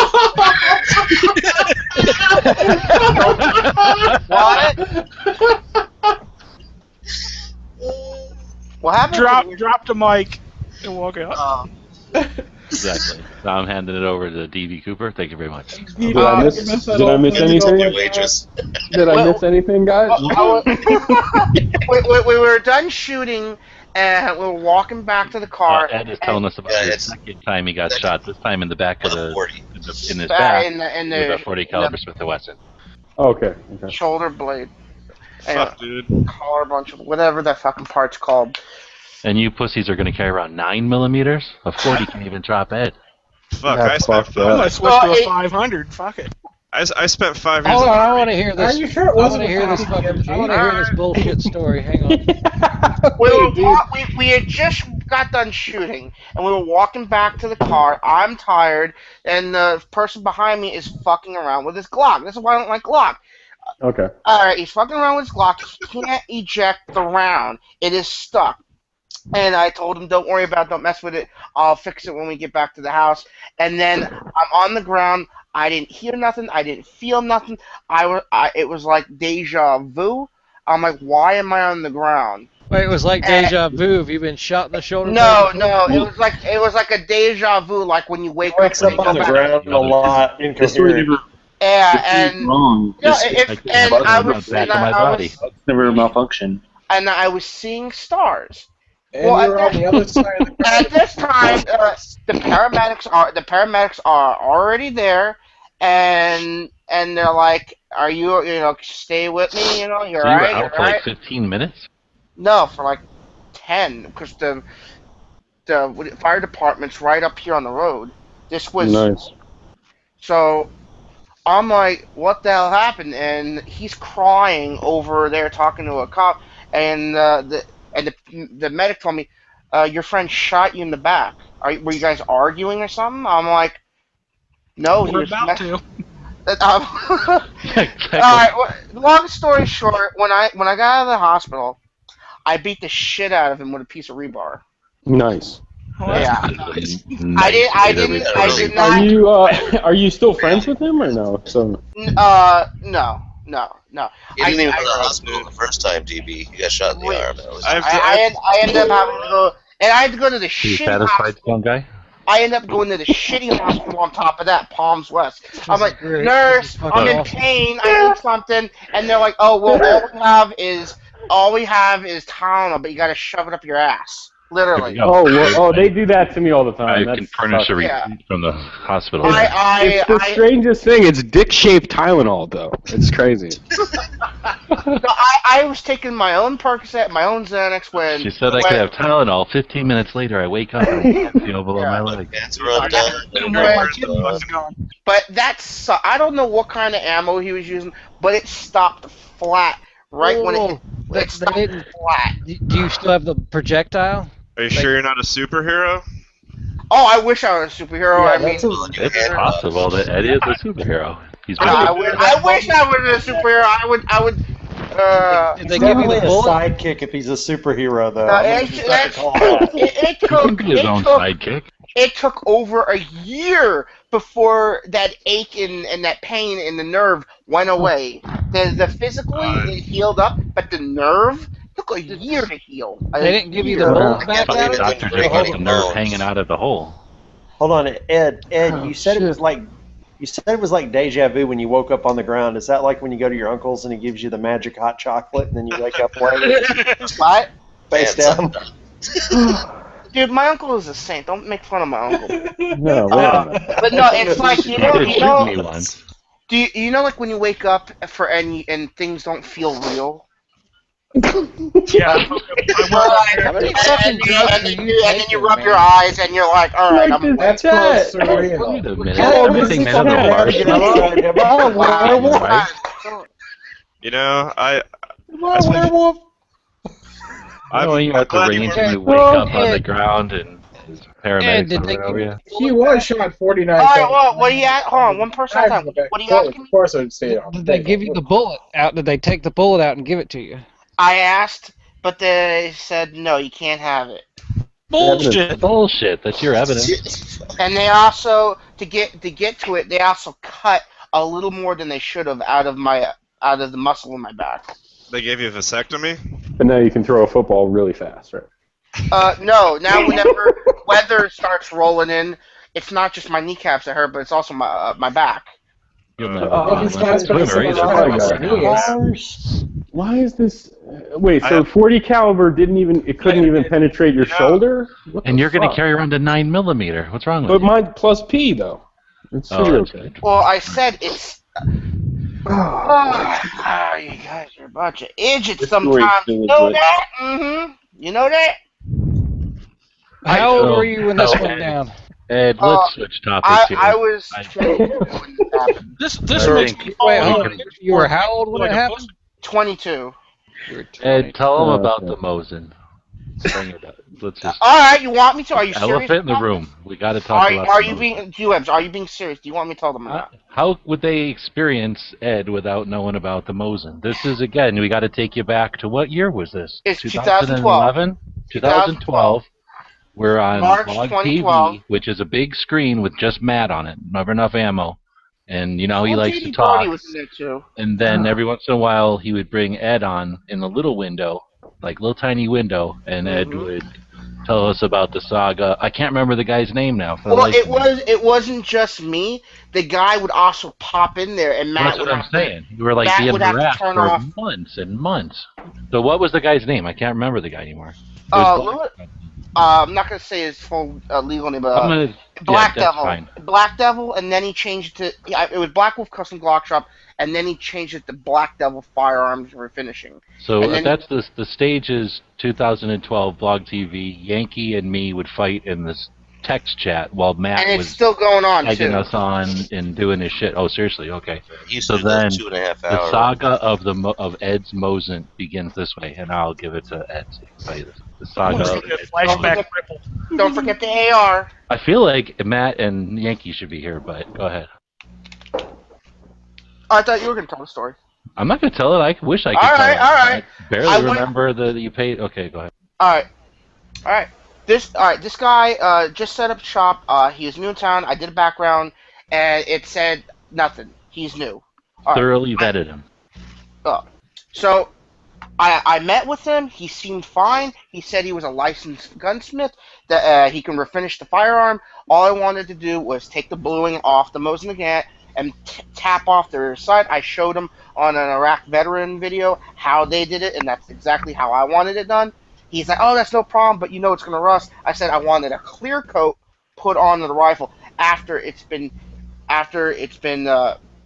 S9: What? What happened?
S5: Drop the mic and walk out.
S6: Exactly. So I'm handing it over to D.B. Cooper. Thank you very much.
S10: Did I miss anything? Did I miss anything, guys?
S9: We were done shooting, and we were walking back to the car.
S6: Ed is telling us about the second time he got shot. This time in the back of in his back with a 40 caliber Smith & Wesson.
S10: Okay.
S9: Shoulder blade.
S3: Fuck, dude.
S9: Collarbone, whatever that fucking part's called.
S6: And you pussies are going to carry around 9mm? A 40 can't even drop Ed.
S3: Fuck,
S10: That's
S3: I spent
S10: fucked
S5: I'm
S10: up.
S5: gonna switch to a 500. Fuck it.
S3: I spent 5 years.
S1: Hold on, I want to hear this.
S2: Are you sure it
S1: I want
S2: wasn't
S1: to hear this
S2: a
S1: fucking. I want to hear this bullshit story. Hang on.
S9: We had just got done shooting, and we were walking back to the car. I'm tired, and the person behind me is fucking around with his Glock. This is why I don't like Glock.
S10: Okay.
S9: Alright, he's fucking around with his Glock. He can't eject the round. It is stuck. And I told him, don't worry about it, don't mess with it. I'll fix it when we get back to the house. And then I'm on the ground. I didn't hear nothing. I didn't feel nothing. It was like deja vu. I'm like, why am I on the ground?
S1: Wait, it was like deja vu. Have you been shot in the shoulder?
S9: No. It was like a deja vu, like when you wake up.
S4: Wakes up on the ground a lot, incoherent.
S9: Yeah, and
S8: wrong.
S9: I was
S8: That's never malfunction.
S9: and I was seeing stars.
S2: And
S9: Well,
S2: you're on the other side of the crowd.
S9: at this time, the paramedics are already there, and they're like, "Are you stay with me? You're
S6: So you were
S9: right,
S6: out
S9: you're
S6: for like
S9: right."
S6: 15 minutes?
S9: No, for like 10, because the fire department's right up here on the road. This was
S10: Nice.
S9: so. I'm like, what the hell happened? And he's crying over there talking to a cop, and the medic told me, your friend shot you in the back. Were you guys arguing or something? I'm like, no, he
S5: We're
S9: was.
S5: about to.
S9: All
S6: Yeah, exactly.
S9: right. Well, long story short, when I got out of the hospital, I beat the shit out of him with a piece of rebar.
S10: Nice.
S5: Well,
S9: Yeah.
S5: that's nice.
S9: I did not.
S10: Are you still friends with him or no? So
S9: No.
S7: You didn't even go to the hospital the first time, DB. You got shot in the arm. That was
S9: I ended up having to go, and I had to go to the
S6: Are you
S9: shitty
S6: satisfied,
S9: hospital.
S6: Stone Guy?
S9: I ended up going to the shitty hospital on top of that, Palms West. I'm like,
S1: great.
S9: nurse,
S1: This is fucking
S9: I'm in
S1: awesome.
S9: pain, I need something, and they're like, oh, well, all we have is Tylenol, but you gotta shove it up your ass. Literally.
S6: Here we go.
S10: oh, they do that to me all the time.
S6: I
S10: That
S6: can furnish a
S10: sucks.
S6: receipt from the hospital.
S10: It's the strangest thing. It's dick-shaped Tylenol, though. It's crazy.
S9: I was taking my own Percocet, my own Xanax when
S6: She said I could have Tylenol. 15 minutes later, I wake up and I can't feel below my leg.
S7: Hands are undone.
S9: But that's I don't know what kind of ammo he was using, but it stopped flat right when it stopped flat.
S1: Do you still have the projectile?
S3: Are you sure you're not a superhero?
S9: Oh, I wish I was a superhero.
S4: Yeah,
S9: I mean,
S6: It's possible that Eddie is a superhero. He's
S9: I wish I was a superhero. I would.
S1: Did
S4: He's
S1: they give you
S4: definitely
S1: the
S4: a
S1: bullet?
S4: sidekick if he's a superhero, though.
S9: It
S6: He can be his own sidekick.
S9: It took over a year before that ache and that pain in the nerve went away. The physically it healed up, but the nerve took a year to heal.
S1: They didn't give you the bullet back
S7: believe
S1: out
S7: it.
S1: of it?
S6: Doctor just left the nerve hanging out of the hole.
S4: Hold on, Ed. You said it was like deja vu when you woke up on the ground. Is that like when you go to your uncle's and he gives you the magic hot chocolate and then you wake up later
S9: What?
S4: face down?
S9: Dude, my uncle is a saint. Don't make fun of my uncle.
S10: No, wait a minute.
S9: But no, it's like
S6: He did shoot me once.
S9: Do you know like when you wake up and things don't feel real?
S5: Yeah.
S1: How many fucking drugs are you
S9: and then you
S1: taking,
S9: rub
S1: man?
S9: your eyes and you're like, all right, I'm
S2: That's
S10: That-
S2: close to real.
S6: Wait a minute.
S10: Oh,
S6: Everything
S10: this
S6: made
S10: is
S6: of the
S10: fucking
S6: marshmallow.
S10: werewolf.
S3: You know,
S10: Werewolf.
S6: Knowing you have to
S3: glad
S6: range
S3: you
S6: and you
S3: were-
S6: wake up on the ground and paramedics
S1: did they
S6: run over you.
S2: He was shot 49
S9: All
S2: times.
S9: right, well, what do you hold on, one person at a time. What do you asking
S2: Of
S9: me?
S2: course, I'd say.
S1: Did they give you the bullet out? Did they take the bullet out and give it to you?
S9: I asked, but they said no, you can't have it.
S5: Bullshit.
S6: Bullshit. That's your evidence.
S9: And they also to get to it, they also cut a little more than they should have out of the muscle in my back.
S3: They gave you a vasectomy?
S10: But now you can throw a football really fast, right?
S9: No, now whenever weather starts rolling in, it's not just my kneecaps that hurt, but it's also my back.
S6: You'll never
S2: he's
S6: know.
S2: got special
S6: Swimmer either.
S2: knowledge.
S10: Why is this? Wait, so 40 caliber it couldn't even penetrate your shoulder? What
S6: And
S10: the
S6: you're going to
S10: fuck?
S6: carry around a 9mm. What's wrong with
S10: But
S6: you?
S10: mine plus P though. It's
S6: Oh,
S10: zero.
S6: that's good.
S9: Well, I said it's. You guys are a bunch of idiots
S8: This
S9: sometimes.
S8: story
S9: You
S8: is
S9: know
S8: legit.
S9: that? Mm-hmm. You know that?
S1: How old
S6: Oh,
S1: were you when this
S6: no.
S1: went down?
S6: Ed, let's switch topics here.
S9: I was
S6: I-
S9: 22 when it happened.
S5: This
S6: I
S5: makes
S6: think
S5: me
S1: Wait,
S6: we
S1: hold
S6: can-
S1: on. You were how old when
S5: like
S1: it
S5: a
S1: happened?
S9: 22.
S1: You were
S6: Ed,
S1: 20.
S6: tell them
S10: Oh,
S6: about
S10: okay.
S6: the Mosin. Bring it up. Let's just
S9: All right, you want me to? Are you serious?
S6: elephant in the room. We got to talk about.
S9: Are
S6: the
S9: you
S6: Mosin.
S9: being G-Webs? Are you being serious? Do you want me to tell them about?
S6: How would they experience Ed without knowing about the Mosin? This is again. We got to take you back to what year was this?
S9: It's 2012.
S6: 2012. We're on
S9: March
S6: Log
S9: 2012.
S6: TV, which is a big screen with just Matt on it. Never enough ammo. And you know he likes to
S9: JD
S6: talk.
S9: Brody was in there too.
S6: And then every once in a while he would bring Ed on in the little window, like little tiny window, and Ed would tell us about the saga. I can't remember the guy's name now. For the
S9: Well,
S6: life
S9: it
S6: of me.
S9: wasn't just me. The guy would also pop in there, and Matt
S6: That's
S9: would
S6: what I'm
S9: have
S6: saying. You were like
S9: Matt
S6: being
S9: would have to
S6: harassed
S9: turn
S6: for
S9: off.
S6: months and months. So what was the guy's name? I can't remember the guy anymore. Black.
S9: I'm not gonna say his full legal name,
S6: I'm
S9: but
S6: gonna.
S9: Black
S6: Yeah, that's
S9: Devil.
S6: fine.
S9: Black Devil, and then he changed it to. Yeah, it was Black Wolf Custom Glock Shop, and then he changed it to Black Devil Firearms for finishing.
S6: So
S9: And then
S6: that's the stage is 2012 Blog TV. Yankee and me would fight in this text chat while Matt
S9: and it's
S6: was
S9: still going on
S6: egging
S9: too.
S6: us on and doing his shit. Oh, seriously? Okay.
S7: Used
S6: So
S7: to do
S6: then
S7: the 2.5
S6: the
S7: hour.
S6: saga of Ed's Mosin begins this way, and I'll give it to Ed. So you can tell you this. The saga of Ed's
S5: Flashback ripple.
S9: Don't forget the AR.
S6: I feel like Matt and Yankee should be here, but go ahead.
S9: I thought you were gonna tell the story.
S6: I'm not gonna tell it. I wish I could.
S9: All
S6: tell
S9: right,
S6: it.
S9: all right.
S6: I barely remember that you paid. Okay, go ahead.
S9: All right. This guy just set up shop. He is new in town. I did a background, and it said nothing. He's new. All
S6: Thoroughly vetted him.
S9: So I met with him. He seemed fine. He said he was a licensed gunsmith, that he can refinish the firearm. All I wanted to do was take the bluing off the Mosin Nagant and tap off the rear sight. I showed him on an Iraq veteran video how they did it, and that's exactly how I wanted it done. He's like, oh, that's no problem, but you know it's going to rust. I said I wanted a clear coat put on the rifle after it's been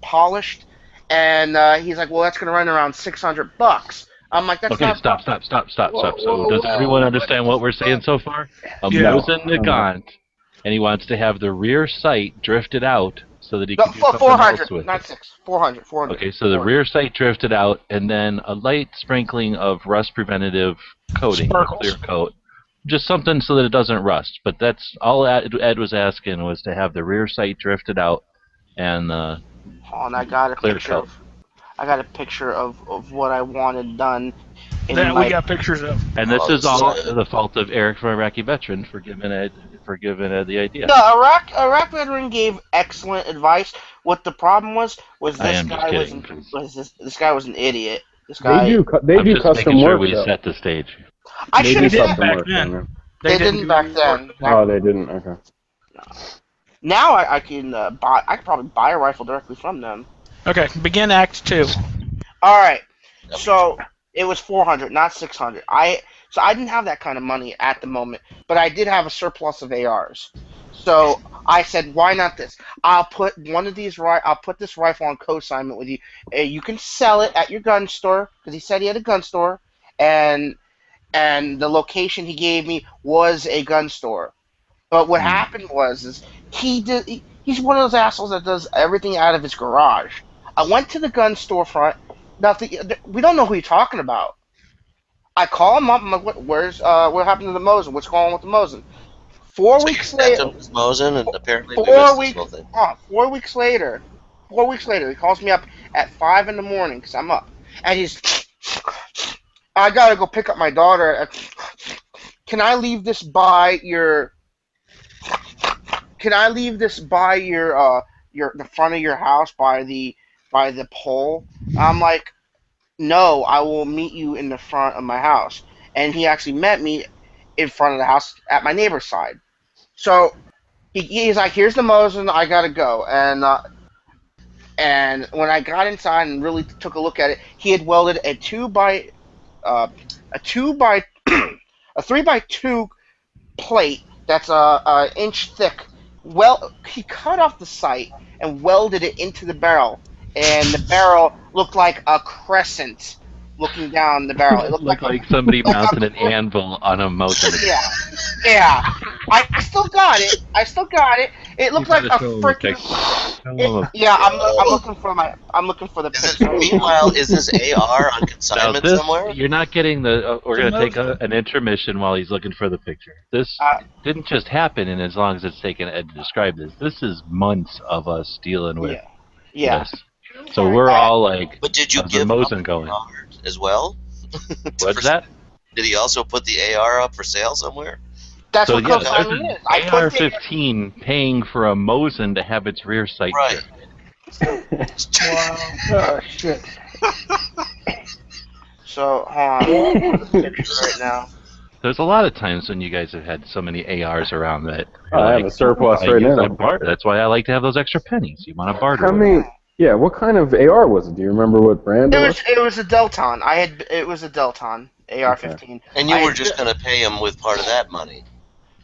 S9: polished. And he's like, well, that's going to run around $600. I'm like, that's
S6: okay,
S9: not...
S6: stop. So does everyone understand what we're saying so far? Mosin Nagant, and he wants to have the rear sight drifted out so that he can do something
S9: 400,
S6: else with
S9: not
S6: it.
S9: 6. 400.
S6: Okay, so the rear sight drifted out, and then a light sprinkling of rust preventative coating, a clear coat. Just something so that it doesn't rust. But that's all Ed was asking, was to have the rear sight drifted out and
S9: I got a
S6: clear
S9: picture
S6: coat.
S9: I got a picture of what I wanted done.
S5: That we got pictures of.
S6: And this is all the fault of Eric from Iraqi Veteran for giving Ed the idea.
S9: No, Iraq veteran gave excellent advice. What the problem was this guy was an idiot. This guy.
S10: They do custom
S6: sure
S10: work.
S6: We
S10: though.
S6: set the stage.
S9: I should have
S10: custom
S9: back
S10: work
S5: then.
S9: They didn't back then.
S10: Oh, they didn't. Okay.
S9: Now I can buy. I could probably buy a rifle directly from them.
S5: Okay, begin Act 2.
S9: All right. So it was 400, not 600. So I didn't have that kind of money at the moment, but I did have a surplus of ARs. So I said, why not this? I'll put this rifle on co-assignment with you. You can sell it at your gun store, because he said he had a gun store, and the location he gave me was a gun store. But what happened was he's one of those assholes that does everything out of his garage. I went to the gun storefront. We don't know who you're talking about. I call him up. I'm like, what happened to the Mosin? What's going on with the Mosin? 4 weeks later,
S7: Mosin, and apparently
S9: 4 weeks later, he calls me up at 5 in the morning because I'm up, and I gotta go pick up my daughter. Can I leave this by your? The front of your house by the pole? I'm like, no, I will meet you in the front of my house. And he actually met me in front of the house at my neighbor's side. So he's like, here's the Mosin, I gotta go. And when I got inside and really took a look at it, he had welded a 3x2 plate that's an inch thick. Well, he cut off the sight and welded it into the barrel, and the barrel looked like a crescent looking down the barrel. It looked
S6: like somebody mounted an anvil on a Mosin.
S9: Yeah. I still got it. It looked like a freaking. I'm looking for the picture.
S7: Meanwhile, is this AR on consignment somewhere?
S6: You're not getting the. We're going to take an intermission while he's looking for the picture. This didn't just happen, and as long as it's taken Ed to describe this is months of us dealing with this. So we're all like,
S7: but did you
S6: give Mosin going
S7: as well?
S6: What's that?
S7: Did he also put the AR up for sale somewhere?
S9: That's what co-signing is.
S6: AR-15 paying for a Mosin to have its rear sight.
S7: Right.
S9: Wow. Oh shit. So, hold on. The picture right now.
S6: There's a lot of times when you guys have had so many ARs around that.
S10: I have a surplus right now.
S6: That's why I like to have those extra pennies. You want to barter.
S10: What kind of AR was it? Do you remember what brand it was?
S9: It was a Delton. It was a Delton. AR-15.
S7: And you were just going to pay him with part of that money.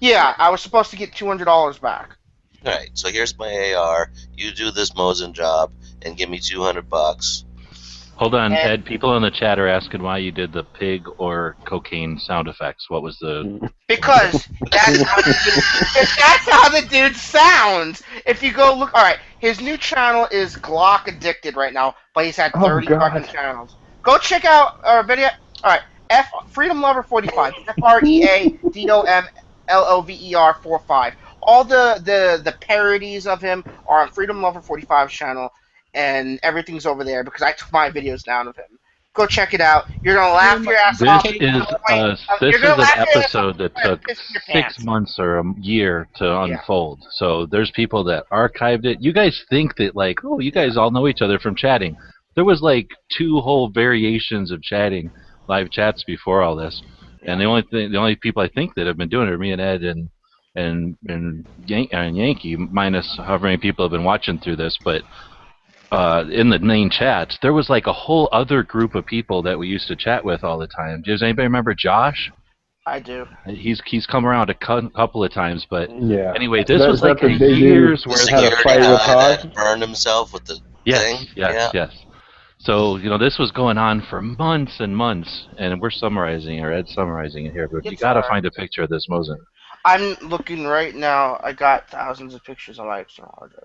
S9: Yeah, I was supposed to get $200 back.
S7: All right, so here's my AR. You do this Mosin job and give me $200.
S6: Hold on, Ed. People in the chat are asking why you did the pig or cocaine sound effects. What was the?
S9: Because that's how the dude sounds. If you go look, all right, his new channel is Glock Addicted right now, but he's had 30 fucking channels. Go check out our video. All right, Freedom Lover 45, FreedomLover 45. All the parodies of him are on Freedom Lover 45's channel, and everything's over there because I took my videos down of him. Go check it out. You're gonna laugh your ass off.
S6: This is an episode that took 6 months or a year to unfold. So there's people that archived it. You guys think that like, oh, you guys all know each other from chatting. There was like 2 whole variations of chatting, live chats before all this, and the only people I think that have been doing it are me and Ed and Yankee, minus however many people have been watching through this, but. In the main chats, there was like a whole other group of people that we used to chat with all the time. Does anybody remember Josh?
S9: I do.
S6: He's come around a couple of times, but anyway, this
S10: was
S6: was like a year's worth
S10: had a fight with
S7: that burned himself with the thing.
S6: Yes. So this was going on for months and months, and we're summarizing, or Ed's summarizing it here. But you got to find a picture of this Mosin.
S9: I'm looking right now. I got thousands of pictures on my external hard drive.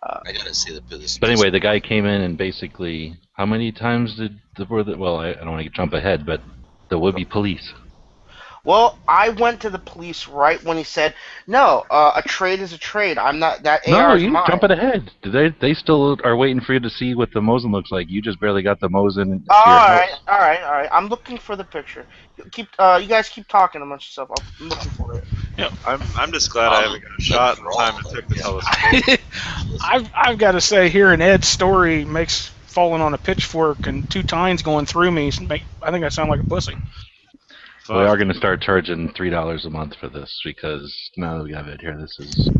S7: I gotta see this.
S6: But anyway, the guy came in and basically, how many times did I don't want to jump ahead, but the would-be police.
S9: Well, I went to the police right when he said, "No, a trade is a trade. I'm not that AR."
S6: No, you're jumping ahead. They still are waiting for you to see what the Mosin looks like. You just barely got the Mosin.
S9: All right. I'm looking for the picture. You guys keep talking amongst yourself. I'm looking for it.
S3: Yeah, I'm just glad I haven't got a shot in the time it took to tell us.
S5: I've got to say, hearing Ed's story makes falling on a pitchfork and 2 tines going through me. I think I sound like a pussy.
S6: We are going to start charging $3 a month for this because now that we have it here, this is.
S7: In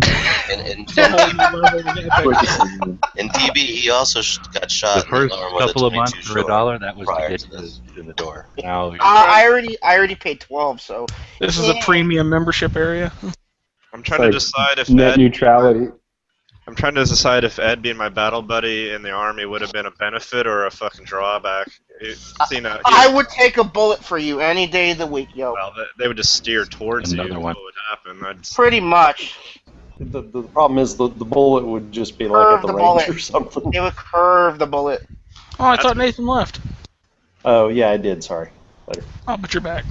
S7: DB, he also got shot.
S6: The first couple of months for $1, that was to get in the door. Now
S9: I already paid $12, so.
S5: This is a premium membership area.
S3: I'm trying to decide if
S10: net neutrality.
S3: I'm trying to decide if Ed being my battle buddy in the army would have been a benefit or a fucking drawback.
S9: I would take a bullet for you any day of the week, yo.
S3: Well, they would just steer towards
S6: Another
S3: you.
S6: one.
S3: What would happen?
S9: Pretty much.
S4: The problem is the bullet would just be like at the range or something.
S9: It would curve the bullet.
S5: Oh, I thought Nathan left.
S4: Oh yeah, I did. Sorry. Later.
S5: Oh, but you're back.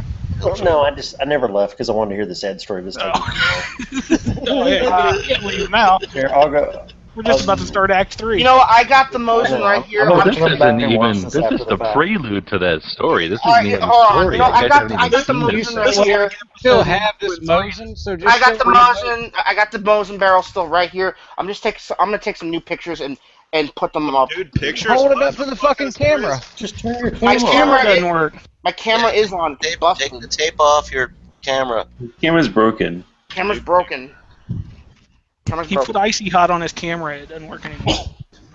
S4: No, I never left because I wanted to hear the sad story this time.
S5: Can't leave now.
S4: Here, I'll go.
S5: We're just about to start Act 3.
S9: You know, I got the Mosin right here.
S6: This is the prelude to that story. This isn't even the story.
S9: I got the Mosin right here.
S1: Still have this Mosin, so just.
S9: I got the Mosin barrel still right here. I'm gonna take some new pictures and put them up.
S3: Dude, pictures.
S1: Hold it up to the fucking camera.
S4: Just turn your
S9: My camera
S5: doesn't work.
S9: My camera is on.
S7: Take the tape off your camera.
S8: The camera's broken.
S9: Camera's broken.
S5: He put Icy Hot on his camera. It doesn't work anymore.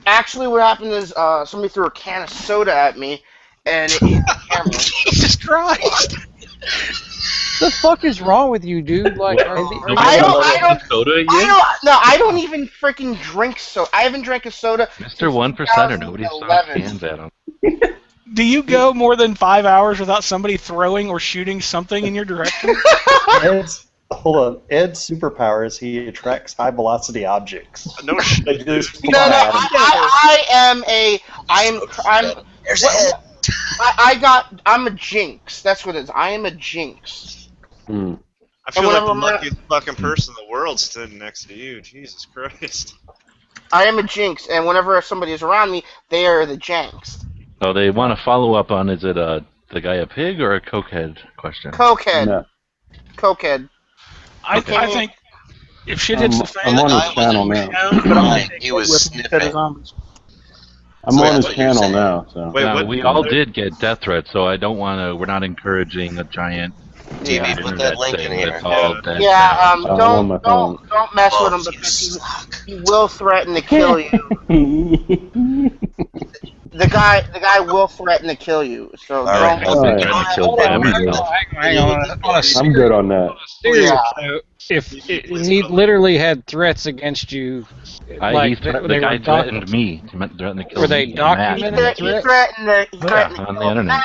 S9: Actually, what happened is somebody threw a can of soda at me, and it hit the camera.
S5: Jesus Christ!
S1: The fuck is wrong with you, dude? Like,
S9: I don't even freaking drink soda. I haven't drank a soda.
S6: Mr. 1%er, nobody saw cans at him.
S5: Do you go more than 5 hours without somebody throwing or shooting something in your direction?
S4: Hold on. Ed's superpower is he attracts high velocity objects.
S3: No shit.
S9: I'm a jinx. That's what it is. I am a jinx.
S3: I feel like the luckiest fucking person in the world sitting next to you. Jesus Christ.
S9: I am a jinx, and whenever somebody is around me, they are the janks.
S6: Oh, they want to follow up on, is it the guy a pig or a cokehead question?
S9: Cokehead.
S10: No.
S9: Cokehead.
S5: I think if shit hits the fan,
S10: I'm on his channel now.
S7: He was sniffing.
S10: I'm on his channel now. So.
S6: Wait, we all did get death threats, so I don't want to. We're not encouraging a giant.
S7: TV, put that link in here.
S9: Don't mess with him because he will threaten to kill you. the guy will threaten to kill you. So
S7: All right.
S6: I've been trying to kill by myself.
S1: Hang on.
S10: I'm good on that.
S1: Serious note, if he literally had threats against you, like
S6: The guy threatened me. He threatened to kill
S1: were they
S6: me.
S1: documented
S9: He
S1: threats?
S9: threatened to
S6: On the internet.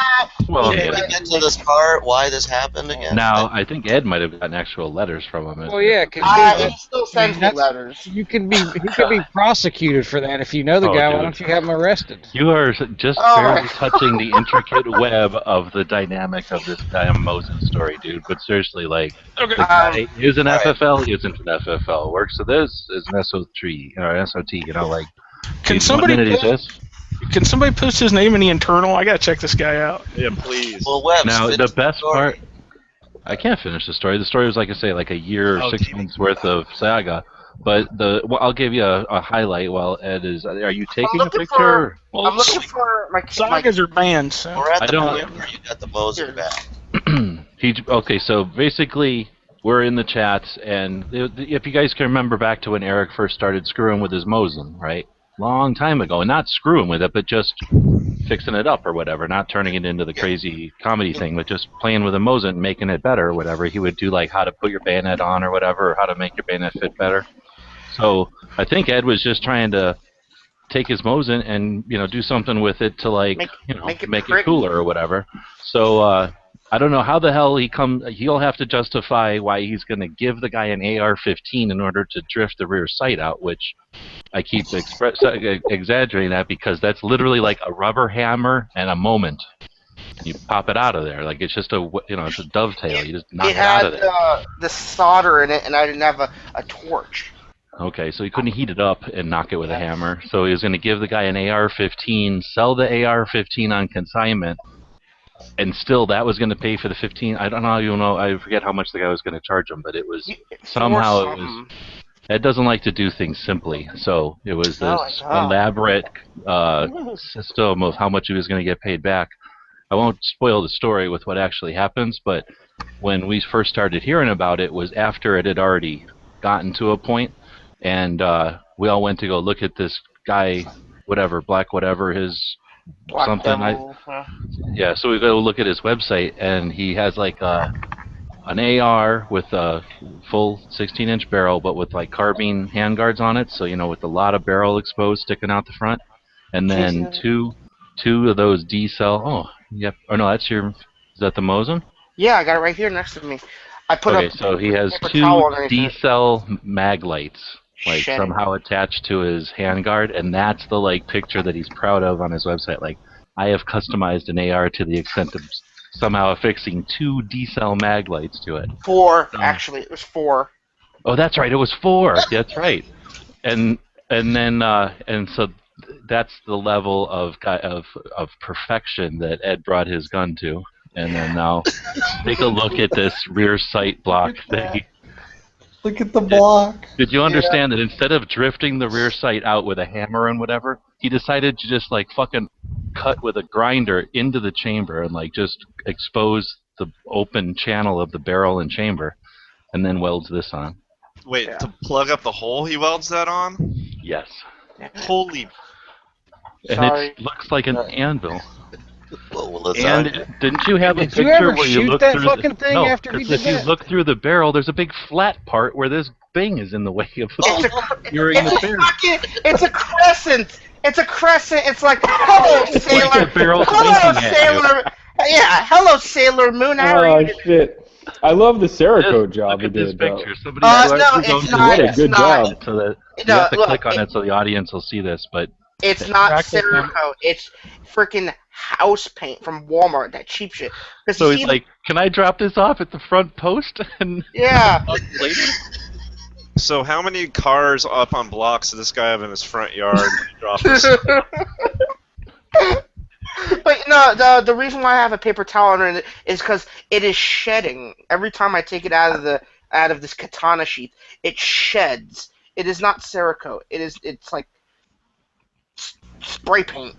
S6: Well,
S7: Can we get to this part? Why this happened again?
S6: now I think Ed might have gotten actual letters from him.
S1: Well, yeah, because
S9: he still sends me letters.
S1: he could be prosecuted for that. If you know the guy, why don't you have him arrested?
S6: You are just barely touching the intricate web of the dynamic of this damn Mosin story, dude. But seriously, like, the guy is an FFL, isn't an FFL. Works for this, is an SO3 or SOT. You know, like.
S5: Can somebody post his name in the internal? I gotta check this guy out.
S3: Yeah, please.
S7: Well, Webs,
S6: Now the best part, I can't finish the story. The story was, like I say, like a year or 6 months worth of saga. But I'll give you a highlight while Ed is. Are you taking a picture?
S9: I'm looking for my
S5: sagas are banned. So.
S7: We're at the point where you got the Mosin back.
S6: Okay, so basically we're in the chats, and if you guys can remember back to when Eric first started screwing with his Mosin, right? Long time ago, and not screwing with it, but just fixing it up or whatever, not turning it into the crazy comedy thing, but just playing with a Mosin, making it better or whatever. He would do like how to put your bayonet on or whatever, or how to make your bayonet fit better. So I think Ed was just trying to take his Mosin and do something with it to make it cooler or whatever. So I don't know how the hell he'll have to justify why he's going to give the guy an AR-15 in order to drift the rear sight out, which I keep exaggerating that because that's literally like a rubber hammer and a moment. You pop it out of there, like it's just it's a dovetail. You just knock it out of there.
S9: It had the solder in it, and I didn't have a torch.
S6: Okay, so he couldn't heat it up and knock it with a hammer. So he was going to give the guy an AR-15, sell the AR-15 on consignment, and still that was going to pay for the 15. I don't know. I forget how much the guy was going to charge him, but it was somehow it was. Ed doesn't like to do things simply, so it was this elaborate system of how much he was going to get paid back. I won't spoil the story with what actually happens, but when we first started hearing about it was after it had already gotten to a point, and we all went to go look at this guy, Black whatever, his
S9: Black
S6: something.
S9: Devil,
S6: yeah, so we go look at his website, and he has like an AR with a full 16-inch barrel, but with like carbine handguards on it, so with a lot of barrel exposed sticking out the front, and then two of those D-cell. Oh, yep. Oh no, is that the Mosin?
S9: Yeah, I got it right here next to me. I put
S6: so he has two D-cell mag lights, like somehow attached to his handguard, and that's the picture that he's proud of on his website. Like, I have customized an AR to the extent of somehow affixing two D-cell mag lights to it.
S9: Actually, it was 4.
S6: Oh, that's right, it was 4. That's right. And so that's the level of perfection that Ed brought his gun to. And then now, take a look at this rear sight block thing.
S4: Look at the block.
S6: Did you understand that instead of drifting the rear sight out with a hammer and whatever, he decided to just fucking cut with a grinder into the chamber and just expose the open channel of the barrel and chamber, and then welds this on.
S3: Wait, to plug up the hole, he welds that on?
S6: Yes.
S3: Holy.
S6: And it looks like an anvil.
S7: Well,
S6: and didn't you have a
S1: Did you
S6: picture
S1: ever
S6: where you
S1: shoot
S6: look
S1: that
S6: through
S1: fucking thing after he did
S6: if you look through the barrel, there's a big flat part where this thing is in the way of during the barrel.
S9: It's a crescent. It's a crescent. It's like, hello, Sailor.
S6: Like the barrel's
S9: hello,
S6: winking at
S9: Sailor. Yeah, hello, Sailor Moon. How are you?
S10: Shit. I love the Cerakote job he
S6: Look at this
S10: did.
S6: picture. Somebody
S9: no, it's not.
S10: What a good job.
S6: So that you have to click on it so the audience will see this, but
S9: it's not Cerakote. It's freaking house paint from Walmart. That cheap shit.
S6: So he's like, "Can I drop this off at the front post?" And
S9: yeah.
S3: So how many cars up on blocks does this guy have in his front yard when he drops this?
S9: But no, the reason why I have a paper towel under it is because it is shedding. Every time I take it out of this katana sheath, it sheds. It is not Cerakote. It's like spray paint.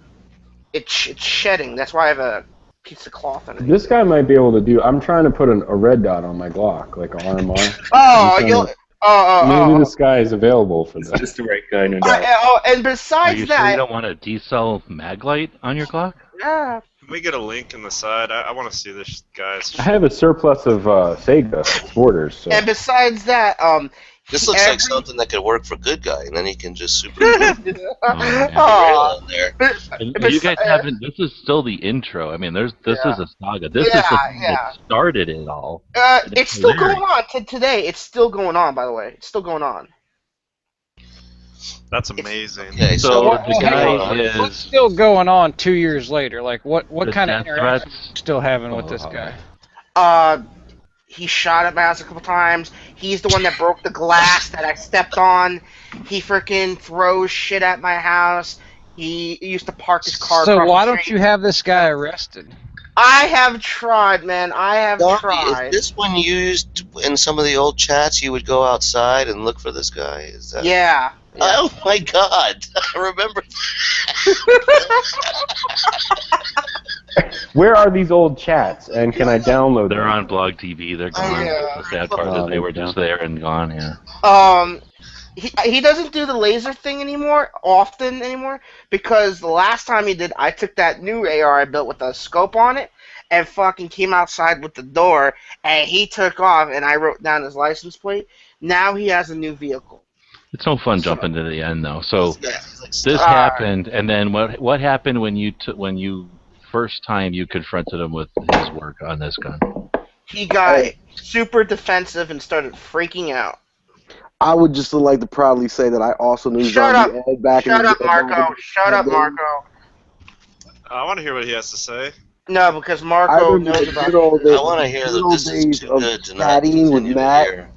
S9: It's shedding. That's why I have a piece of cloth under it.
S10: This guy might be able to do. I'm trying to put a red dot on my Glock, like an RMR.
S9: Oh,
S10: Maybe this guy is available for that.
S8: Just the right guy, no doubt.
S9: And
S6: Are
S9: besides
S6: you sure you
S9: that,
S6: don't want a D-cell mag light on your clock?
S9: yeah.
S3: Can we get a link in the side? I want to see this guy's.
S10: I have a surplus of Sega sporters. So.
S9: And besides that,
S7: This looks like something that could work for Good Guy, and then he can just super
S9: oh,
S7: there.
S6: You guys haven't. This is still the intro. I mean, this is a saga. This is the thing that started it all.
S9: It's still going on today. It's still going on, by the way. It's still going on.
S3: That's amazing.
S7: Okay,
S6: So the guy is.
S1: What's still going on 2 years later? Like, what kind of
S6: death
S1: interaction
S6: threats?
S1: you still having with this guy?
S9: He shot at my house a couple times. He's the one that broke the glass that I stepped on. He freaking throws shit at my house. He used to park his car.
S1: So
S9: across
S1: why
S9: the
S1: don't
S9: street.
S1: you have this guy arrested?
S9: I have tried, man. I have tried.
S7: Is this one used in some of the old chats? You would go outside and look for this guy? Is that?
S9: Yeah.
S7: Oh my God! I remember.
S10: Where are these old chats, and can I download them?
S6: They're on Blog TV. They're gone. The sad part is they were just there and gone. Yeah.
S9: He doesn't do the laser thing often anymore, because the last time he did, I took that new AR I built with a scope on it and fucking came outside with the door, and he took off, and I wrote down his license plate. Now he has a new vehicle.
S6: It's no fun jumping to the end though. So this happened, and then what happened when you first time you confronted him with his work on this gun?
S9: He got super defensive and started freaking out.
S11: I would just like to proudly say that I also knew Zombie Ed back in the day.
S9: Shut up, Marco.
S3: I want to hear what he has to say.
S9: No, because Marco knows about it.
S7: I want to hear that this is too good to not continue to hear.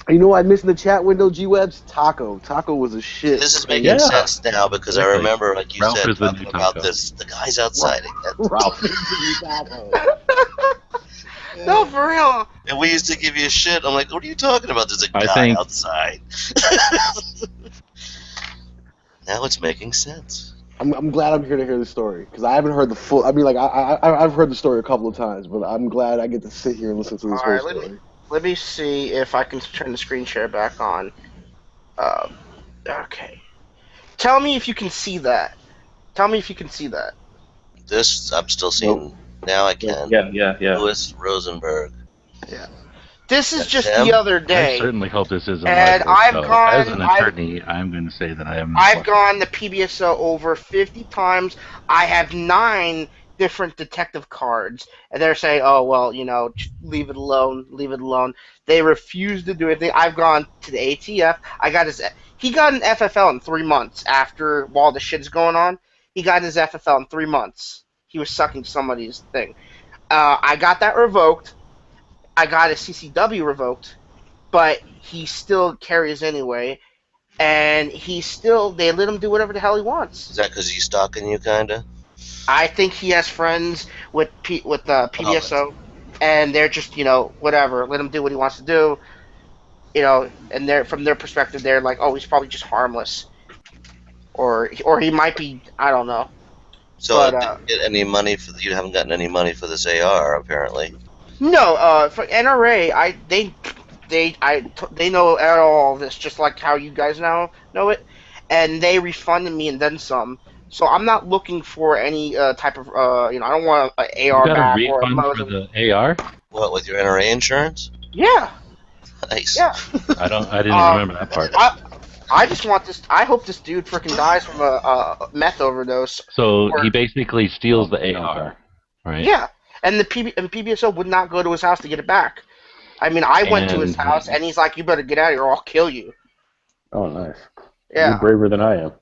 S11: You know what I missed in the chat window, G-Webs? Taco. Taco was a shit.
S7: This is making sense now because I remember, like you
S6: Ralph
S7: said,
S6: is the
S7: talking about this. The guy's outside again.
S11: Ralph is the Taco.
S9: No, for real.
S7: And we used to give you shit. I'm like, what are you talking about? There's a guy outside. Now it's making sense.
S11: I'm glad I'm here to hear the story because I haven't heard the full. I mean, like I've heard the story a couple of times, but I'm glad I get to sit here and listen to this whole story.
S9: Let me see if I can turn the screen share back on. Okay. Tell me if you can see that. Tell me if you can see that.
S7: This I'm still seeing. Nope. Now I can.
S8: Yeah.
S7: Louis Rosenberg.
S9: Yeah. This is just the other day.
S6: I certainly hope this isn't.
S9: And
S6: as an attorney, I'm going to say that I am.
S9: I've gone to PBSO over 50 times. I have 9 different detective cards, and they're saying, "Oh well, leave it alone, leave it alone." They refuse to do anything. I've gone to the ATF. He got an FFL in 3 months after all the shit is going on. He got his FFL in 3 months. He was sucking somebody's thing. I got that revoked. I got his CCW revoked, but he still carries anyway, and they let him do whatever the hell he wants.
S7: Is that because he's stalking you, kinda?
S9: I think he has friends with PBSO, and they're just whatever. Let him do what he wants to do, and from their perspective, they're like, oh, he's probably just harmless, or he might be, I don't know.
S7: So didn't get any money you haven't gotten any money for this AR apparently.
S9: No, for NRA, they know all of this, just like how you guys now know it, and they refunded me and then some. So I'm not looking for any type of, I don't want an AR back or a
S6: refund for the AR.
S7: What, with your NRA insurance?
S9: Yeah.
S7: Nice.
S9: Yeah.
S6: I didn't remember that part.
S9: I just want this. I hope this dude freaking dies from a meth overdose.
S6: So he basically steals the AR, right?
S9: Yeah, and PBSO would not go to his house to get it back. I mean, I went to his house, and he's like, "You better get out of here, or I'll kill you."
S10: Oh, nice.
S9: Yeah.
S10: You're braver than I am.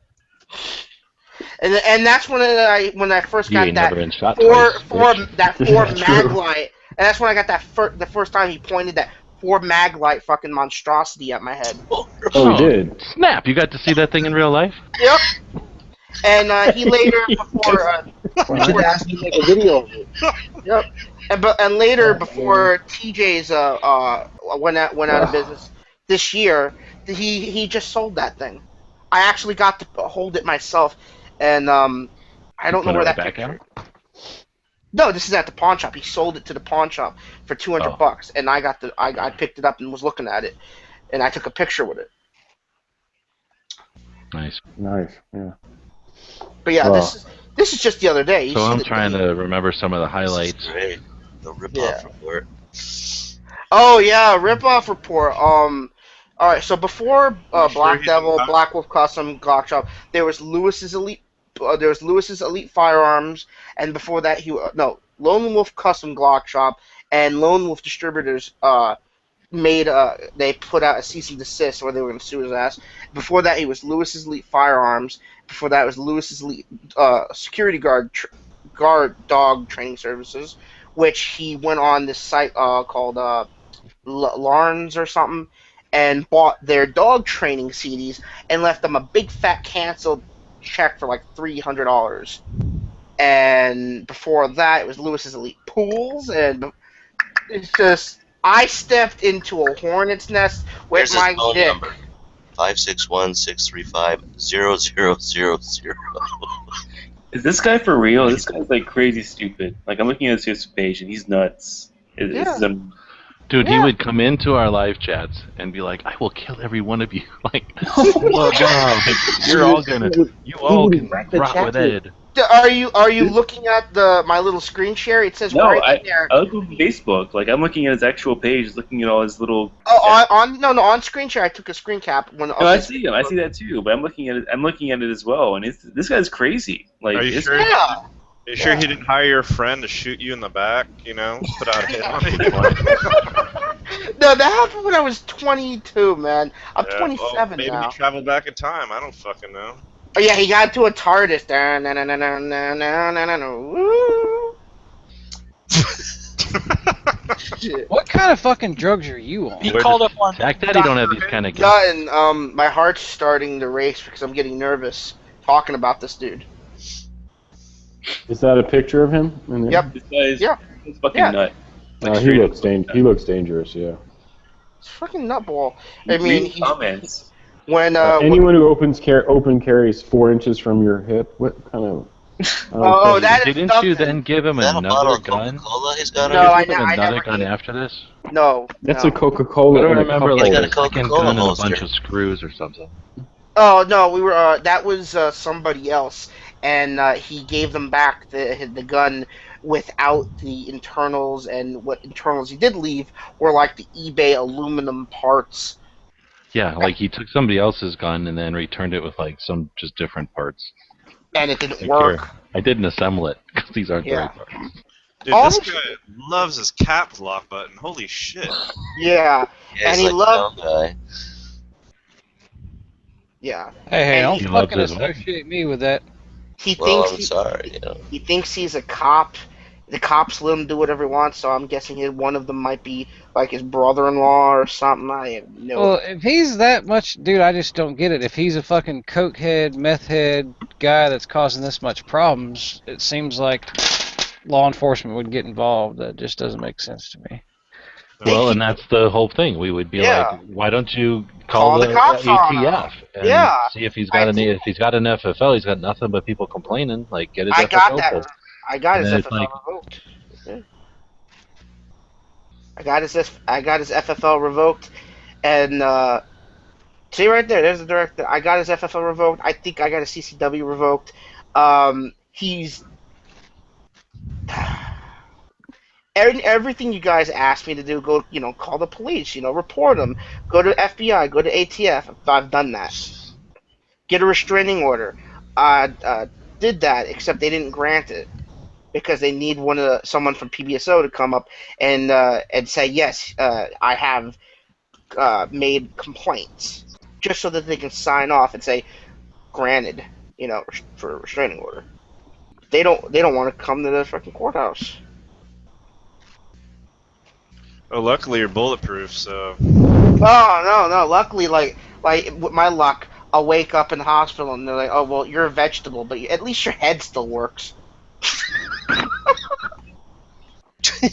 S9: And that's when I first got that four mag light, and that's when I got the first time he pointed that 4 mag light fucking monstrosity at my head.
S10: Oh, you did?
S6: Snap! You got to see that thing in real life?
S9: Yep. And he later before
S11: asked me to make a video of it.
S9: Yep. And later before TJ's went out of business this year, he just sold that thing. I actually got to hold it myself, and I don't know where that
S6: back out.
S9: No, this is at the pawn shop. He sold it to the pawn shop for $200, and I picked it up and was looking at it, and I took a picture with it.
S6: Nice.
S10: Yeah.
S9: But yeah, this is just the other day.
S6: So I'm trying to remember some of the highlights.
S7: Great. The rip-off report.
S9: Oh yeah, rip-off report. All right. So before Black Devil, Black Wolf Custom, Glock Shop, there was Lewis's Elite. There was Lewis's Elite Firearms, and before that, Lone Wolf Custom Glock Shop and Lone Wolf Distributors. They put out a cease and desist, or they were going to sue his ass. Before that, he was Lewis's Elite Firearms. Before that, was Lewis's Elite Security Guard Dog Training Services, which he went on this site called Larns or something, and bought their dog training CDs and left them a big fat canceled check for like $300. And before that, it was Lewis's Elite Pools, and it's just. I stepped into a hornet's nest with my dick. Number.
S7: 561-635-0000.
S8: Is this guy for real? This guy's like crazy stupid. Like I'm looking at his page and he's nuts.
S6: Dude, he would come into our live chats and be like, "I will kill every one of you." Like, oh god, you're all gonna, you all can rot with Ed.
S9: Are you looking at my little screen share? It says right there.
S8: I look at Facebook. Like I'm looking at his actual page, looking at all his little.
S9: Oh, on screen share. I took a screen cap.
S8: I see him. I see that too. But I'm looking at it. I'm looking at it as well. And this guy's crazy. Like,
S3: are you sure?
S9: Yeah.
S3: Are you sure he didn't hire your friend to shoot you in the back? You know, put out a hit on you.
S9: No, that happened when I was 22, man. I'm 27
S3: maybe
S9: now.
S3: Maybe he traveled back in time. I don't fucking know.
S9: Oh yeah, he got into a TARDIS.
S1: What kind of fucking drugs are you on?
S5: He called up on.
S6: Jack Daddy don't have these kind of guys.
S9: Yeah, and my heart's starting to race because I'm getting nervous talking about this dude.
S10: Is that a picture of him?
S9: Yep.
S8: This guy's fucking nut.
S10: Like he looks dangerous. Yeah.
S9: It's fucking nutball. I mean,
S8: comments.
S9: When
S10: anyone who open carries 4 inches from your hip, what kind of?
S6: Didn't you then give him another gun?
S7: He's got
S9: no, I
S6: another gun
S9: did.
S6: after this.
S9: No,
S10: that's a Coca-Cola.
S6: I don't remember like
S7: got
S6: a
S7: a Coca-Cola
S6: second gun and a
S7: holster.
S6: bunch of screws or something.
S9: Oh no, we were. That was somebody else, and he gave them back the gun without the internals, and what internals he did leave were like the eBay aluminum parts.
S6: Yeah, like he took somebody else's gun and then returned it with like some just different parts.
S9: And it didn't work.
S6: I didn't assemble it because these aren't the right parts.
S3: Dude, this guy loves his caps lock button. Holy shit.
S9: Yeah, and he loved.
S1: Yeah. Hey, don't fucking associate me with that.
S9: He thinks he's a cop. The cops let him do whatever he wants, so I'm guessing one of them might be like his brother-in-law or something. I have no.
S1: Well, if he's that much, dude, I just don't get it. If he's a fucking coke head, meth head guy that's causing this much problems, it seems like law enforcement would get involved. That just doesn't make sense to me.
S6: Well, and that's the whole thing. We would be like, why don't you
S9: call the cops
S6: ATF and see if he's got if he's got an FFL, he's got nothing but people complaining. Like, get his FFL pulled.
S9: I got his FFL revoked. Yeah. I got his FFL revoked, and see right there, there's the director. I got his FFL revoked. I think I got his CCW revoked. He's everything you guys asked me to do. Go, call the police. Report him. Go to FBI. Go to ATF. I've done that. Get a restraining order. Did that, except they didn't grant it. Because they need someone from PBSO to come up and say, yes, I have made complaints, just so that they can sign off and say, granted, for a restraining order. They don't want to come to the fucking courthouse.
S3: Oh, luckily you're bulletproof, so.
S9: Oh no! Luckily, like with my luck, I'll wake up in the hospital and they're like, oh well, you're a vegetable, but at least your head still works.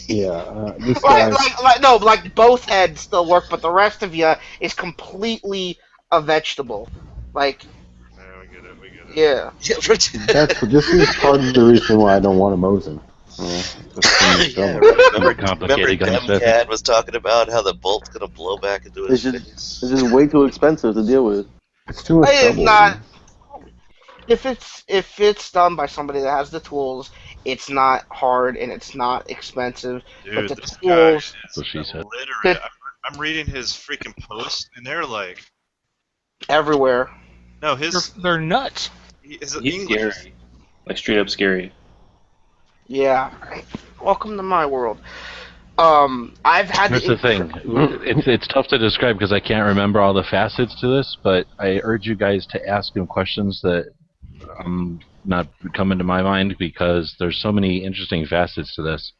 S10: Yeah, this guy...
S9: like both heads still work, but the rest of you is completely a vegetable. Like,
S3: yeah, we get it.
S9: Yeah.
S10: This is part of the reason why I don't want a Mosin.
S7: Yeah,
S6: Remember complicated gun stuff.
S7: Demcat was talking about how the bolt's gonna blow back into his face.
S11: It's just way too expensive to deal with.
S10: It's too much
S9: It's
S10: trouble.
S9: not. If it's done by somebody that has the tools, it's not hard and it's not expensive.
S3: Dude,
S9: but the
S3: this
S9: tools,
S3: guy is
S6: So she said.
S3: illiterate. I'm reading his freaking posts, and they're like,
S9: everywhere.
S3: no,
S5: They're nuts.
S3: His
S8: He's
S3: English.
S8: scary. Like, straight up scary.
S9: Yeah. Welcome to my world. I've had.
S6: Here's the thing. It's tough to describe because I can't remember all the facets to this, but I urge you guys to ask him questions that not coming to my mind because there's so many interesting facets to this.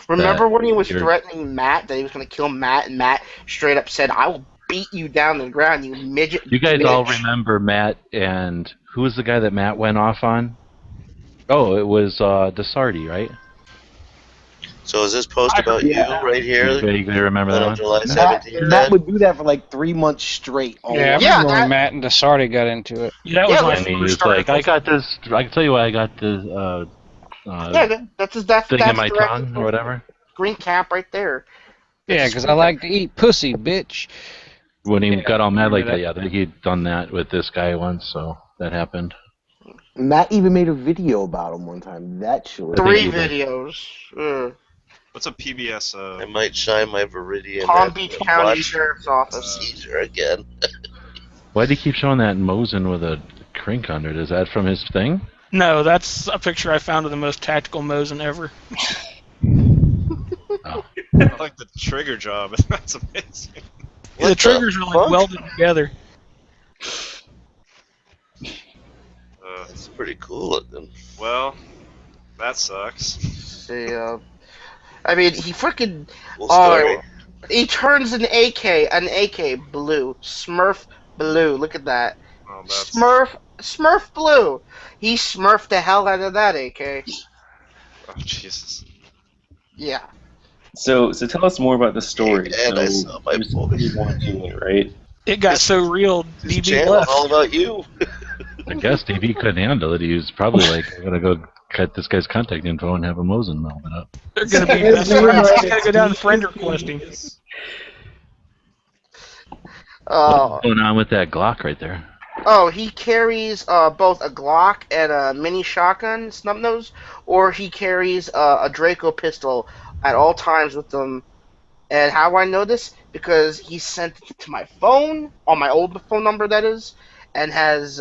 S9: Remember when he was threatening Matt that he was going to kill Matt, and Matt straight up said, "I will beat you down to the ground, you midget."
S6: You guys
S9: bitch.
S6: all remember Matt and who was the guy that Matt went off on? Oh, it was DeSardi, right?
S7: So is this post about you right here?
S6: You vaguely remember that
S7: on
S6: one?
S7: July 17th?
S11: Matt would do that for like 3 months straight.
S1: Yeah, I remember when Matt and DeSardi got into it.
S5: Yeah, that was
S6: And he was like, I got this, I can tell you why I got this
S9: that's
S6: thing in my tongue or whatever.
S9: Green cap right there.
S1: Yeah, because I like to eat pussy, bitch.
S6: When he got all mad like that, yeah, he'd done that with this guy once, so that happened.
S11: Matt even made a video about him one time. That short.
S9: 3 videos.
S3: What's a PBS?
S7: I might shine my Viridian.
S9: Palm Beach County Sheriff's Office.
S7: Seizure again.
S6: Why do you keep showing that Mosin with a crink under it? Is that from his thing?
S5: No, that's a picture I found of the most tactical Mosin ever.
S6: Oh.
S3: I like the trigger job. That's amazing.
S5: Yeah, the triggers are like welded together.
S7: It's pretty cool looking.
S3: Well, that sucks.
S9: See, I mean, he freaking.
S7: Story.
S9: He turns an AK blue. Smurf blue. Look at that.
S3: Oh, that's...
S9: Smurf blue. He smurfed the hell out of that AK.
S3: Oh, Jesus.
S9: Yeah.
S8: So tell us more about the story.
S7: And I saw my boy.
S8: Right?
S5: It got so real,
S7: This
S5: DB
S7: channel
S5: left.
S7: all about you.
S6: I guess DB couldn't handle it. He was probably like, I'm going to go cut this guy's contact info and have a Mosin melt it up.
S5: They're going to be best friends. He's got to go down the friend requesting.
S6: What's going on with that Glock right there?
S9: Oh, he carries both a Glock and a mini shotgun, snub nose, or he carries a Draco pistol at all times with him. And how I know this? Because he sent it to my phone, on my old phone number that is, and has,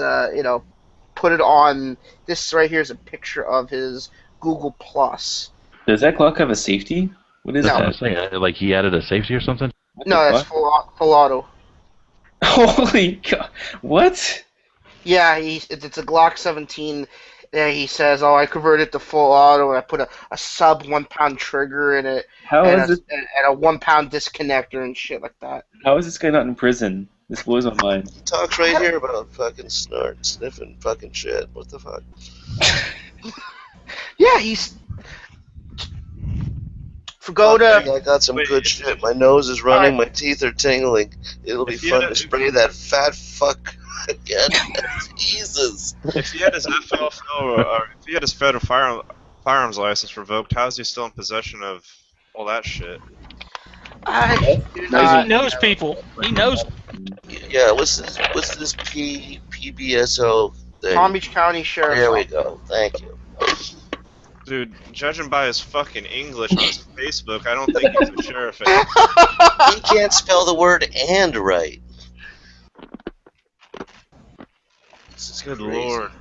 S9: put it on, this right here is a picture of his Google Plus.
S8: Does that Glock have a safety? What is
S6: that? Like he added a safety or something?
S9: No, that's full auto.
S8: Holy God! What?
S9: Yeah, it's a Glock 17. There he says, "Oh, I converted to full auto, and I put a sub 1 pound trigger in it, and a 1 pound disconnector and shit like that."
S8: How is this guy not in prison? This blows my mind.
S7: He talks right here about fucking sniffing fucking shit. What the fuck?
S9: Yeah, he's.
S7: I got some good shit. My nose is running. My teeth are tingling. It'll be fun to spray that fat fuck again. Jesus.
S3: If he had his FFL or if he had his federal firearms license revoked, how is he still in possession of all that shit?
S5: He knows people. He knows.
S7: Yeah, what's this PBSO thing?
S9: Palm Beach County Sheriff.
S7: There we go. Thank you.
S3: Dude, judging by his fucking English on his Facebook, I don't think he's a sheriff.
S7: He can't spell the word "and" right. This is
S3: Good
S7: crazy.
S3: lord.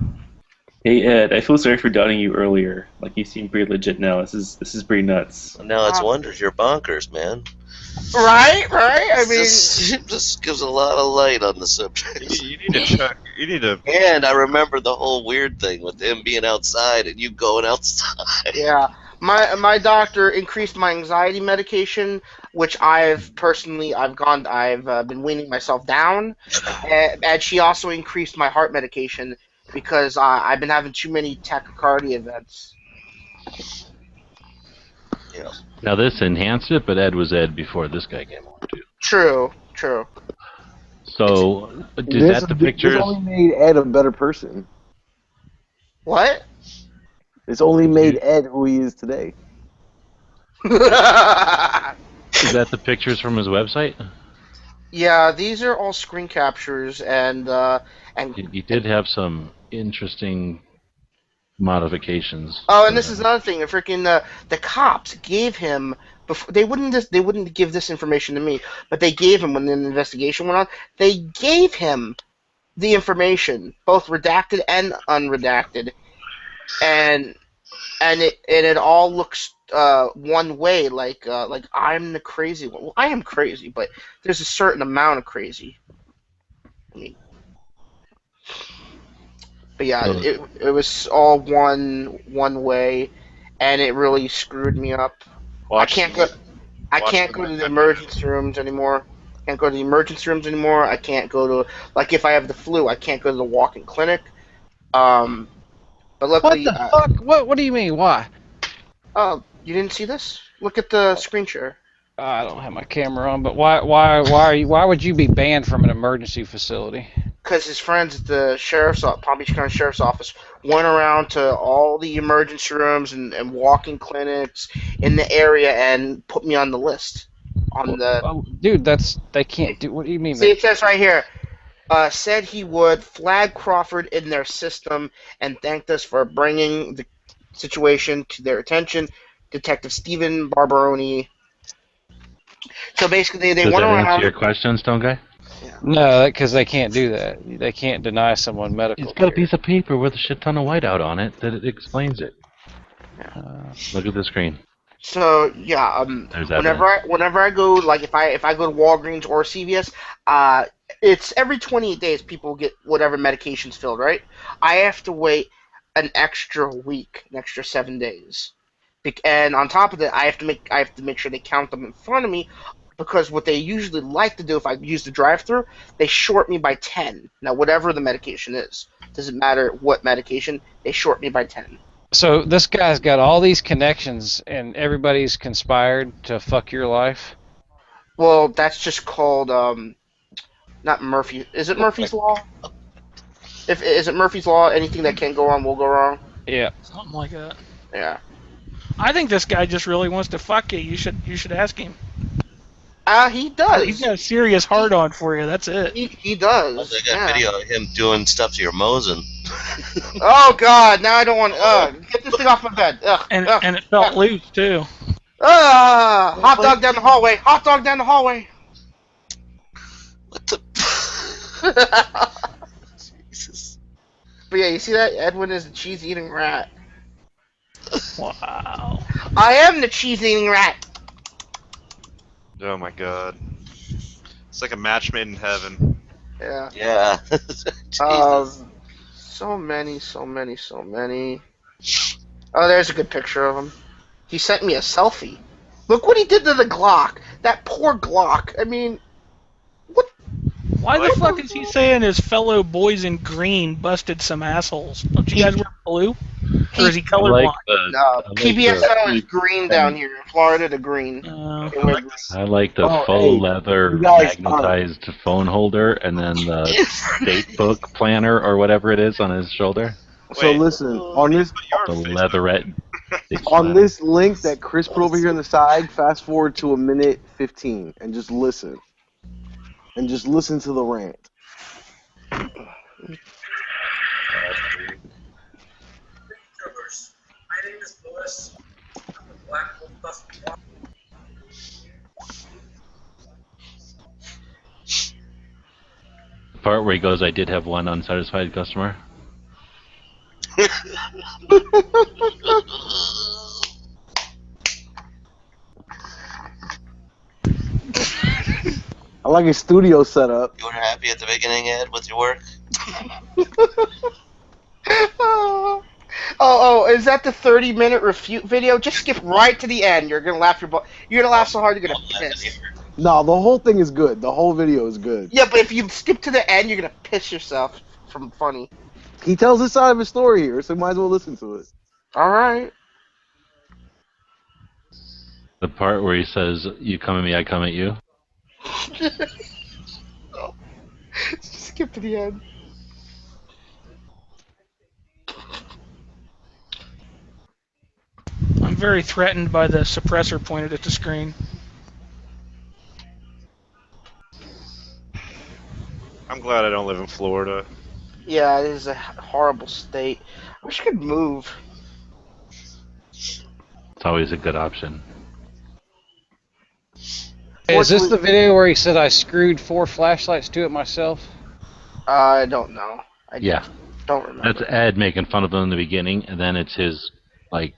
S8: Hey Ed, I feel sorry for doubting you earlier. Like you seem pretty legit now. This is pretty nuts.
S7: Now it's wonders you're bonkers, man.
S9: Right. I mean,
S7: this gives a lot of light on the subject.
S3: You need to check. You need to.
S7: And I remember the whole weird thing with him being outside and you going outside.
S9: Yeah, my doctor increased my anxiety medication, which I've been weaning myself down, and she also increased my heart medication because I've been having too many tachycardia events.
S7: Yeah.
S6: Now this enhanced it, but Ed was Ed before this guy came on too.
S9: True.
S6: So, is that the pictures?
S11: This only made Ed a better person.
S9: What?
S11: It's only made Ed who he is today.
S6: Is that the pictures from his website?
S9: Yeah, these are all screen captures, and
S6: He did have some interesting modifications.
S9: oh, and this is another thing. The cops gave him before they wouldn't give this information to me, but they gave him when the investigation went on. They gave him the information, both redacted and unredacted, and it all looks one way, like I'm the crazy one. Well, I am crazy, but there's a certain amount of crazy. I mean, but yeah,
S6: So,
S9: it was all one way, and it really screwed me up. I can't go to the emergency rooms anymore. Can't go to the emergency rooms anymore. I can't go to, like, if I have the flu, I can't go to the walk-in clinic. But luckily,
S1: what the fuck? What do you mean? Why?
S9: Oh, you didn't see this? Look at the screen share.
S1: I don't have my camera on, but why would you be banned from an emergency facility?
S9: Because his friends at the Palm Beach County Sheriff's Office went around to all the emergency rooms and walk-in clinics in the area and put me on the list.
S1: Dude, they can't do. What do you mean?
S9: See, it says right here. Said he would flag Crawford in their system and thanked us for bringing the situation to their attention. Detective Stephen Barbaroni. So basically, they
S6: does
S9: went
S6: that
S9: around.
S6: answer your question, Stone Guy?
S9: Yeah.
S1: No, because they can't do that. They can't deny someone medical
S6: It's got a
S1: care.
S6: piece of paper with a shit ton of whiteout on it that it explains it. Look at the screen.
S9: So yeah, whenever I go, like if I go to Walgreens or CVS, it's every 28 days people get whatever medications filled, right? I have to wait an extra week, an extra 7 days, and on top of that, I have to make sure they count them in front of me, because what they usually like to do if I use the drive-through, they short me by 10. Now whatever the medication is, doesn't matter what medication, they short me by 10.
S1: So this guy's got all these connections, and everybody's conspired to fuck your life.
S9: Well, that's just called not Murphy. Is it Murphy's Law? Is it Murphy's Law? Anything that can go wrong will go wrong.
S1: Yeah.
S5: Something like that.
S9: Yeah.
S5: I think this guy just really wants to fuck you. You should ask him.
S9: He does.
S5: He's got a serious hard-on for you. That's it.
S9: He does.
S7: I got video of him doing stuff to your Mosin.
S9: Oh God! Now I don't want. Get this thing off my bed.
S5: And it felt loose too.
S9: Hot dog down the hallway. Hot dog down the hallway.
S7: What the? Jesus.
S9: But yeah, you see that? Edwin is the cheese-eating rat.
S5: Wow.
S9: I am the cheese-eating rat.
S3: Oh my god. It's like a match made in heaven.
S9: Yeah.
S7: Yeah.
S9: So many. Oh, there's a good picture of him. He sent me a selfie. Look what he did to the Glock. That poor Glock. I mean, what?
S5: Why the fuck is he saying his fellow boys in green busted some assholes? Don't you guys wear blue? Or is he colorblind?
S9: No, PBSO is green down here. In Florida, the green.
S6: I like the faux leather magnetized phone holder, and then the date book planner or whatever it is on his shoulder.
S11: So listen, on this
S6: the leatherette.
S11: On this link that Chris put over here on the side, fast forward to 1:15 and just listen. And just listen to the rant.
S6: The part where he goes, I did have one unsatisfied customer.
S11: I like his studio setup.
S7: You were happy at the beginning, Ed, with your work?
S9: Is that the 30-minute refute video? Just skip right to the end. You're gonna laugh You're gonna laugh so hard you're gonna piss.
S11: No, the whole thing is good. The whole video is good.
S9: Yeah, but if you skip to the end, you're gonna piss yourself from funny.
S11: He tells his side of his story here, so might as well listen to it.
S9: All right.
S6: The part where he says, "You come at me, I come at you."
S9: Skip to the end.
S5: very threatened by the suppressor pointed at the screen.
S3: I'm glad I don't live in Florida.
S9: Yeah, it is a horrible state. I wish I could move.
S6: It's always a good option.
S1: Is this the video where he said I screwed 4 flashlights to it myself?
S9: I don't know.
S6: Yeah.
S9: Don't remember.
S6: That's Ed making fun of him in the beginning, and then it's his,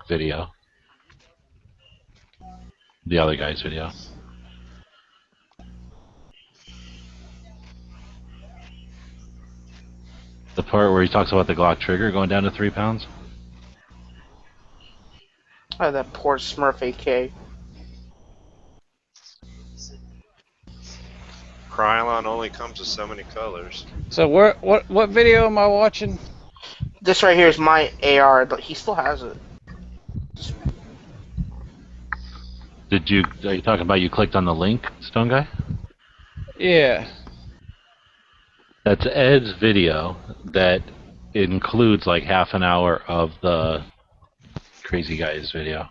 S6: video. The other guy's video. The part where he talks about the Glock trigger going down to 3 pounds?
S9: Oh, that poor Smurf AK.
S3: Krylon only comes with so many colors.
S1: So what video am I watching?
S9: This right here is my AR, but he still has it.
S6: Are you talking about you clicked on the link, Stone Guy?
S1: Yeah.
S6: That's Ed's video that includes like half an hour of the crazy guy's video.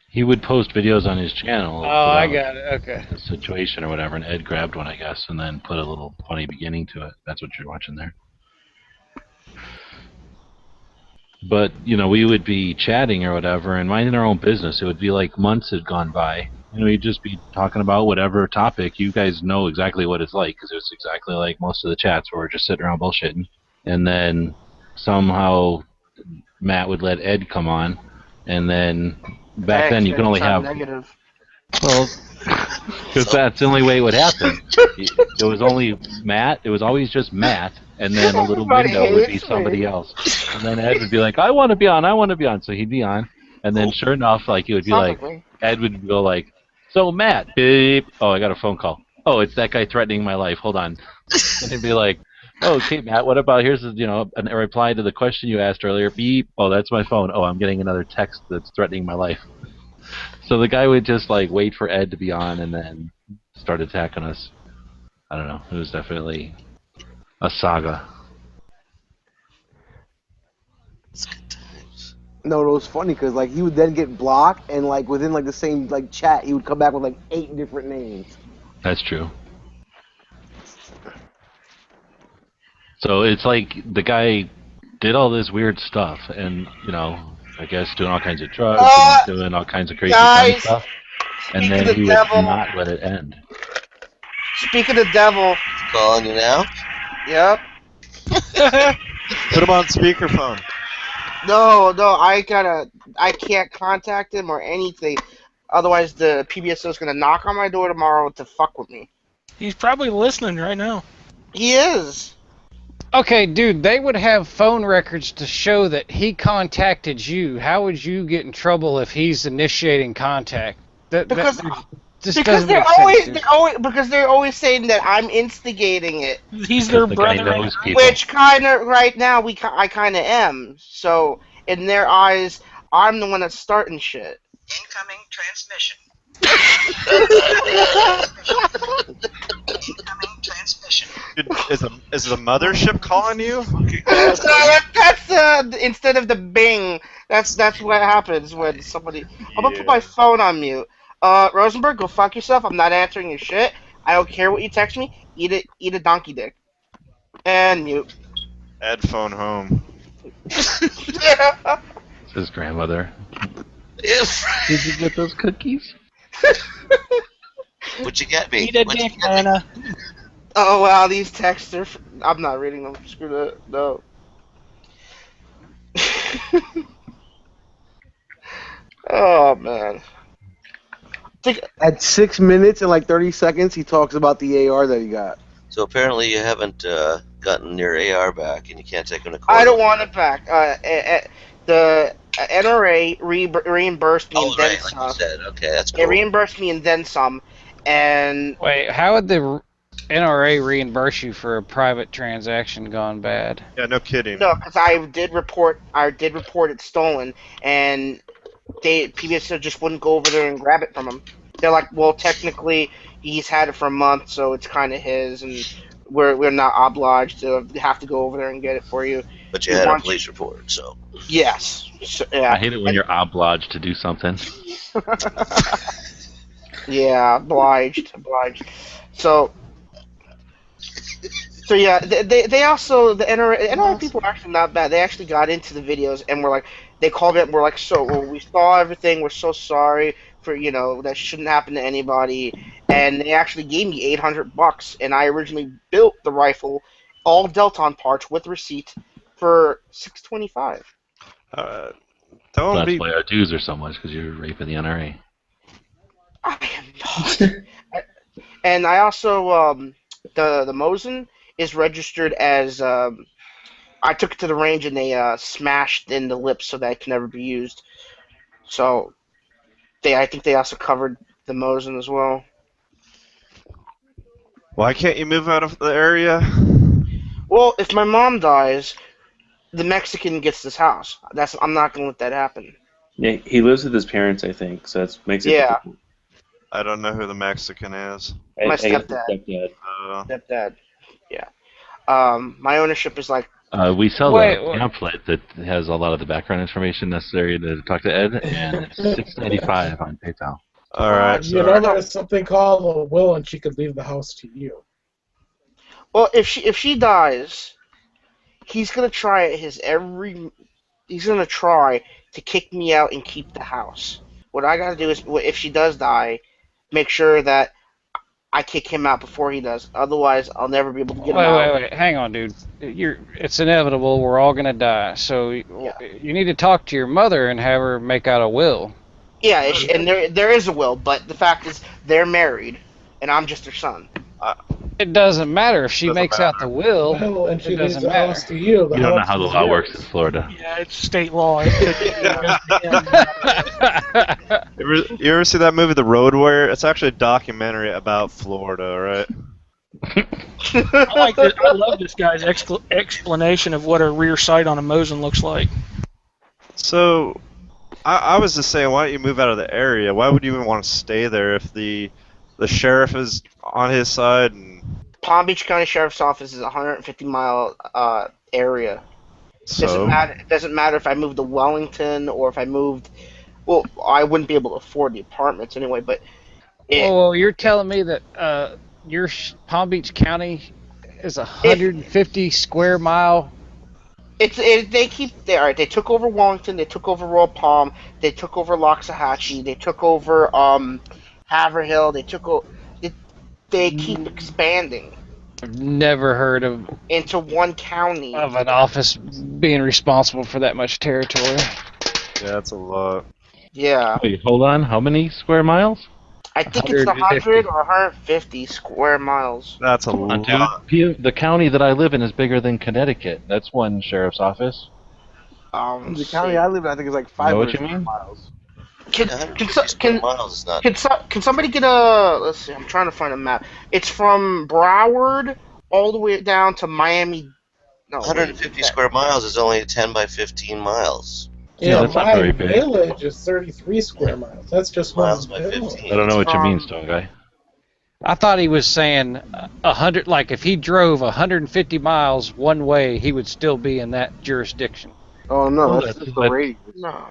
S6: He would post videos on his channel.
S1: Oh, I got it. Okay.
S6: The situation or whatever, and Ed grabbed one, I guess, and then put a little funny beginning to it. That's what you're watching there. But, we would be chatting or whatever and minding our own business. It would be like months had gone by. We'd just be talking about whatever topic. You guys know exactly what it's like, because it's exactly like most of the chats where we're just sitting around bullshitting. And then somehow Matt would let Ed come on, and then back then you could only have...
S9: Negative.
S6: Well, because that's the only way it would happen. It was only Matt. It was always just Matt, and then a little window would be somebody else. And then Ed would be like, I want to be on. So he'd be on. And then sure enough, it would be like, Ed would go like, so Matt, beep. Oh, I got a phone call. Oh, it's that guy threatening my life. Hold on. And he'd be like, oh, okay, Matt, what about, here's a reply to the question you asked earlier. Beep. Oh, that's my phone. Oh, I'm getting another text that's threatening my life. So the guy would just wait for Ed to be on and then start attacking us. I don't know. It was definitely a saga.
S11: No, it was funny because he would then get blocked, and within the same chat, he would come back with 8 different names.
S6: That's true. So it's like the guy did all this weird stuff, and I guess doing all kinds of drugs and doing all kinds of crazy fun stuff, and then he would not let it end.
S9: Speaking of devil,
S7: Calling you now?
S9: Yep.
S3: Put him on speakerphone.
S9: No, I can't contact him or anything. Otherwise, the PBSO is gonna knock on my door tomorrow to fuck with me.
S5: He's probably listening right now.
S9: He is.
S1: Okay, dude, they would have phone records to show that he contacted you. How would you get in trouble if he's initiating contact?
S9: Because
S1: they're
S9: always saying that I'm instigating it.
S5: He's their brother.
S9: Which right now I kind of am. So in their eyes, I'm the one that's starting shit.
S12: Incoming transmission. Incoming transmission.
S3: Is the mothership calling you?
S9: That's instead of the bing. That's what happens when somebody. I'm gonna put my phone on mute. Rosenberg, go fuck yourself. I'm not answering your shit. I don't care what you text me. Eat a donkey dick. And mute.
S3: Ed phone home.
S6: It's his grandmother. Did you get those cookies?
S7: What'd you get me?
S5: Eat a dick, Anna.
S9: Oh wow, these texts are. I'm not reading them. Screw that. No. Oh man.
S11: At 6 minutes and 30 seconds, he talks about the AR that he got.
S7: So apparently you haven't gotten your AR back, and you can't take him to court.
S9: I don't want it back. The NRA reimbursed me and then some.
S7: Like you said. Okay, that's cool.
S9: It reimbursed me and then some. And
S1: wait, how would the NRA reimburse you for a private transaction gone bad?
S3: Yeah, no kidding.
S9: No, because I did report it stolen, and PBS just wouldn't go over there and grab it from him. They're like, well, technically he's had it for a month, so it's kind of his, and we're not obliged to have to go over there and get it for you.
S7: But you had a police report, so.
S9: Yes. So, yeah.
S6: I hate it when you're obliged to do something.
S9: Yeah, obliged. So yeah, they also the NRA people are actually not bad. They actually got into the videos and were like, they called it. And were like, so well, we saw everything. We're so sorry for that shouldn't happen to anybody. And they actually gave me $800, and I originally built the rifle, all Delton parts with receipt, for $625.
S6: That's why our dues are so much, because you're raping the NRA.
S9: I am not. And I also the Mosin is registered as I took it to the range and they smashed in the lips so that it can never be used. So I think they also covered the Mosin as well.
S3: Why can't you move out of the area?
S9: Well, if my mom dies, the Mexican gets this house. I'm not gonna let that happen.
S8: Yeah, he lives with his parents, I think, so that makes it difficult.
S3: I don't know who the Mexican is.
S9: My stepdad. Stepdad. Yeah. My ownership is like.
S6: We sell a pamphlet that has a lot of the background information necessary to talk to Ed, and it's $6.95 on PayPal.
S3: All right.
S2: There's something called a will, and she could leave the house to you.
S9: Well, if she dies, he's gonna try He's gonna try to kick me out and keep the house. What I gotta do is, if she does die, make sure that I kick him out before he does. Otherwise, I'll never be able to get him out.
S1: Wait. Hang on, dude. It's inevitable. We're all gonna die. So you need to talk to your mother and have her make out a will.
S9: Yeah, and there is a will, but the fact is they're married, and I'm just their son.
S1: It doesn't matter if she makes out the will.
S2: And she
S1: it
S2: leaves
S1: doesn't
S2: the
S1: matter.
S2: house to you.
S6: You don't know how the law works in Florida.
S5: Yeah, it's state law.
S3: You ever see that movie, The Road Warrior? It's actually a documentary about Florida, right?
S5: I love this guy's explanation of what a rear sight on a Mosin looks like.
S3: So, I was just saying, why don't you move out of the area? Why would you even want to stay there if the sheriff is on his side? And
S9: Palm Beach County Sheriff's Office is a 150-mile area.
S3: So?
S9: It doesn't matter if I moved to Wellington or if I moved. Well, I wouldn't be able to afford the apartments anyway. But
S1: you're telling me that your Palm Beach County is 150 square mile?
S9: They took over Wellington. They took over Royal Palm. They took over Loxahatchee. They took over Haverhill. They keep expanding.
S1: I've never heard of
S9: into one county
S1: of an office being responsible for that much territory.
S3: Yeah, that's a lot.
S9: Yeah.
S6: Wait, hold on. How many square miles?
S9: I think it's 100 or 150 square miles.
S3: That's a lot.
S6: Dude, the county that I live in is bigger than Connecticut. That's one sheriff's office.
S11: The county I live in, I think, is like 500 miles.
S9: Can somebody get a? Let's see. I'm trying to find a map. It's from Broward all the way down to Miami. No,
S7: 150 square miles is only 10 by 15 miles.
S2: Yeah, that's not very big. My village is 33 square miles. That's just
S7: miles by 15.
S6: I don't know what you mean, Stone Guy.
S1: I thought he was saying 100. Like if he drove 150 miles one way, he would still be in that jurisdiction.
S11: Oh no, that's just the radius.
S9: No.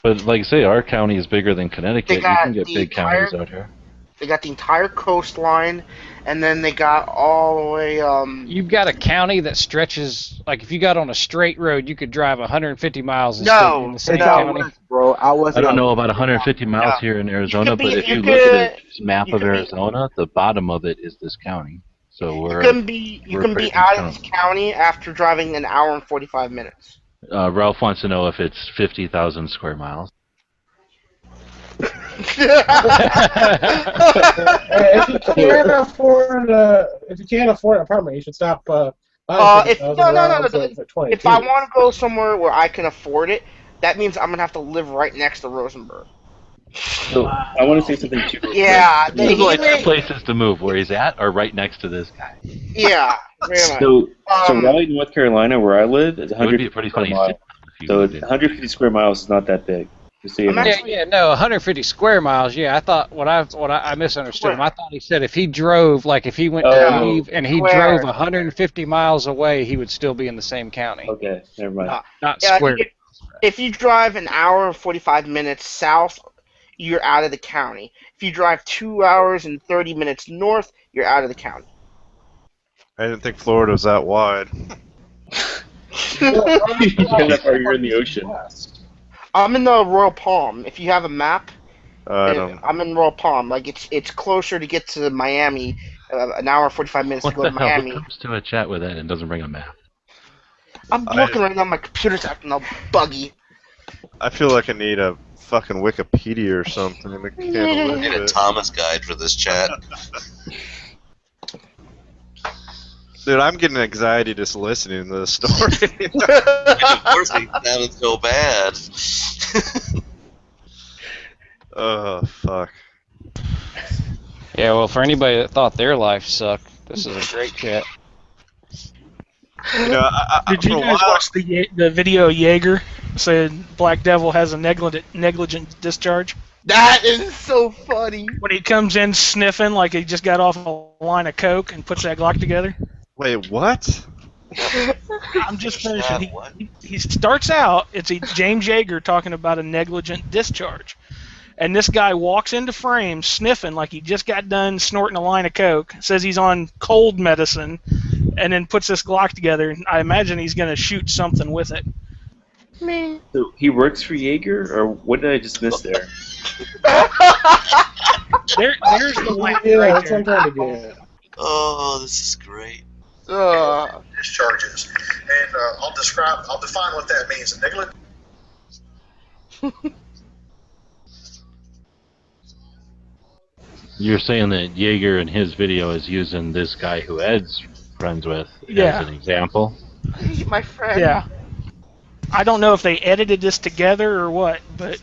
S6: But like I say, our county is bigger than Connecticut. You can get big counties out here.
S9: They got the entire coastline, and then they got all the way.
S1: You've got a county that stretches, like if you got on a straight road, you could drive 150 miles and still be in the same county.
S11: West, bro. Out west.
S6: I don't know about 150 miles here in Arizona, but if you look at this map of Arizona, the bottom of it is this county. So we're
S9: you can be out of this county after driving an hour and 45 minutes.
S6: Ralph wants to know if it's 50,000 square miles.
S2: If you can't afford an apartment, you should stop.
S9: No. If I want to go somewhere where I can afford it, that means I'm gonna have to live right next to Rosenberg.
S8: So I want to say something too.
S9: Yeah,
S6: there's like two places to move: where he's at, or right next to this guy.
S9: Yeah.
S8: So Raleigh, North Carolina, where I live, is 150
S6: pretty funny
S8: miles. So 150 square miles is not that big. You see
S9: I'm
S8: him.
S9: actually-
S1: Yeah, no, 150 square miles. Yeah, I thought I misunderstood him. I thought he said if he drove, like if he went to
S8: Oh.
S1: leave and he
S9: Square.
S1: drove 150 miles away, he would still be in the same county,
S8: Okay, never mind.
S1: not
S9: Yeah,
S1: square.
S9: if you drive an hour and 45 minutes south, you're out of the county. If you drive 2 hours and 30 minutes north, you're out of the county.
S3: I didn't think Florida was that wide.
S8: You're in the ocean.
S9: I'm in the Royal Palm. If you have a map,
S3: I don't.
S9: I'm in Royal Palm. Like it's closer to get to Miami, an hour and 45 minutes
S6: What
S9: to go
S6: the
S9: to
S6: hell?
S9: Miami.
S6: Who comes to a chat with that and doesn't bring a map?
S9: I'm looking right now. My computer's acting all buggy.
S3: I feel like I need a fucking Wikipedia or something. I can't
S7: I
S3: live
S7: need a
S3: it.
S7: Thomas guide for this chat.
S3: Dude, I'm getting anxiety just listening to this story.
S7: Of course, it sounded so bad.
S3: Oh, fuck.
S1: Yeah, well, for anybody that thought their life sucked, this is a great chat.
S3: You know,
S5: Did you
S3: for a
S5: guys
S3: while-
S5: watch the video of Jaeger said Black Devil has a negligent discharge?
S9: That is so funny.
S5: When he comes in sniffing like he just got off a line of coke and puts that Glock together.
S3: Wait, what?
S5: I'm just finishing. He starts out, it's a James Jaeger talking about a negligent discharge. And this guy walks into frame sniffing like he just got done snorting a line of coke, says he's on cold medicine, and then puts this Glock together. I imagine he's going to shoot something with it.
S8: So he works for Jaeger, or what did I just miss there?
S5: There's the laugh
S2: Yeah,
S5: right
S2: that's what
S5: there.
S2: I'm trying to get.
S7: Oh, this is great.
S13: Discharges, and I'll define what that means. A negligent.
S6: You're saying that Jaeger in his video is using this guy who Ed's friends with
S5: Yeah.
S6: as an example.
S9: He's my friend.
S5: Yeah. I don't know if they edited this together or what, but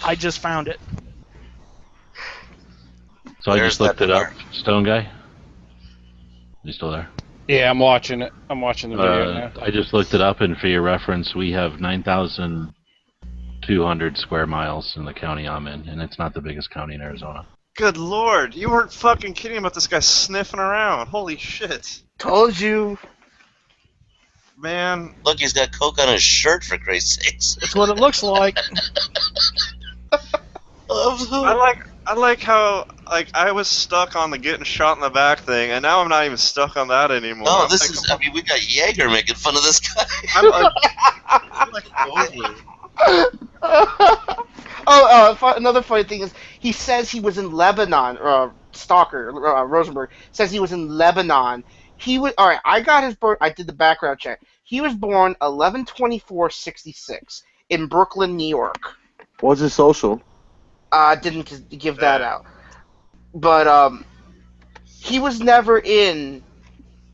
S5: I just found it.
S6: So I
S7: Where's
S6: just looked
S7: that
S6: it up.
S7: bar?
S6: Stone guy? You still there?
S1: Yeah, I'm watching it. I'm watching the video now.
S6: I just looked it up, and for your reference, we have 9,200 square miles in the county I'm in, and it's not the biggest county in Arizona.
S3: Good lord, you weren't fucking kidding about this guy sniffing around. Holy shit.
S9: Told you.
S3: Man.
S7: Look, he's got coke on his shirt, for Christ's sakes.
S5: That's what it looks like.
S3: I like how I was stuck on the getting shot in the back thing, and now I'm not even stuck on that anymore.
S7: No,
S3: I'm
S7: this
S3: like,
S7: is. I mean, we got Jaeger making fun of this guy.
S3: I'm like over.
S9: Another funny thing is he says he was in Lebanon. Stalker Rosenberg says he was in Lebanon. He was all right. I got his birth. I did the background check. He was born 11/24/66 in Brooklyn, New York.
S11: What's his social?
S9: Didn't give that out, but he was never in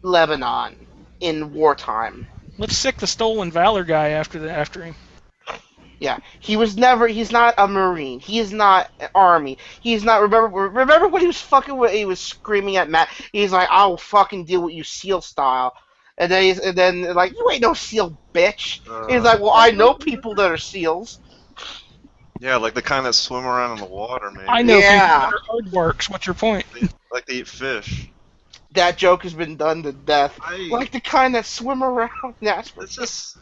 S9: Lebanon in wartime.
S5: Let's sick the stolen valor guy after him.
S9: Yeah, he's not a Marine. He is not an Army. He's not, remember when he was fucking with, he was screaming at Matt, he's like, I will fucking deal with you SEAL style. And then like, you ain't no SEAL, bitch. He's like, well, I know people that are SEAls.
S3: Yeah, like the kind that swim around in the water, man.
S5: I know
S9: Yeah.
S5: people that are aardvarks. What's your point?
S3: Like they eat fish.
S9: That joke has been done to death. Like the kind that swim around. That's
S3: It's just.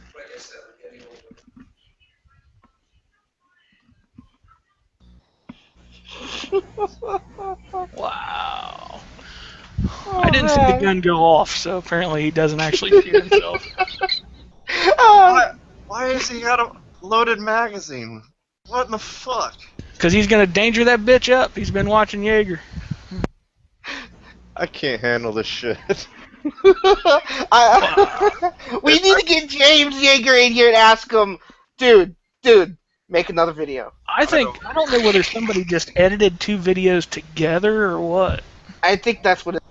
S5: Wow. I didn't see the gun go off, so apparently he doesn't actually shoot himself.
S3: Why has he got a loaded magazine? What in the fuck?
S5: Because he's going to danger that bitch up. He's been watching Jaeger.
S3: I can't handle this shit.
S9: We need to get James Yeager in here and ask him, dude, make another video.
S5: I don't know whether somebody just edited two videos together or what.
S9: I think that's what it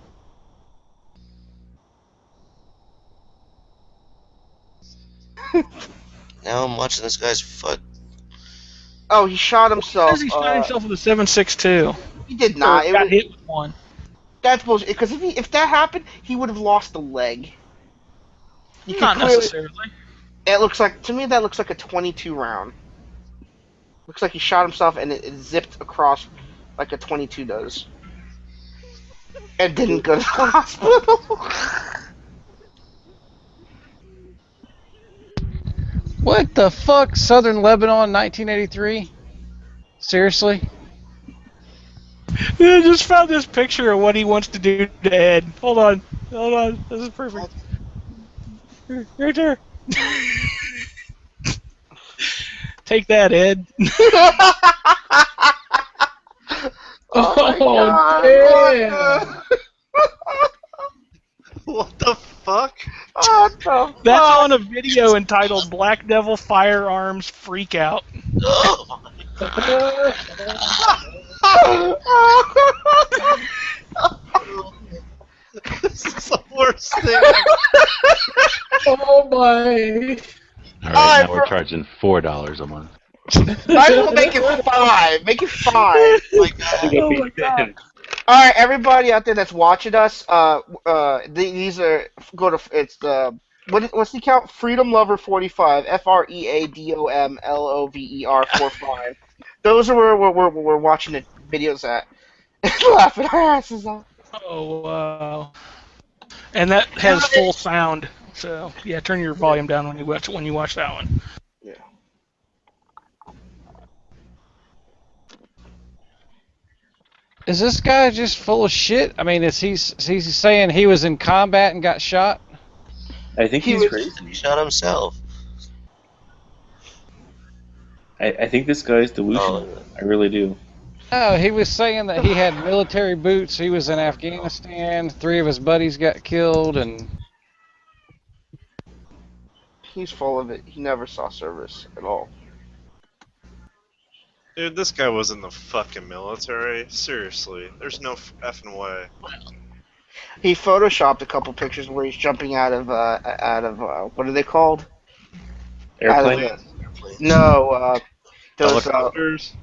S7: Now I'm watching this guy's foot.
S9: Oh, he shot himself.
S5: Why does he shot himself with a 7.62?
S9: He did not.
S5: Or got hit with one.
S9: That's bullshit. Because if that happened, he would have lost a leg.
S5: Not necessarily.
S9: It looks like, to me, that looks like a 22 round. Looks like he shot himself and it zipped across like a 22 does. And didn't go to the hospital.
S1: What the fuck? Southern Lebanon, 1983? Seriously?
S5: I just found this picture of what he wants to do to Ed. Hold on. This is perfect. Right there. Take that, Ed.
S9: Oh,
S2: damn!
S3: What the fuck?
S9: What the
S5: That's
S9: fuck?
S5: on a video entitled Black Devil Firearms Freak Out.
S3: This is the worst thing.
S2: Oh my!
S6: All right, now we're charging $4 a month.
S9: Might as well make it 5. Make it 5.
S8: Oh my God.
S9: All right, everybody out there that's watching us, these are it's the what's the account? Freedom Lover 45, FreeAdomLover 45. Those are where we're watching the videos at, laughing our asses off.
S5: Oh wow! And that has full sound. So yeah, turn your volume down when you watch that one.
S9: Yeah.
S1: Is this guy just full of shit? I mean, is he saying he was in combat and got shot?
S8: I think he's crazy.
S7: He shot himself.
S8: I think this guy's delusional. I really do.
S1: No, he was saying that he had military boots. He was in Afghanistan. 3 of his buddies got killed, and
S9: He's full of it. He never saw service at all.
S3: Dude, this guy was in the fucking military. Seriously, there's no effing way.
S9: He photoshopped a couple pictures where he's jumping out of what are they called?
S8: Airplane?
S9: No, those
S3: Helicopters?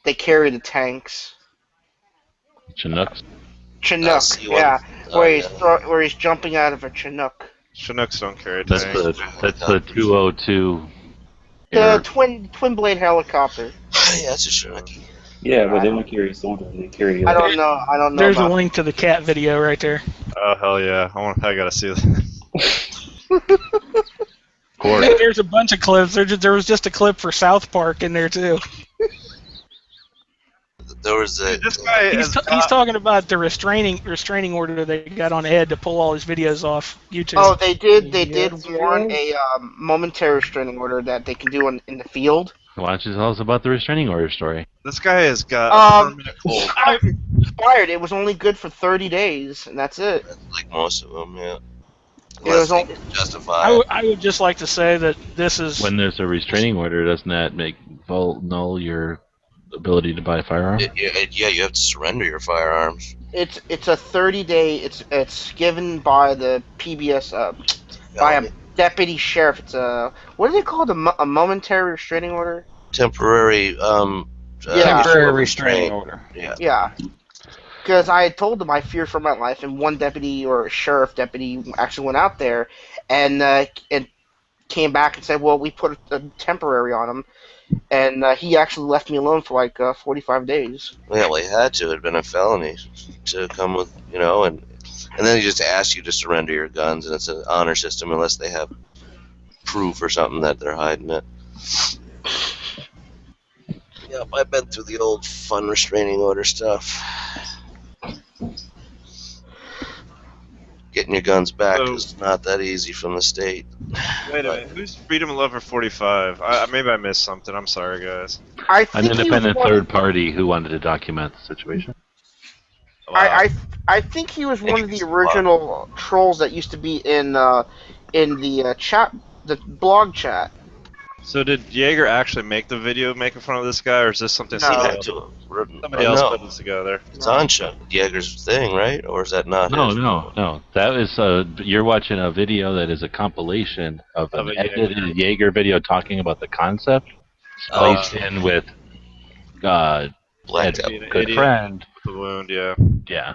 S9: they carry the tanks.
S6: Chinooks?
S9: Chinook, yeah, where he's jumping out of a Chinook.
S3: Chinooks don't carry
S6: That's
S3: tanks.
S6: the 202.
S9: The twin blade helicopter.
S7: Yeah, that's a Chinook.
S8: Yeah, but they don't carry soldiers. They carry.
S9: I don't know.
S5: There's a link to the cat video right there.
S3: Oh hell yeah! I gotta see that.
S6: Quark.
S5: There's a bunch of clips. There was just a clip for South Park in there too.
S7: There was a.
S3: This guy
S5: He's talking about the restraining order they got on Ed to pull all his videos off YouTube.
S9: Oh, they did warn a momentary restraining order that they can do in the field.
S6: Why don't you tell us about the restraining order story?
S3: This guy has got a permanent cold.
S9: Expired. It was only good for 30 days, and that's it.
S7: Like most of them, yeah.
S9: It was only
S7: justified.
S5: I would just like to say that this is
S6: When there's a restraining order, doesn't that make null your ability to buy a firearm?
S7: Yeah, you have to surrender your firearms.
S9: It's a 30-day. It's given by the PBS by a deputy sheriff. It's what do they call it? A momentary restraining order.
S7: Temporary.
S1: Temporary restraining order.
S7: Yeah.
S9: Yeah. Because I had told them I feared for my life, and one deputy or a sheriff deputy actually went out there and came back and said, "Well, we put a temporary on him," and he actually left me alone for like 45 days.
S7: Yeah, well, he had to. It had been a felony to come with, and then he just asked you to surrender your guns, and it's an honor system unless they have proof or something that they're hiding it. Yep, I've been through the old fun restraining order stuff. Getting your guns back is not that easy from the state.
S3: Wait a minute, who's Freedom Lover 45? Maybe I missed something. I'm sorry, guys.
S6: An independent third party who wanted to document the situation.
S3: Wow.
S9: I think he was one of the original trolls that used to be in the blog chat.
S3: So did Jaeger actually make the video making fun of this guy, or is this something
S9: No.
S3: somebody else put this together?
S7: It's on Jaeger's thing, right? Or is that not his?
S6: No. That is you're watching a video that is a compilation of an edited Jaeger video talking about the concept, spliced in with
S7: Black
S6: Ed's good friend.
S3: The wound, yeah.
S6: Yeah.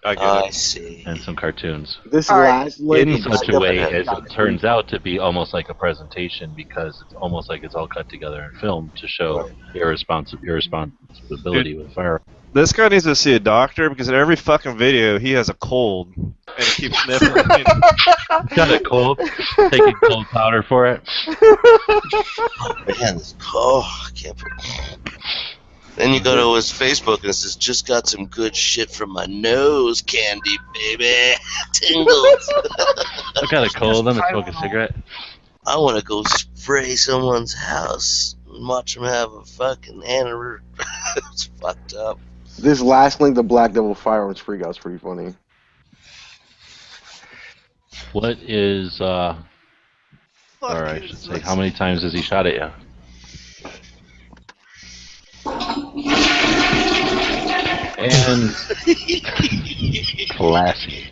S3: I get it.
S7: see.
S6: And some cartoons.
S11: This
S9: All right.
S11: last link.
S6: In such a way as
S11: Got
S6: it
S11: me.
S6: turns out to be almost like a presentation because it's almost like it's all cut together in film to show irresponsibility with fire.
S3: This guy needs to see a doctor because in every fucking video he has a cold and he keeps sniffling.
S6: Got a cold? Taking cold powder for it?
S7: Oh man, I can't put. Then you go to his Facebook and it says, "Just got some good shit from my nose candy, baby. Tingles."
S6: I got a cold. I'm smoking a cigarette.
S7: I want to go spray someone's house and watch them have a fucking aneurysm. It's fucked up.
S11: This last link, the Black Devil Firearms Freakout, is pretty funny.
S6: What is, or I should say, how many times has he shot at you? And classy.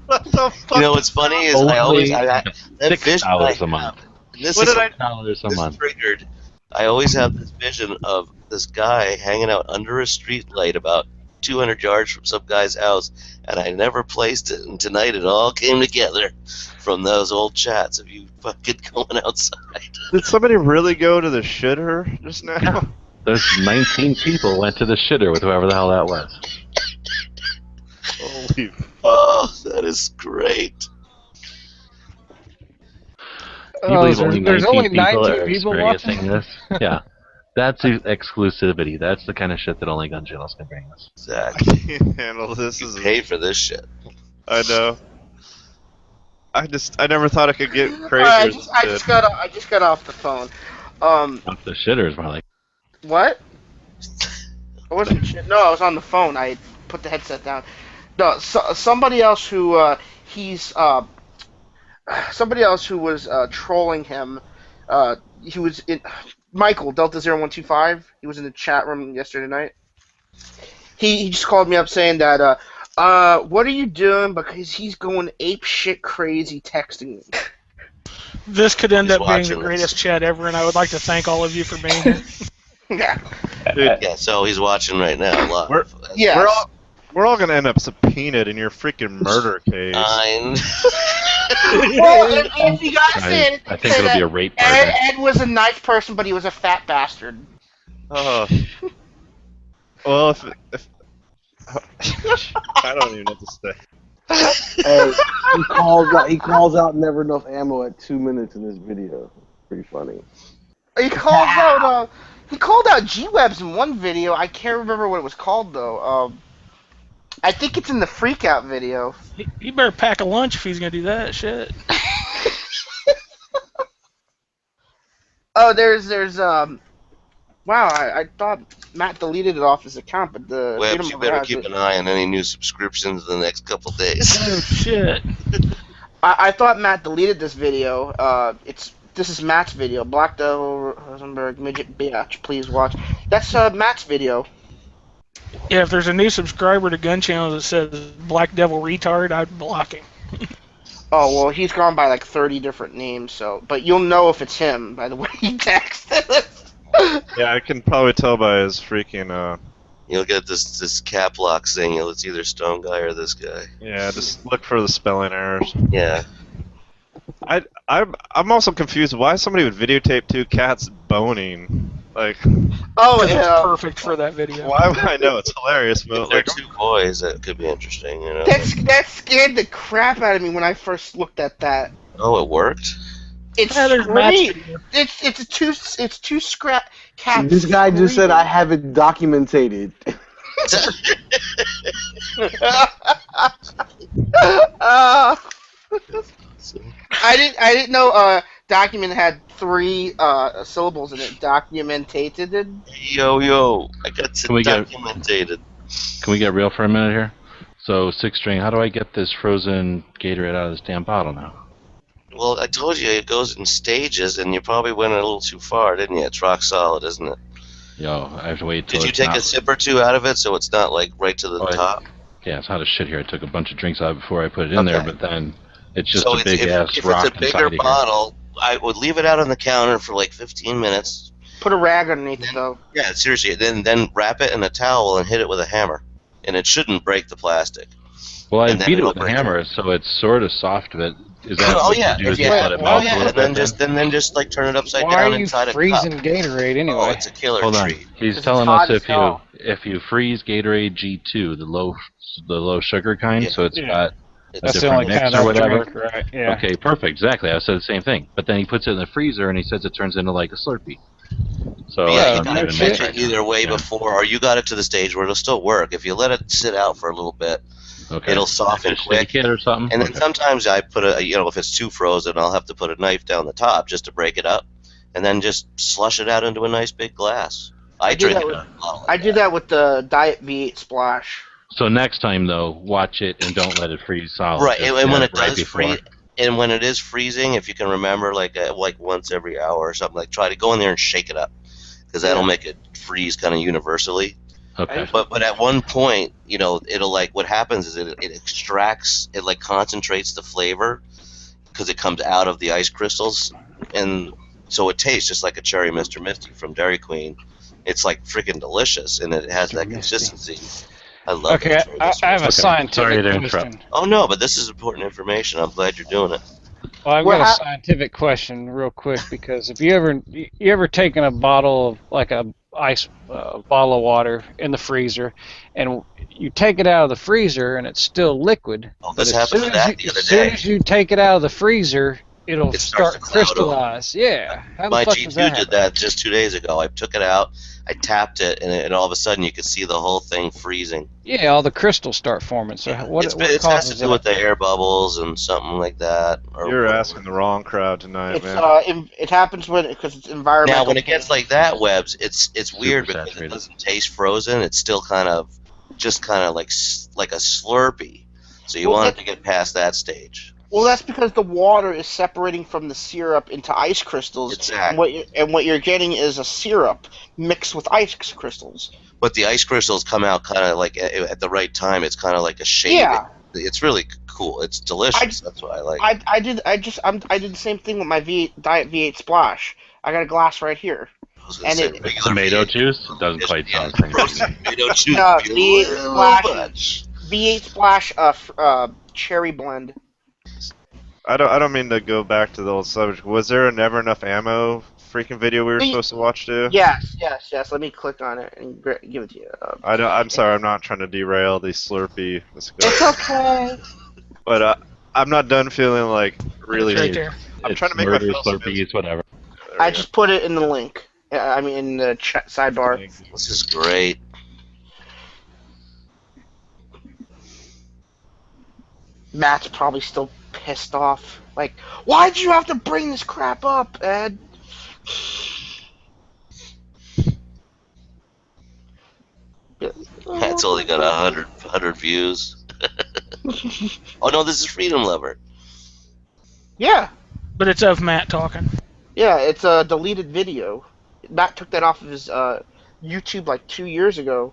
S3: What the fuck?
S7: You know what's funny is I always that vision
S6: $6 a month.
S7: This
S6: What
S7: is
S6: did $6 a month?
S7: triggered. I always have this vision of this guy hanging out under a street light about 200 yards from some guy's house, and I never placed it. And tonight it all came together from those old chats of you fucking going outside.
S3: Did somebody really go to the shitter just now?
S6: Those 19 people went to the shitter with whoever the hell that was.
S3: Holy fuck.
S7: Oh, that is great.
S6: Can you believe
S1: there's only
S6: 19
S1: 19
S6: are
S1: people
S6: experiencing
S1: watching?
S6: this? Yeah. That's exclusivity. That's the kind of shit that only gun channels can bring us.
S7: Exactly.
S3: I can't handle this.
S7: You pay for this shit.
S3: I know. I never thought I could get crazier.
S9: I just got off the phone.
S6: Off the shitter is more like.
S9: What? I wasn't. No, I was on the phone. I put the headset down. No, somebody else who somebody else who was trolling him. He was in Michael Delta 0125. He was in the chat room yesterday night. He just called me up saying that what are you doing? Because he's going ape shit crazy texting me.
S5: This could end
S7: He's
S5: up being
S7: watching
S5: the greatest chat ever, and I would like to thank all of you for being here.
S9: Yeah.
S3: Dude,
S7: Yeah, so he's watching right now live.
S3: We're all gonna end up subpoenaed in your freaking murder case.
S9: Well, if you gotta say it,
S6: I think it'll be a rape murder.
S9: Ed was a nice person, but he was a fat bastard.
S3: Oh. Well, if I don't even know what to say.
S11: Hey, he calls out never enough ammo at 2 minutes in this video. Pretty funny.
S9: He called out G-Webs in one video. I can't remember what it was called though. I think it's in the Freakout video.
S5: He better pack a lunch if he's gonna do that shit.
S9: Oh, there's wow, I thought Matt deleted it off his account, but the
S7: Webbs, you better keep an eye on any new subscriptions in the next couple days.
S5: Oh shit!
S9: I thought Matt deleted this video. This is Matt's video. Black Devil Rosenberg Midget Bitch. Please watch. That's Matt's video.
S5: Yeah, if there's a new subscriber to Gun Channel that says Black Devil Retard, I'd block him.
S9: Oh, well, he's gone by like 30 different names, but you'll know if it's him by the way he texted.
S3: Yeah, I can probably tell by his freaking
S7: You'll get this cap lock thing. It's either Stone Guy or this guy.
S3: Yeah, just look for the spelling errors.
S7: Yeah.
S3: I'm also confused why somebody would videotape two cats boning. Like,
S9: oh yeah,
S5: perfect for that video.
S3: Why would I know? It's hilarious, but
S7: if they're two boys, that could be interesting. You know.
S9: That scared the crap out of me when I first looked at that.
S7: Oh, it worked.
S9: It's great. It's two scrap cats.
S11: This guy just said I have it documented.
S9: I didn't know document had 3 syllables in it. Documentated.
S7: Yo, I got documented.
S6: Can we get real for a minute here? So, 6-string, how do I get this frozen Gatorade out of this damn bottle now?
S7: Well, I told you it goes in stages, and you probably went a little too far, didn't you? It's rock solid, isn't it?
S6: Yo, I have to wait till
S7: Did you take a sip or two out of it so it's not like right to the top?
S6: Yeah, it's hot as shit here. I took a bunch of drinks out before I put it in there, but then it's just
S7: so
S6: a big ass
S7: if
S6: rock
S7: it's a bigger
S6: inside
S7: bottle, I would leave it out on the counter for like 15 minutes.
S9: Put a rag underneath it, though.
S7: Yeah, seriously. Then wrap it in a towel and hit it with a hammer. and it shouldn't break the plastic.
S6: Well, I
S7: And then
S6: beat it
S7: it'll
S6: with a
S7: break
S6: hammer, so it's sort of soft, but is that
S7: oh
S6: what
S7: yeah,
S6: you do?
S7: if
S6: Is
S7: you
S6: just
S7: have,
S6: let it melt a
S7: and
S6: little
S7: then
S6: bit then?
S7: just like turn it upside
S1: Why are
S7: down
S1: you
S7: inside a cup.
S1: freezing Gatorade
S7: Oh,
S1: anyway?
S7: it's a killer
S6: Hold on.
S7: treat.
S6: He's
S9: 'Cause it's
S6: telling us
S9: hot as hell.
S6: if you freeze Gatorade G2, the low sugar kind,
S7: Yeah.
S6: so it's got a
S1: That's the
S6: different
S1: only
S6: mix
S1: kind
S6: or
S1: I
S6: whatever.
S1: drink, right? Yeah.
S6: Okay, perfect. Exactly. I said the same thing. But then he puts it in the freezer and he says it turns into like a Slurpee. So
S7: But yeah,
S6: that
S7: you
S6: doesn't
S7: gotta
S6: even
S7: catch
S6: make
S7: it
S6: right
S7: either
S6: now.
S7: way
S6: Yeah.
S7: before, or you got it to the stage where it'll still work. If you let it sit out for a little bit,
S6: Okay.
S7: it'll soften
S6: Just
S7: quick.
S6: shake it or something.
S7: And then
S6: Okay.
S7: sometimes I put if it's too frozen, I'll have to put a knife down the top just to break it up, and then just slush it out into a nice big glass. I
S9: do
S7: drink
S9: that
S7: it
S9: with,
S7: in a bottle like
S9: I do that with the Diet V8 Splash.
S6: So next time though, watch it and don't let it freeze solid.
S7: Right,
S6: Just
S7: and when
S6: get
S7: it
S6: right
S7: does
S6: before.
S7: freeze, and when it is freezing, if you can remember, like once every hour or something, like try to go in there and shake it up, because that'll make it freeze kind of universally.
S6: Okay.
S7: But at one point, it'll like what happens is it extracts, it like concentrates the flavor because it comes out of the ice crystals, and so it tastes just like a cherry Mr. Misty from Dairy Queen. It's like freaking delicious, and it has that consistency. I love
S1: Okay,
S7: it.
S1: I have a scientific
S6: Sorry to
S1: question.
S6: interrupt.
S7: Oh no, but this is important information. I'm glad you're doing it.
S1: Well, I've got a scientific question, real quick, because if you ever taken a bottle of like a ice bottle of water in the freezer, and you take it out of the freezer and it's still liquid,
S7: Oh,
S1: but
S7: this
S1: as soon
S7: happened to
S1: as
S7: that the other
S1: as soon
S7: day.
S1: as you take it out of the freezer, it'll
S7: It starts to
S1: start
S7: cloud over.
S1: crystallize. Yeah, how the
S7: My
S1: fuck does
S7: G2
S1: that
S7: did
S1: happen?
S7: that just 2 days ago. I took it out, I tapped it, and all of a sudden you could see the whole thing freezing.
S1: Yeah, all the crystals start forming. So what
S7: It has
S1: causes
S7: to do with
S1: that?
S7: the air bubbles and something like that. Or
S3: You're
S7: whatever.
S3: asking the wrong crowd tonight,
S9: It's
S3: man.
S9: it happens because it's environmental.
S7: Now, when it gets like that, Webbs, it's weird because
S6: saturated.
S7: it doesn't taste frozen. It's still kind of like a Slurpee. So you want it to get past that stage.
S9: Well, that's because the water is separating from the syrup into ice crystals.
S7: Exactly.
S9: And what you're getting is a syrup mixed with ice crystals.
S7: But the ice crystals come out kind of like at the right time. It's kind of like a shaving.
S9: Yeah.
S7: It's really cool. It's delicious. That's what I like.
S9: I did the same thing with my Diet V8 Splash. I got a glass right here. And
S6: Tomato juice doesn't quite sound the same.
S7: Tomato juice.
S9: No, V8 Splash cherry blend.
S3: I don't mean to go back to the old subject. Was there a Never Enough Ammo freaking video we were supposed to watch too?
S9: Yes. Let me click on it and give it to you.
S3: I'm sorry. I'm not trying to derail the Slurpee.
S9: It's okay.
S3: But I'm not done feeling like really.
S5: It's right there.
S3: I'm trying to make
S6: murder,
S3: myself
S6: Slurpees, whatever.
S9: I just put it in the link. I mean, in the chat sidebar.
S7: This is great.
S9: Matt's probably still pissed off. Like, why'd you have to bring this crap up, Ed?
S7: That's only got 100 views. Oh no, this is Freedom Lover.
S9: Yeah.
S5: But it's of Matt talking.
S9: Yeah, it's a deleted video. Matt took that off of his YouTube like 2 years ago.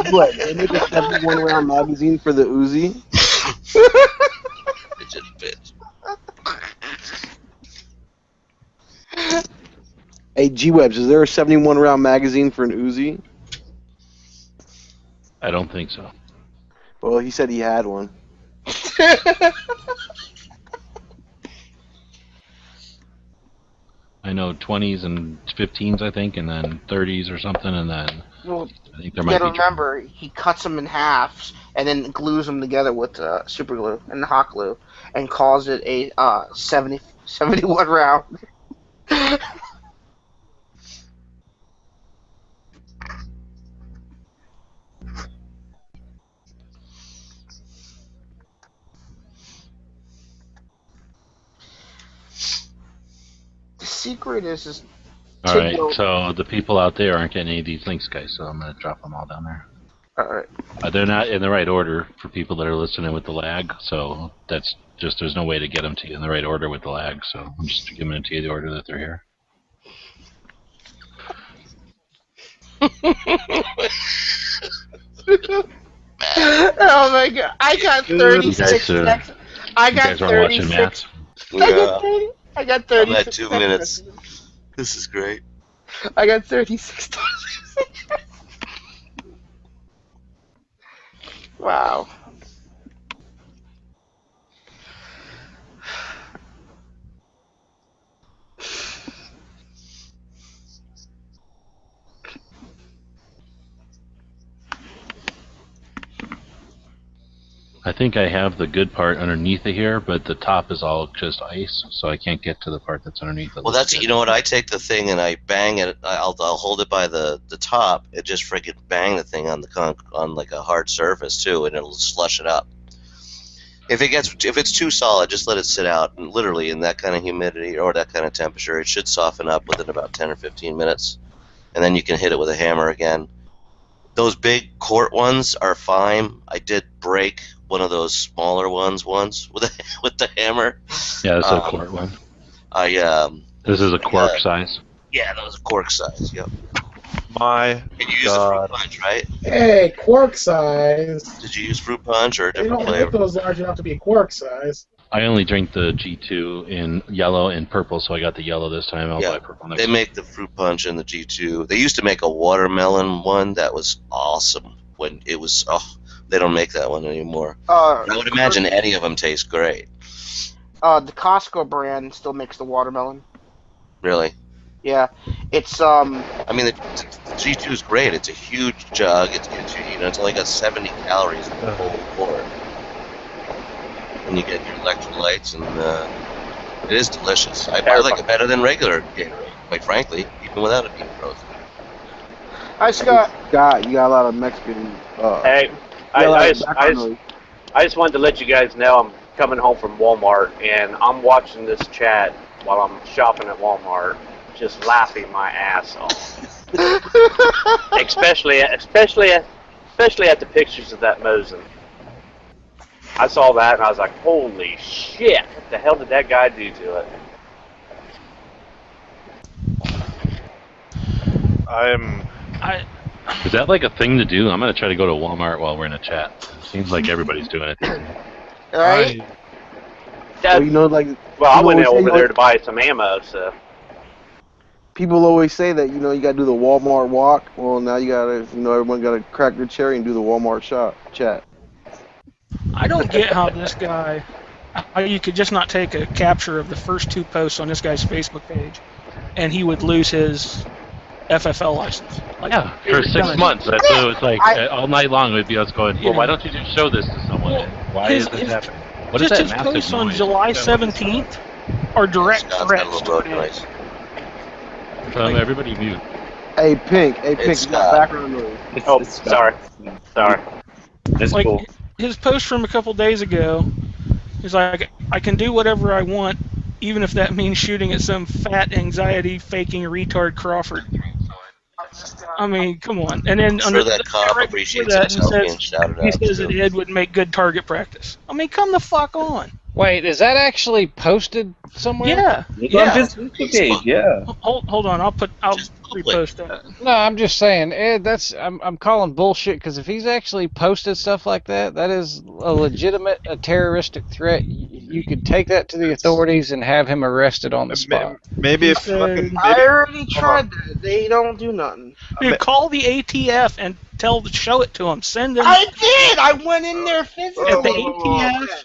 S11: What? They make a 71 round magazine for the Uzi?
S7: Bitch.
S11: Hey, G-Webs, is there a 71 round magazine for an Uzi?
S6: I don't think so.
S11: Well, he said he had one.
S6: I know 20s and 15s, I think, and then 30s or something, and then
S9: Well,
S6: I think there
S9: you
S6: might
S9: gotta
S6: be.
S9: remember, he cuts them in halves and then glues them together with super glue and hot glue and calls it a 71 round. The secret is
S6: All right, so the people out there aren't getting any of these links, guys, so I'm going to drop them all down there.
S9: All right.
S6: They're not in the right order for people that are listening with the lag, so that's just there's no way to get them to you in the right order with the lag. So I'm just giving it to you the order that they're here.
S9: Oh my god! I got 36 seconds. I got 36. I got 36.
S7: I'm at 2 minutes. This is great.
S9: I got 36. Wow.
S6: I think I have the good part underneath it here, but the top is all just ice, so I can't get to the part that's underneath it.
S7: Well, that's you know what? I take the thing and I bang it. I'll hold it by the top and just freaking bang the thing on on like a hard surface too, and it'll slush it up. If it's too solid, just let it sit out. And literally, in that kind of humidity or that kind of temperature, it should soften up within about 10 or 15 minutes, and then you can hit it with a hammer again. Those big quart ones are fine. I did break one of those smaller ones once with the hammer.
S6: Yeah, that's a quart one.
S7: This
S6: is a Quark size.
S7: Yeah, that was a Quark size. Yep.
S3: My
S7: And you use a fruit punch, right?
S2: Hey, Quark size.
S7: Did you use fruit punch or a
S2: They
S7: different
S2: don't
S7: flavor?
S2: make those large enough to be Quark size.
S6: I only drink the G2 in yellow and purple, so I got the yellow this time. I'll buy purple next
S7: They
S6: time.
S7: make the fruit punch and the G2. They used to make a watermelon one that was awesome. When it was, they don't make that one anymore. I would imagine any of them taste great.
S9: The Costco brand still makes the watermelon.
S7: Really?
S9: Yeah, it's
S7: I mean, the G2 is great. It's a huge jug. It's it's only got 70 calories in the whole quart. And you get your electrolytes, and it is delicious. I like it better than regular Gatorade, quite frankly, even without it being frozen.
S9: Hi, Scott.
S11: Scott, you got a lot of Mexican.
S14: Hey, I just wanted to let you guys know I'm coming home from Walmart, and I'm watching this chat while I'm shopping at Walmart, just laughing my ass off. especially at the pictures of that Mosin. I saw that and I was like, holy shit, what the hell did that guy do to it?
S6: Is that like a thing to do? I'm going to try to go to Walmart while we're in a chat. It seems like everybody's doing it.
S9: Right?
S11: Well, you know, like.
S14: Well, I went over there to buy some ammo, so.
S11: People always say that, you got to do the Walmart walk. Well, now you got to, everyone got to crack their cherry and do the Walmart chat.
S5: I don't get how this guy, how you could just not take a capture of the first two posts on this guy's Facebook page, and he would lose his FFL license.
S6: Like, yeah, for 6 months. That's what it was like. All night long, we'd be us going, well, why don't you just show this to someone? Why is this happening? What is that
S5: his
S6: massive
S5: posts on
S6: noise?
S5: July 17th are direct threats.
S6: Everybody mute.
S11: Hey, Pink, you got background noise.
S14: Oh, sorry.
S8: That's
S5: like,
S8: cool.
S5: His post from a couple days ago is like, I can do whatever I want, even if that means shooting at some fat anxiety-faking retard Crawford. I mean, come on. And then
S7: I'm sure that cop appreciates himself being shouted out.
S5: He says that Ed would make good target practice. I mean, come the fuck on.
S1: Wait, is that actually posted somewhere?
S5: Yeah.
S8: On his Facebook page, yeah.
S5: Hold on, I'll repost that.
S1: No, I'm just saying, Ed. I'm calling bullshit because if he's actually posted stuff like that, that is a legitimate, terroristic threat. You could take that to the authorities and have him arrested on the spot.
S3: Maybe if fucking.
S9: I already tried that. They don't do nothing.
S5: Dude, call the ATF and show it to them. Send them.
S9: I did. I went in there physically.
S5: At the ATF.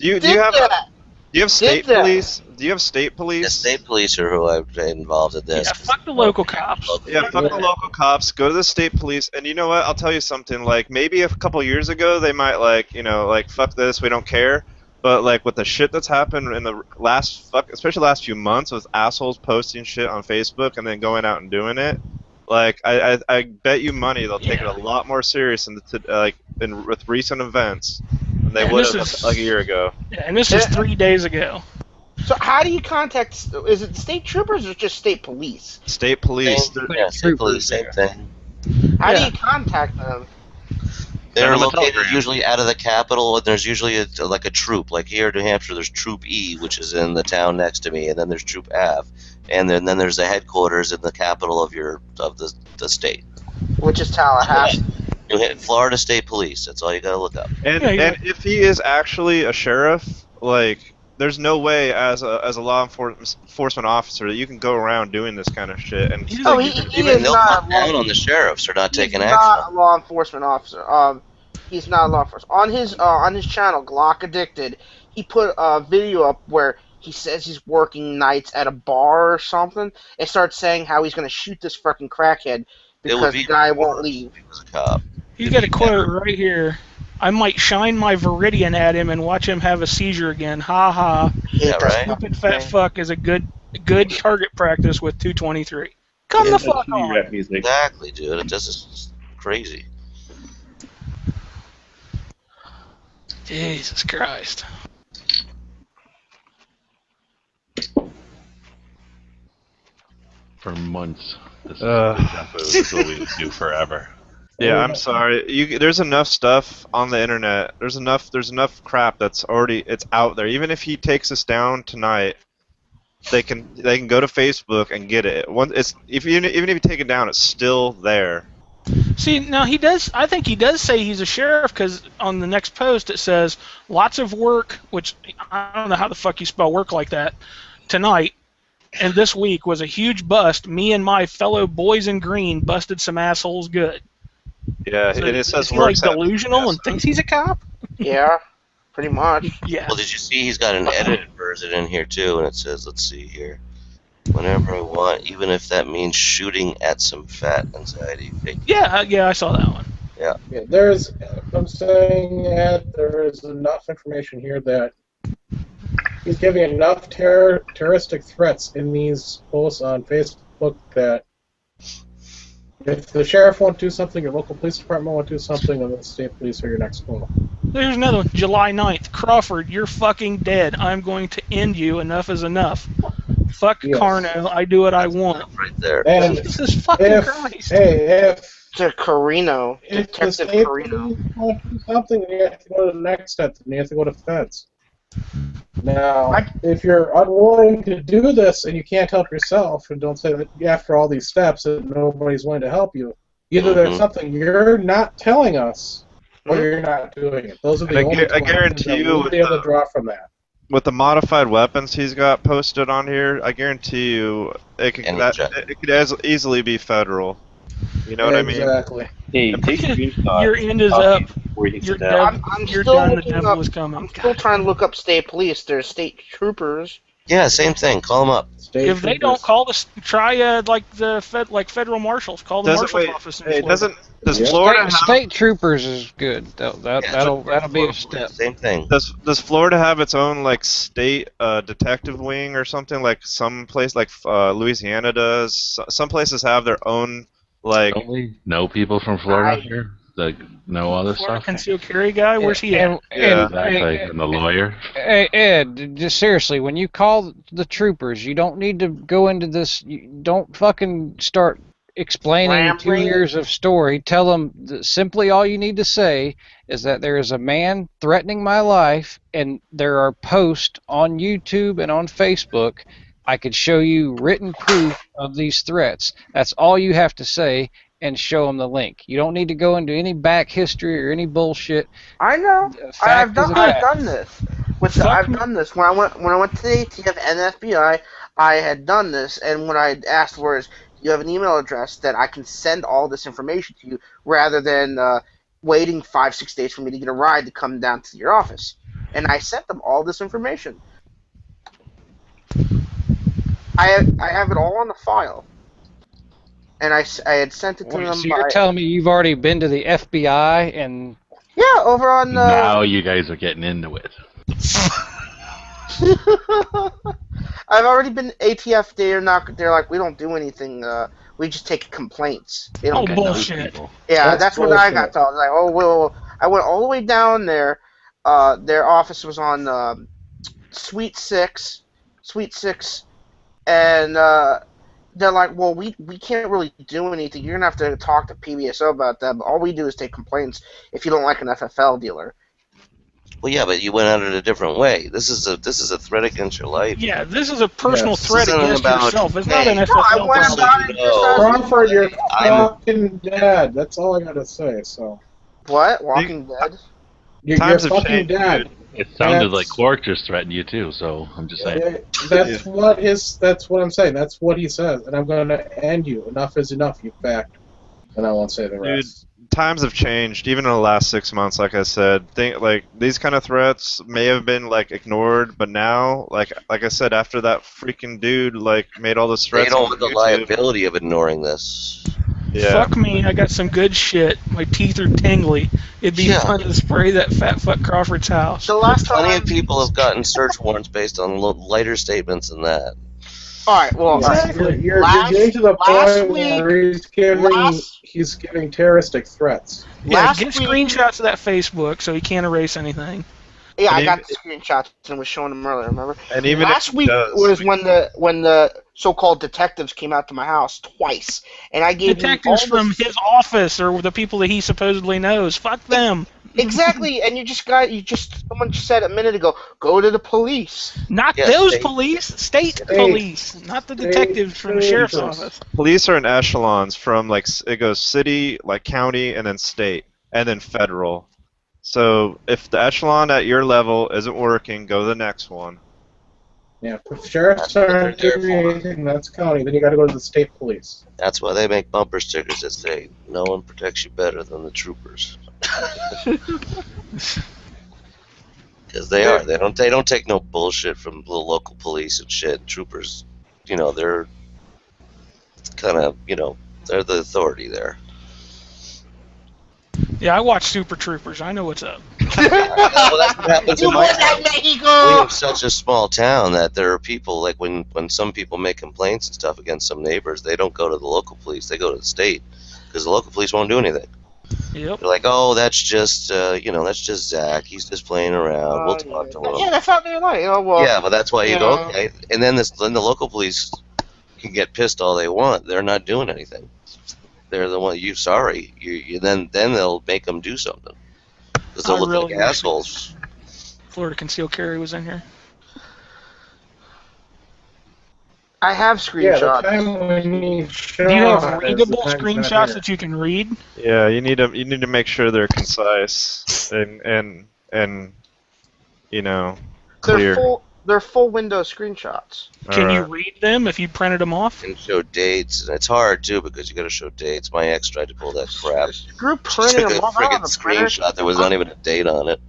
S3: Do you have state police? Do you have state police?
S7: The state police are who I've been involved in this.
S5: Yeah, fuck the local cops.
S3: Yeah, fuck the local cops. Go to the state police, and you know what? I'll tell you something. Like maybe a couple years ago, they might fuck this, we don't care. But like with the shit that's happened in the especially last few months, with assholes posting shit on Facebook and then going out and doing it, like I bet you money they'll take it a lot more serious with recent events than they would have like a year ago.
S5: Yeah, and this is 3 days ago.
S9: So how do you contact? Is it state troopers or just state police?
S3: State police.
S7: State police, same thing.
S9: How do you contact them?
S7: They're located usually out of the capital, and there's usually like a troop. Like here in New Hampshire, there's Troop E, which is in the town next to me, and then there's Troop F, and then there's the headquarters in the capital of the state,
S9: which is Tallahassee.
S7: Florida State Police. That's all you gotta look up.
S3: And if he is actually a sheriff, like, there's no way as a law enforcement officer that you can go around doing this kind of shit. And
S9: he is
S7: they'll
S9: not
S7: cut down on the sheriffs for not taking action.
S9: He's not a law enforcement officer. He's not a law enforcement. On his channel, Glock Addicted, he put a video up where he says he's working nights at a bar or something, and starts saying how he's going to shoot this fucking crackhead because the guy won't leave.
S5: He's got a quote right here. I might shine my Viridian at him and watch him have a seizure again. Ha ha.
S7: Yeah, right.
S5: Stupid fat fuck is a good target practice with 223. Come the fuck on.
S7: Exactly, dude. This is crazy.
S5: Jesus Christ.
S6: For months. This is what we do forever.
S3: Yeah, I'm sorry. There's enough stuff on the internet. There's enough crap that's already out there. Even if he takes us down tonight, they can go to Facebook and get it. Even if you take it down, it's still there.
S5: See, now I think he does say he's a sheriff, because on the next post it says lots of work, which I don't know how the fuck you spell work like that, tonight. And this week was a huge bust. Me and my fellow boys in green busted some assholes good.
S3: Yeah,
S5: So
S3: and it says
S5: is he like delusional and thinks he's a cop?
S9: Yeah, pretty much.
S5: Yeah.
S7: Well, did you see he's got an edited version in here too, and it says, let's see here, whenever I want, even if that means shooting at some fat anxiety.
S5: Yeah, I saw that one.
S7: Yeah.
S2: I'm saying that there is enough information here that he's giving enough terroristic threats in these posts on Facebook that if the sheriff won't do something, your local police department won't do something, then the state police are your next call.
S5: There's another one. July 9th. Crawford, you're fucking dead. I'm going to end you. Enough is enough. Fuck Carno. I do what I want.
S7: Right there.
S2: And
S5: Jesus fucking Christ.
S2: Hey,
S9: to Carino,
S2: if the
S9: Detective
S2: state
S9: Carino.
S2: police won't do something, then you have to go to the next step, and you have to go to feds. Now, if you're unwilling to do this and you can't help yourself, and don't say that after all these steps that nobody's willing to help you, either there's something you're not telling us, or you're not doing it. Those are the only two
S3: I guarantee you,
S2: we'll be able to draw from that.
S3: With the modified weapons he's got posted on here, I guarantee you it could as easily be federal. You know what I mean?
S2: Exactly.
S8: Hey, take a screenshot.
S5: Your end is up.
S9: I'm
S5: You're
S9: still
S5: done. The
S9: looking
S5: devil
S9: up.
S5: is coming.
S9: I'm still trying to look up state police. There's state troopers.
S7: Yeah, same thing. Call them up.
S5: If they don't call try like the federal marshals. Call the marshal's office.
S3: Does Florida have,
S1: state troopers is good. That'll be a step.
S7: Same thing.
S3: Does Florida have its own like state detective wing or something, like some place like Louisiana does? Some places have their own like.
S6: Don't we know people from Florida here? Like no other
S5: Florida
S6: stuff.
S5: concealed carry guy. Where's he at?
S6: Exactly. And the lawyer.
S1: Hey, Ed, just seriously, when you call the troopers, you don't need to go into this. You don't fucking start explaining 2 years of story. Tell them that simply all you need to say is that there is a man threatening my life, and there are posts on YouTube and on Facebook. I could show you written proof of these threats. That's all you have to say, and show them the link. You don't need to go into any back history or any bullshit.
S9: I know. I've done this. I've done this when I went to the ATF and FBI. I had done this, and when I asked for is, you have an email address that I can send all this information to you, rather than waiting 5-6 days for me to get a ride to come down to your office. And I sent them all this information. I have it all on the file. And I had sent it to them.
S1: So you're telling me you've already been to the FBI and...
S9: Yeah, over on...
S6: Now you guys are getting into it.
S9: I've already been ATF. They're like, we don't do anything. We just take complaints. They don't
S5: bullshit.
S9: Yeah, that's what I got told. Like, oh, well, I went all the way down there. Their office was on Suite 6, and they're like, well, we can't really do anything. You're gonna have to talk to PBSO about that. But all we do is take complaints if you don't like an FFL dealer.
S7: Well, yeah, but you went at it a different way. This is a threat against your life.
S5: Yeah, this is a personal
S7: Yes.
S5: threat
S7: This isn't
S5: against
S7: about,
S5: yourself. It's not
S7: hey,
S5: an
S9: No, I
S5: FFL
S9: went
S5: problem.
S9: about it just as
S2: Crawford, you're
S7: I'm-
S2: fucking dead. That's all I gotta say. So
S9: what? Walking Dead?
S2: you're
S3: Times have
S2: fucking
S3: changed,
S2: dead.
S3: dude.
S6: It sounded
S2: That's-
S6: like Quark just threatened you too, so I'm just saying.
S2: That's what I'm saying. That's what he says, and I'm gonna end you. Enough is enough, you fact. And I won't say the
S3: Dude,
S2: rest.
S3: times have changed, even in the last 6 months. Like I said, like these kind of threats may have been like ignored, but now, like I said, after that freaking dude like made all those
S7: They
S3: threats
S7: don't
S3: on
S7: want the
S3: YouTube,
S7: liability of ignoring this.
S3: yeah.
S5: Fuck me, I got some good shit. My teeth are tingly. It'd be
S7: Yeah.
S5: fun to spray that fat fuck Crawford's house.
S9: The last
S7: Plenty
S9: time.
S7: of people have gotten search warrants based on lighter statements than that.
S9: All right. Well,
S2: Exactly. You're
S9: last-
S2: getting to the
S9: last
S2: point
S9: week-
S2: where he's giving terroristic threats.
S5: Yeah,
S9: last
S5: get
S9: week-
S5: screenshots of that Facebook so he can't erase anything.
S9: Yeah, I
S3: And
S9: got the screenshots and was showing them earlier. Remember?
S3: And even if
S9: Last
S3: he
S9: week
S3: does,
S9: was when the so-called detectives came out to my house twice, and I gave
S5: Detectives
S9: them all
S5: from his office or the people that he supposedly knows. Fuck them.
S9: exactly. And someone just said a minute ago, go to the police.
S5: Not
S7: Yeah,
S5: those
S7: state-
S5: police, state police, not the detectives from the sheriff's
S2: troopers.
S5: office.
S3: police are in echelons from like it goes city, like county, and then state, and then federal. So if the echelon at your level isn't working, go to the next one.
S2: Yeah, if sheriffs aren't doing anything, that's county. Then you got to go to the state police.
S7: That's why they make bumper stickers that say, "No one protects you better than the troopers." Because they are. They don't take no bullshit from the local police and shit. Troopers, they're kind of, they're the authority there.
S5: Yeah, I watch Super Troopers. I know what's up.
S7: Well, that's what happens in
S9: You
S7: my
S9: was at
S7: town.
S9: Mexico.
S7: We have such a small town that there are people, like when some people make complaints and stuff against some neighbors, they don't go to the local police, they go to the state, because the local police won't do anything.
S5: Yep.
S7: They're like, oh, that's just Zach, he's just playing around, we'll talk to him.
S9: Yeah, that's how they're like. Well,
S7: Yeah, but that's why you go,
S9: Yeah.
S7: okay. And then the local police can get pissed all they want. They're not doing anything. They're the one, then they'll make them do something. Because they'll
S5: I
S7: look
S5: really
S7: like
S5: wish
S7: assholes.
S5: Florida Concealed Carry was in here.
S9: I have
S2: Yeah, the
S9: screenshots.
S2: time when you
S5: Do you have readable screenshots that you can read?
S3: Yeah, you need to make sure they're concise and clear.
S9: They're full window screenshots.
S5: Can you
S3: Alright.
S5: read them if you printed them off?
S7: And show dates, and it's hard too because you got to show dates. My ex tried to pull that crap.
S9: Screw
S7: She
S9: printing
S7: took a
S9: them off. I don't
S7: friggin'
S9: have a printer.
S7: screenshot. There was not even a date on it.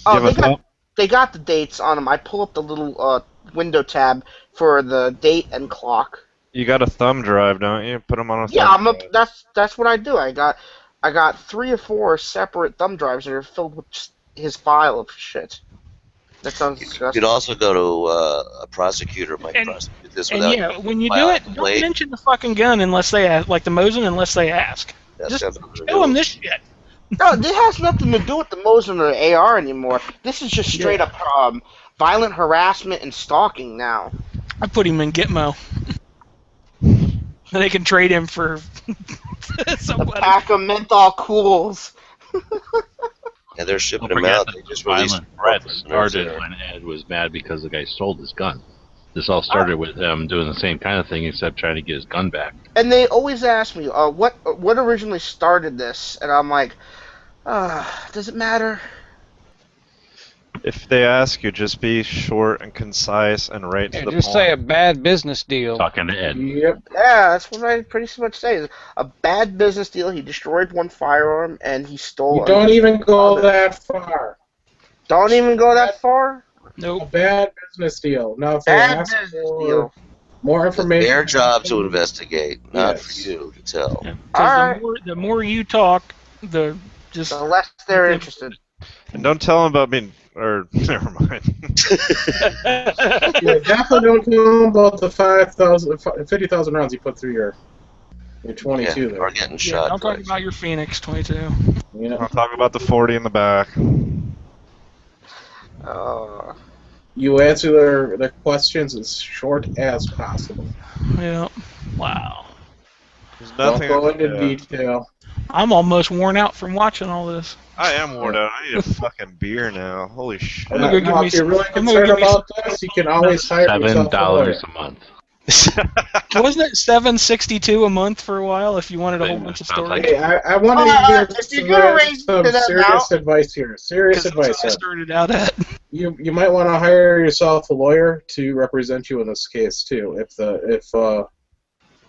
S9: Oh,
S3: Give a
S9: they got the dates on them. I pull up the little window tab for the date and clock.
S3: You got a thumb drive, don't you? Put them on a
S9: Yeah,
S3: thumb drive.
S9: that's what I do. I got 3 or 4 separate thumb drives that are filled with just his file of shit. That sounds
S7: You
S9: disgusting.
S7: could also go to a prosecutor might
S5: And-
S7: prosecute this
S5: And
S7: without.
S5: yeah, when you do
S7: filing
S5: it,
S7: a
S5: don't
S7: complaint.
S5: mention the fucking gun unless they ask, like the Mosin, unless they ask.
S7: That's
S5: Just
S7: got nothing to
S5: show
S7: do
S5: them
S7: with-
S5: this shit.
S9: No, this has nothing to do with the Mosin or the AR anymore. This is just straight up violent harassment and stalking now.
S5: I put him in Gitmo. They can trade him for
S9: A
S5: somebody.
S9: pack of menthol cools.
S7: Yeah, they're shipping
S6: Don't
S7: them
S6: forget
S7: out.
S6: that
S7: They just
S6: the
S7: released.
S6: violent threats started when Ed was mad because the guy stole his gun. This all started with him doing the same kind of thing except trying to get his gun back.
S9: And they always ask me, what originally started this? And I'm like, does it matter?
S3: If they ask you, just be short and concise and right to
S1: Yeah,
S3: the
S1: just
S3: point.
S1: say a bad business deal.
S6: Talking to Ed.
S2: Yep.
S9: Yeah, that's what I pretty much say. Is a bad business deal. He destroyed one firearm and he stole.
S2: You don't even go that far.
S9: Don't even go that far.
S2: A
S5: Nope.
S2: bad business deal. Now, if they
S9: Bad
S2: ask
S9: business
S2: for
S9: deal.
S2: more
S7: It's
S2: information,
S7: their job to investigate, not
S2: Yes.
S7: for you to tell.
S5: Yeah. 'Cause
S9: Alright.
S5: the more you talk, the just
S9: The less they're interested.
S3: And don't tell them about being. Or never mind.
S2: yeah, definitely don't know about the 50,000 rounds you put through your 22
S7: Yeah,
S2: there.
S7: or getting
S5: yeah,
S7: shot.
S5: don't talk
S7: twice.
S5: about your Phoenix 22.
S2: You know,
S3: I'll talk about the 40 in the back.
S2: You answer their questions as short as possible.
S5: Yeah. Wow.
S3: There's
S2: Don't
S3: nothing.
S2: go into detail.
S5: I'm almost worn out from watching all this.
S3: I am worn out. I need a fucking beer now. Holy shit.
S5: I'm gonna go give me
S2: If you're
S5: some.
S2: really
S5: I'm gonna
S2: concerned
S5: give me
S2: about this, you can always hire yourself a lawyer.
S6: $7 a month.
S5: Wasn't it $7.62 a month for a while if you wanted a whole bunch of stories?
S2: Hey, I want to hear
S9: if you're gonna raise
S2: some
S9: it up
S2: serious
S9: now-
S2: advice here. Serious
S5: Because
S2: advice.
S5: that's what I started out at.
S2: You might want to hire yourself a lawyer to represent you in this case too. If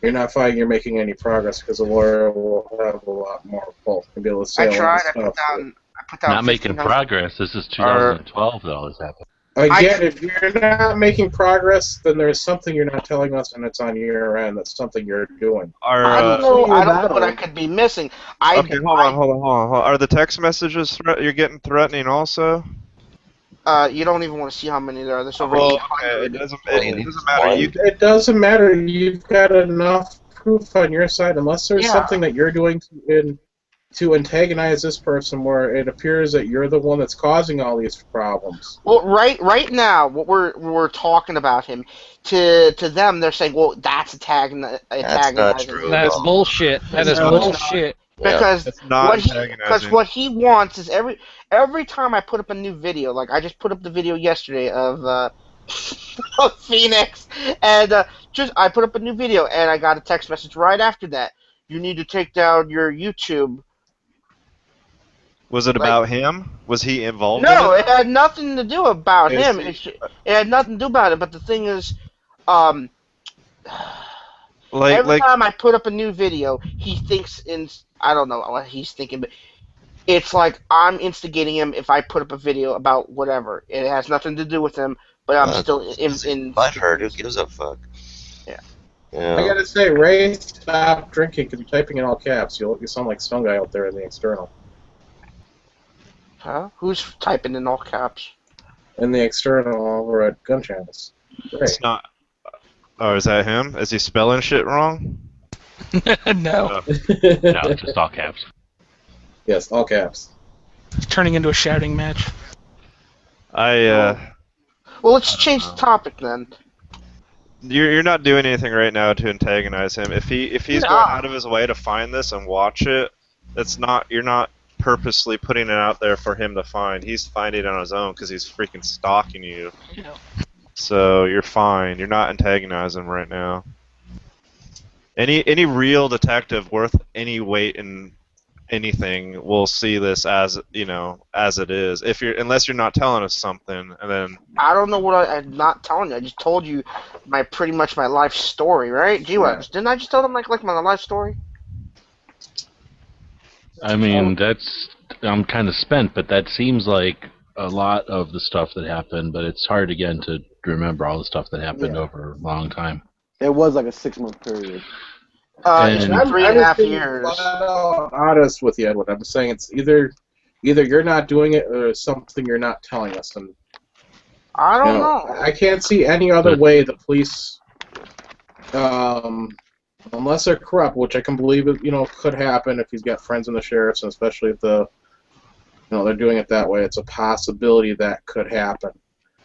S2: you're not finding you're making any progress, because a lawyer will have a lot more pull and be able to say
S9: I
S2: a lot of
S9: tried. I
S2: stuff.
S9: put down.
S6: Not making
S9: 1,500.
S6: progress. This is 2012 that all this happened.
S2: Again, if you're not making progress, then there's something you're not telling us, and it's on your end. That's something you're doing.
S9: I don't know what I could be missing.
S3: Okay, hold on. Are the text messages you're getting threatening also?
S9: You don't even want to see how many there are. There's over
S3: Well,
S9: 800.
S3: it doesn't matter.
S2: It doesn't matter. You've got enough proof on your side, unless there's
S9: Yeah.
S2: something that you're doing to antagonize this person, where it appears that you're the one that's causing all these problems.
S9: Well, right now, what we're talking about him to them, they're saying, well, that's antagonizing.
S1: That's bullshit. That is bullshit.
S9: Because
S3: It's not antagonizing.
S9: what he wants is every time I put up a new video, like I just put up the video yesterday of of Phoenix, and I put up a new video, and I got a text message right after that. You need to take down your YouTube.
S3: Was it about him? Was he involved
S9: No,
S3: in
S9: it had nothing to do about
S3: Is
S9: him.
S3: he-
S9: It had nothing to do about it. But the thing is, every time I put up a new video, he thinks I don't know what he's thinking, but it's like I'm instigating him if I put up a video about whatever. It has nothing to do with him, but I'm still in.
S7: Butthurt. Who gives a fuck?
S9: Yeah.
S2: I gotta say, Ray, stop drinking because you're typing in all caps. You sound like some guy out there in the external.
S9: Huh? Who's typing in all caps?
S2: In the external over at Gun Channels. Ray.
S3: It's not. Oh, is that him? Is he spelling shit wrong?
S5: No.
S6: No, just all caps.
S2: Yes, all caps.
S5: It's turning into a shouting match.
S9: Well, let's change the topic then.
S3: You're not doing anything right now to antagonize him. If he's going out of his way to find this and watch it, you're not purposely putting it out there for him to find. He's finding it on his own because he's freaking stalking you.
S5: Yeah.
S3: So you're fine. You're not antagonizing him right now. Any real detective worth any weight in anything will see this as as it is. Unless you're not telling us something, and then
S9: I don't know what I'm not telling you. I just told you pretty much my life story, right? Gee, what? Didn't I just tell them like my life story?
S6: I mean, I'm kind of spent, but that seems like a lot of the stuff that happened, but it's hard again to remember all the stuff that happened over a long time.
S11: It was like a 6-month period.
S9: It's been 3.5
S2: being
S9: years.
S2: flat out honest with you, Edwin. I'm saying it's either you're not doing it or something you're not telling us. And
S9: I don't know.
S2: I can't see any other way the police, unless they're corrupt, which I can believe it, could happen if he's got friends in the sheriffs, and especially if they're doing it that way. It's a possibility that could happen.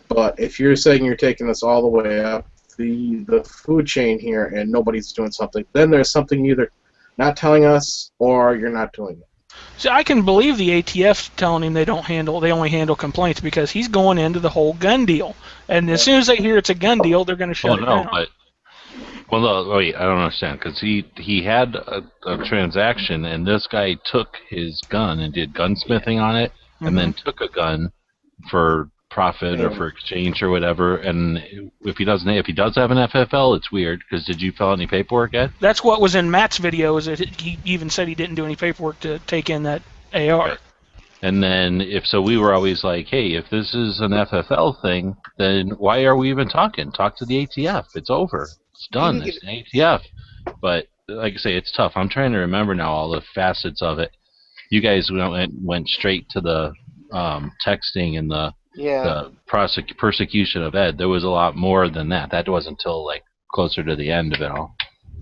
S2: But if you're saying you're taking this all the way up the food chain here and nobody's doing something, then there's something either not telling us or you're not doing it.
S5: See, I can believe the ATF telling him they only handle complaints because he's going into the whole gun deal. And as soon as they hear it's a gun deal, they're going to shut it down.
S6: Wait, I don't understand, because he had a transaction, and this guy took his gun and did gunsmithing on it, and then took a gun for profit or for exchange or whatever. And if he does have an FFL, it's weird, because did you fill out any paperwork yet?
S5: That's what was in Matt's video, is that he even said he didn't do any paperwork to take in that AR.
S6: Right. And then we were always like, hey, if this is an FFL thing, then why are we even talking? Talk to the ATF. It's over. It's done. It's an ATF. But like I say, it's tough. I'm trying to remember now all the facets of it. You guys went straight to the texting and the persecution of Ed. There was a lot more than that. That wasn't until like closer to the end of it all.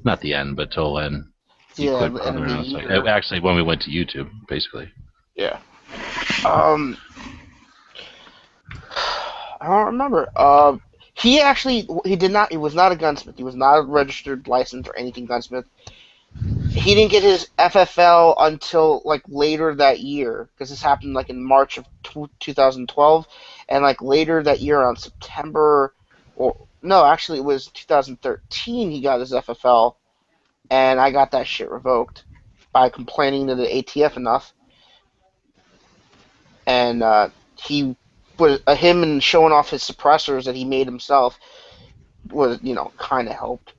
S6: Not the end, but till when he quit bothering us. Actually, when we went to YouTube, basically.
S9: Yeah. I don't remember. He did not. He was not a gunsmith. He was not a registered license or anything gunsmith. He didn't get his FFL until like later that year, because this happened like in March of 2012, and like later that year on September, or no, actually it was 2013. He got his FFL, and I got that shit revoked by complaining to the ATF enough, and he was him and showing off his suppressors that he made himself was kind of helped.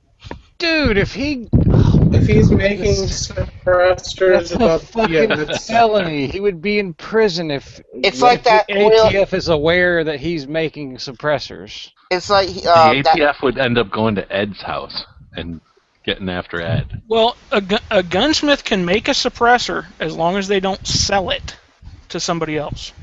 S1: Dude, if he's
S2: making suppressors,
S1: that's a fucking felony. He would be in prison if
S9: it's like that
S1: the ATF is aware that he's making suppressors.
S9: It's like
S6: the ATF would end up going to Ed's house and getting after Ed.
S5: Well, a gunsmith can make a suppressor as long as they don't sell it to somebody else.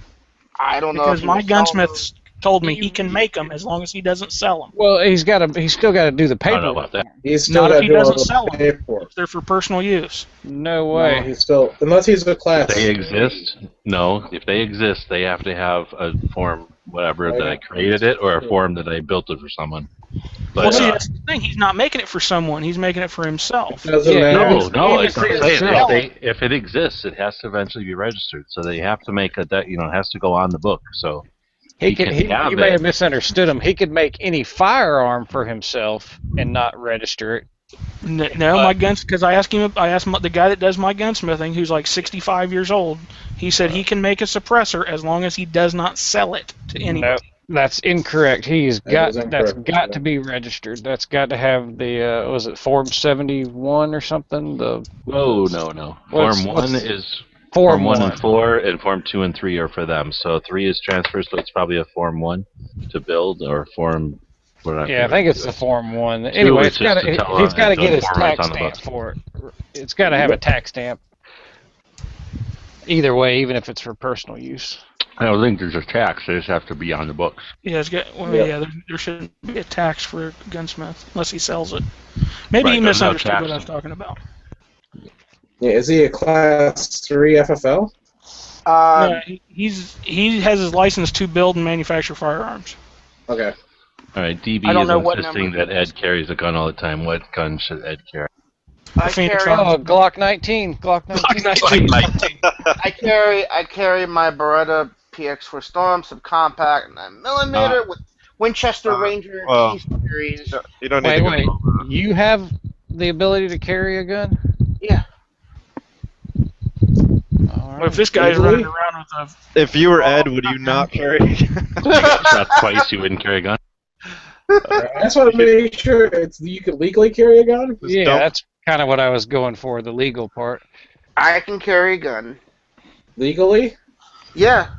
S9: I don't know.
S5: Because my gunsmith told me he can make them as long as he doesn't sell them.
S1: Well, he's still got to do the paperwork.
S6: I don't know about that.
S2: He's still
S5: Not
S2: got
S5: if
S2: to
S5: he
S2: do all
S5: doesn't
S2: the
S5: sell them.
S2: paperwork.
S5: They're for personal use.
S1: No way.
S2: No, he's still, unless he's a class.
S6: If they exist, no. If they exist, they have to have a form, whatever, that I created it, or a form that I built it for someone. But,
S5: well, see, that's the thing. He's not making it for someone. He's making it for himself.
S6: No, it's not saying if it exists, it has to eventually be registered. So they have to make it has to go on the book. So
S1: you may have misunderstood him. He could make any firearm for himself and not register it.
S5: No, my guns, because I asked the guy that does my gunsmithing, who's like 65 years old. He said he can make a suppressor as long as he does not sell it to anybody.
S1: No, that's incorrect. That's got to be registered. That's got to have the was it Form 71 or something?
S6: No. Form 1 is
S1: Form
S6: 1 and 4, and Form 2 and 3 are for them. So 3 is transfer, so it's probably a Form 1 to build, or Form.
S1: I think it's the Form 1. Anyway, he's got to get his tax stamp for it. It's got to have a tax stamp. Either way, even if it's for personal use.
S6: I don't think there's a tax. They just have to be on the books.
S5: Yeah, there shouldn't be a tax for a gunsmith unless he sells it. Maybe he misunderstood what I was talking about.
S2: Yeah, is he a Class 3 FFL?
S5: No, he has his license to build and manufacture firearms.
S2: Okay.
S6: All right, DB is insisting that Ed carries a gun all the time. What gun should Ed carry?
S1: Glock 19. Glock 19.
S9: I carry my Beretta PX4 Storm subcompact 9mm with Winchester Ranger T-Series.
S3: You don't need
S1: wait. You have the ability to carry a gun?
S9: Yeah.
S5: Well, if this guy's running around with a...
S3: If you were Ed, would you not carry a gun?
S6: If you got shot twice, you wouldn't carry a gun?
S2: I just want to make sure you can legally carry a gun?
S1: Yeah, that's kind of what I was going for, the legal part.
S9: I can carry a gun.
S2: Legally?
S9: Yeah.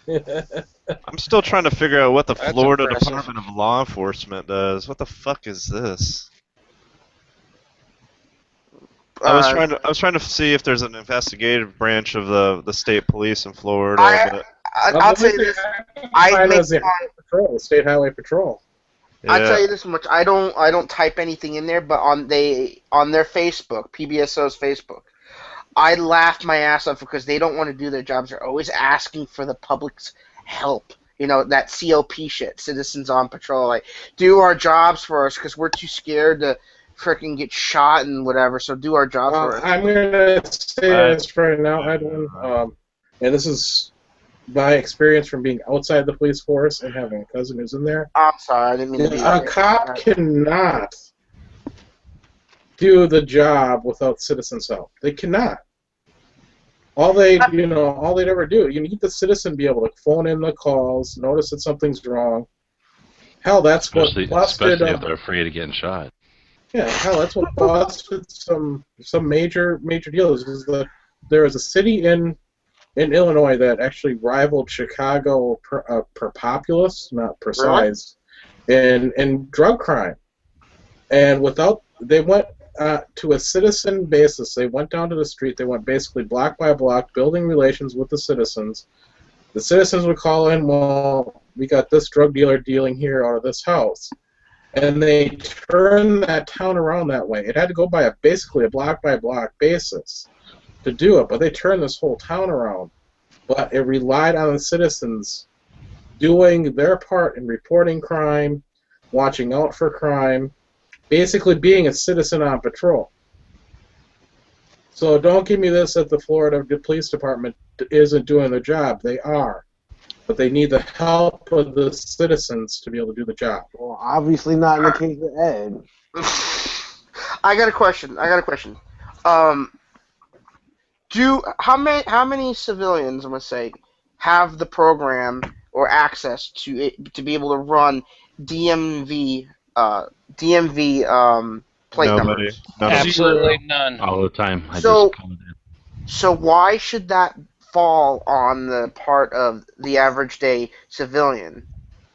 S3: I'm still trying to figure out what the Florida Department of Law Enforcement does. What the fuck is this? I was trying to see if there's an investigative branch of the state police in Florida.
S9: I'll tell you this. I make
S2: State Highway Patrol.
S9: Yeah. I'll tell you this much. I don't type anything in there, but on their Facebook, PBSO's Facebook, I laugh my ass off because they don't want to do their jobs. They're always asking for the public's help. You know, that COP shit, Citizens on Patrol. Like, do our jobs for us because we're too scared to freaking get shot and whatever, so do our job for us.
S2: I'm going to say this right now, Edwin, and this is my experience from being outside the police force and having a cousin who's in there.
S9: I'm sorry, I didn't mean to be
S2: A cop cannot do the job without citizens' help. They cannot. All they'd ever do, you need the citizen to be able to phone in the calls, notice that something's wrong. Hell, that's
S6: especially
S2: busted
S6: if they're afraid of getting shot.
S2: Yeah, hell, that's what busted some major deals. There was a city in Illinois that actually rivaled Chicago per populace, not per size, in drug crime. And they went to a citizen basis. They went down to the street. They went basically block by block, building relations with the citizens. The citizens would call in, well, we got this drug dealer dealing here out of this house. And they turned that town around that way. It had to go by basically a block-by-block basis to do it, but they turned this whole town around. But it relied on the citizens doing their part in reporting crime, watching out for crime, basically being a citizen on patrol. So don't give me this that the Florida Police Department isn't doing their job. They are. But they need the help of the citizens to be able to do the job.
S11: Well, obviously not in the case of Ed.
S9: I got a question. How many civilians, I'm gonna say, have the program or access to it to be able to run DMV plate
S3: Nobody.
S9: numbers?
S1: Absolutely none.
S6: All the time.
S9: So why should that fall on the part of the average day civilian?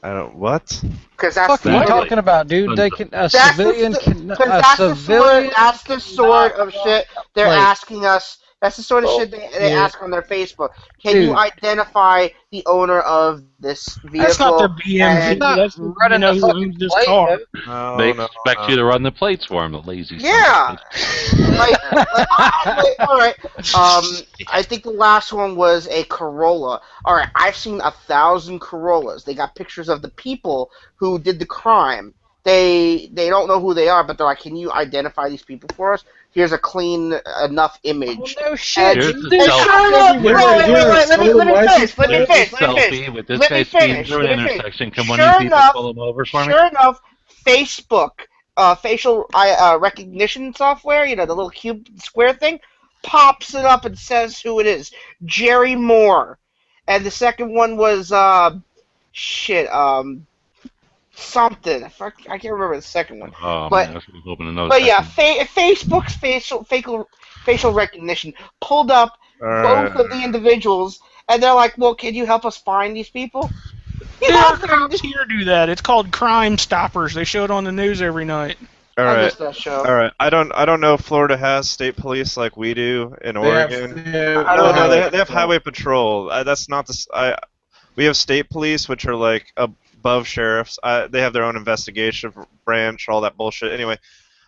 S3: I don't. What?
S9: Because that's
S1: What are you talking about, dude? They can a civilian can a civilian.
S9: That's the sort of shit they're
S1: Wait.
S9: asking us. That's the sort of shit they ask on their Facebook. Can you identify the owner of this vehicle?
S5: That's not their BMV. That's
S1: running the
S5: who owns this car.
S6: They expect you to run the plates for them, the lazy
S9: Yeah. All right. I think the last one was a Corolla. All right. I've seen 1,000 Corollas. They got pictures of the people who did the crime. They don't know who they are, but they're like, "Can you identify these people for us? Here's a clean enough image."
S1: Oh, no shit.
S9: Let me finish.
S6: Selfie with this guy speeding through an intersection. Can one of these people pull him over for me?
S9: Sure enough, Facebook facial recognition software, the little cube square thing, pops it up and says who it is. Jerry Moore. And the second one was something. I can't remember the second one.
S6: Oh,
S9: but,
S6: man, I was hoping to know.
S9: But yeah, Facebook's facial recognition pulled up both of the individuals, and they're like, "Well, can you help us find these people?"
S5: Our cops here do that. It's called Crime Stoppers. They show it on the news every night.
S3: All
S9: I
S3: right.
S9: missed that show.
S3: All right. I don't know if Florida has state police like we do in Oregon. They have highway patrol. That's not the. We have state police, which are like above sheriffs. They have their own investigation branch, all that bullshit. Anyway,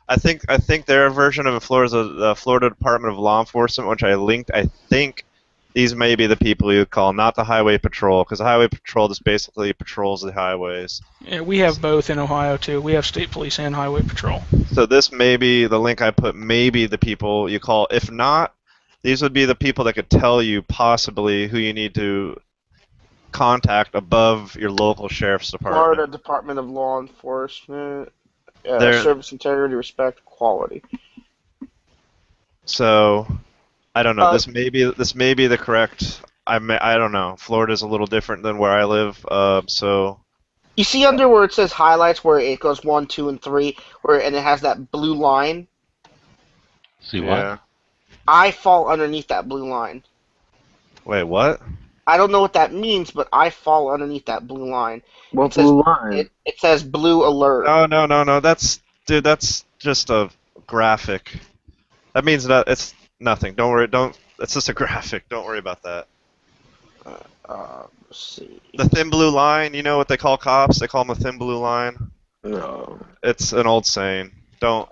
S3: I think their version of Florida is the Florida Department of Law Enforcement, which I linked. I think these may be the people you call, not the highway patrol, because the highway patrol just basically patrols the highways.
S5: Yeah, we have both in Ohio too. We have state police and highway patrol.
S3: So this may be the link I put. Maybe the people you call. If not, these would be the people that could tell you possibly who you need to contact above your local sheriff's department.
S9: Florida Department of Law Enforcement, service integrity, respect, quality.
S3: So, I don't know. This may be the correct. I don't know. Florida's a little different than where I live. So.
S9: You see under where it says highlights, where it goes 1, 2, and 3, and it has that blue line.
S6: See what? Yeah.
S9: I fall underneath that blue line.
S3: Wait, what?
S9: I don't know what that means, but I fall underneath that blue line.
S11: What blue line?
S9: It says blue alert.
S3: No. That's just a graphic. That means that it's nothing. Don't worry. It's just a graphic. Don't worry about that.
S9: Let's see.
S3: The thin blue line. You know what they call cops? They call them the thin blue line.
S11: No.
S3: It's an old saying. Don't.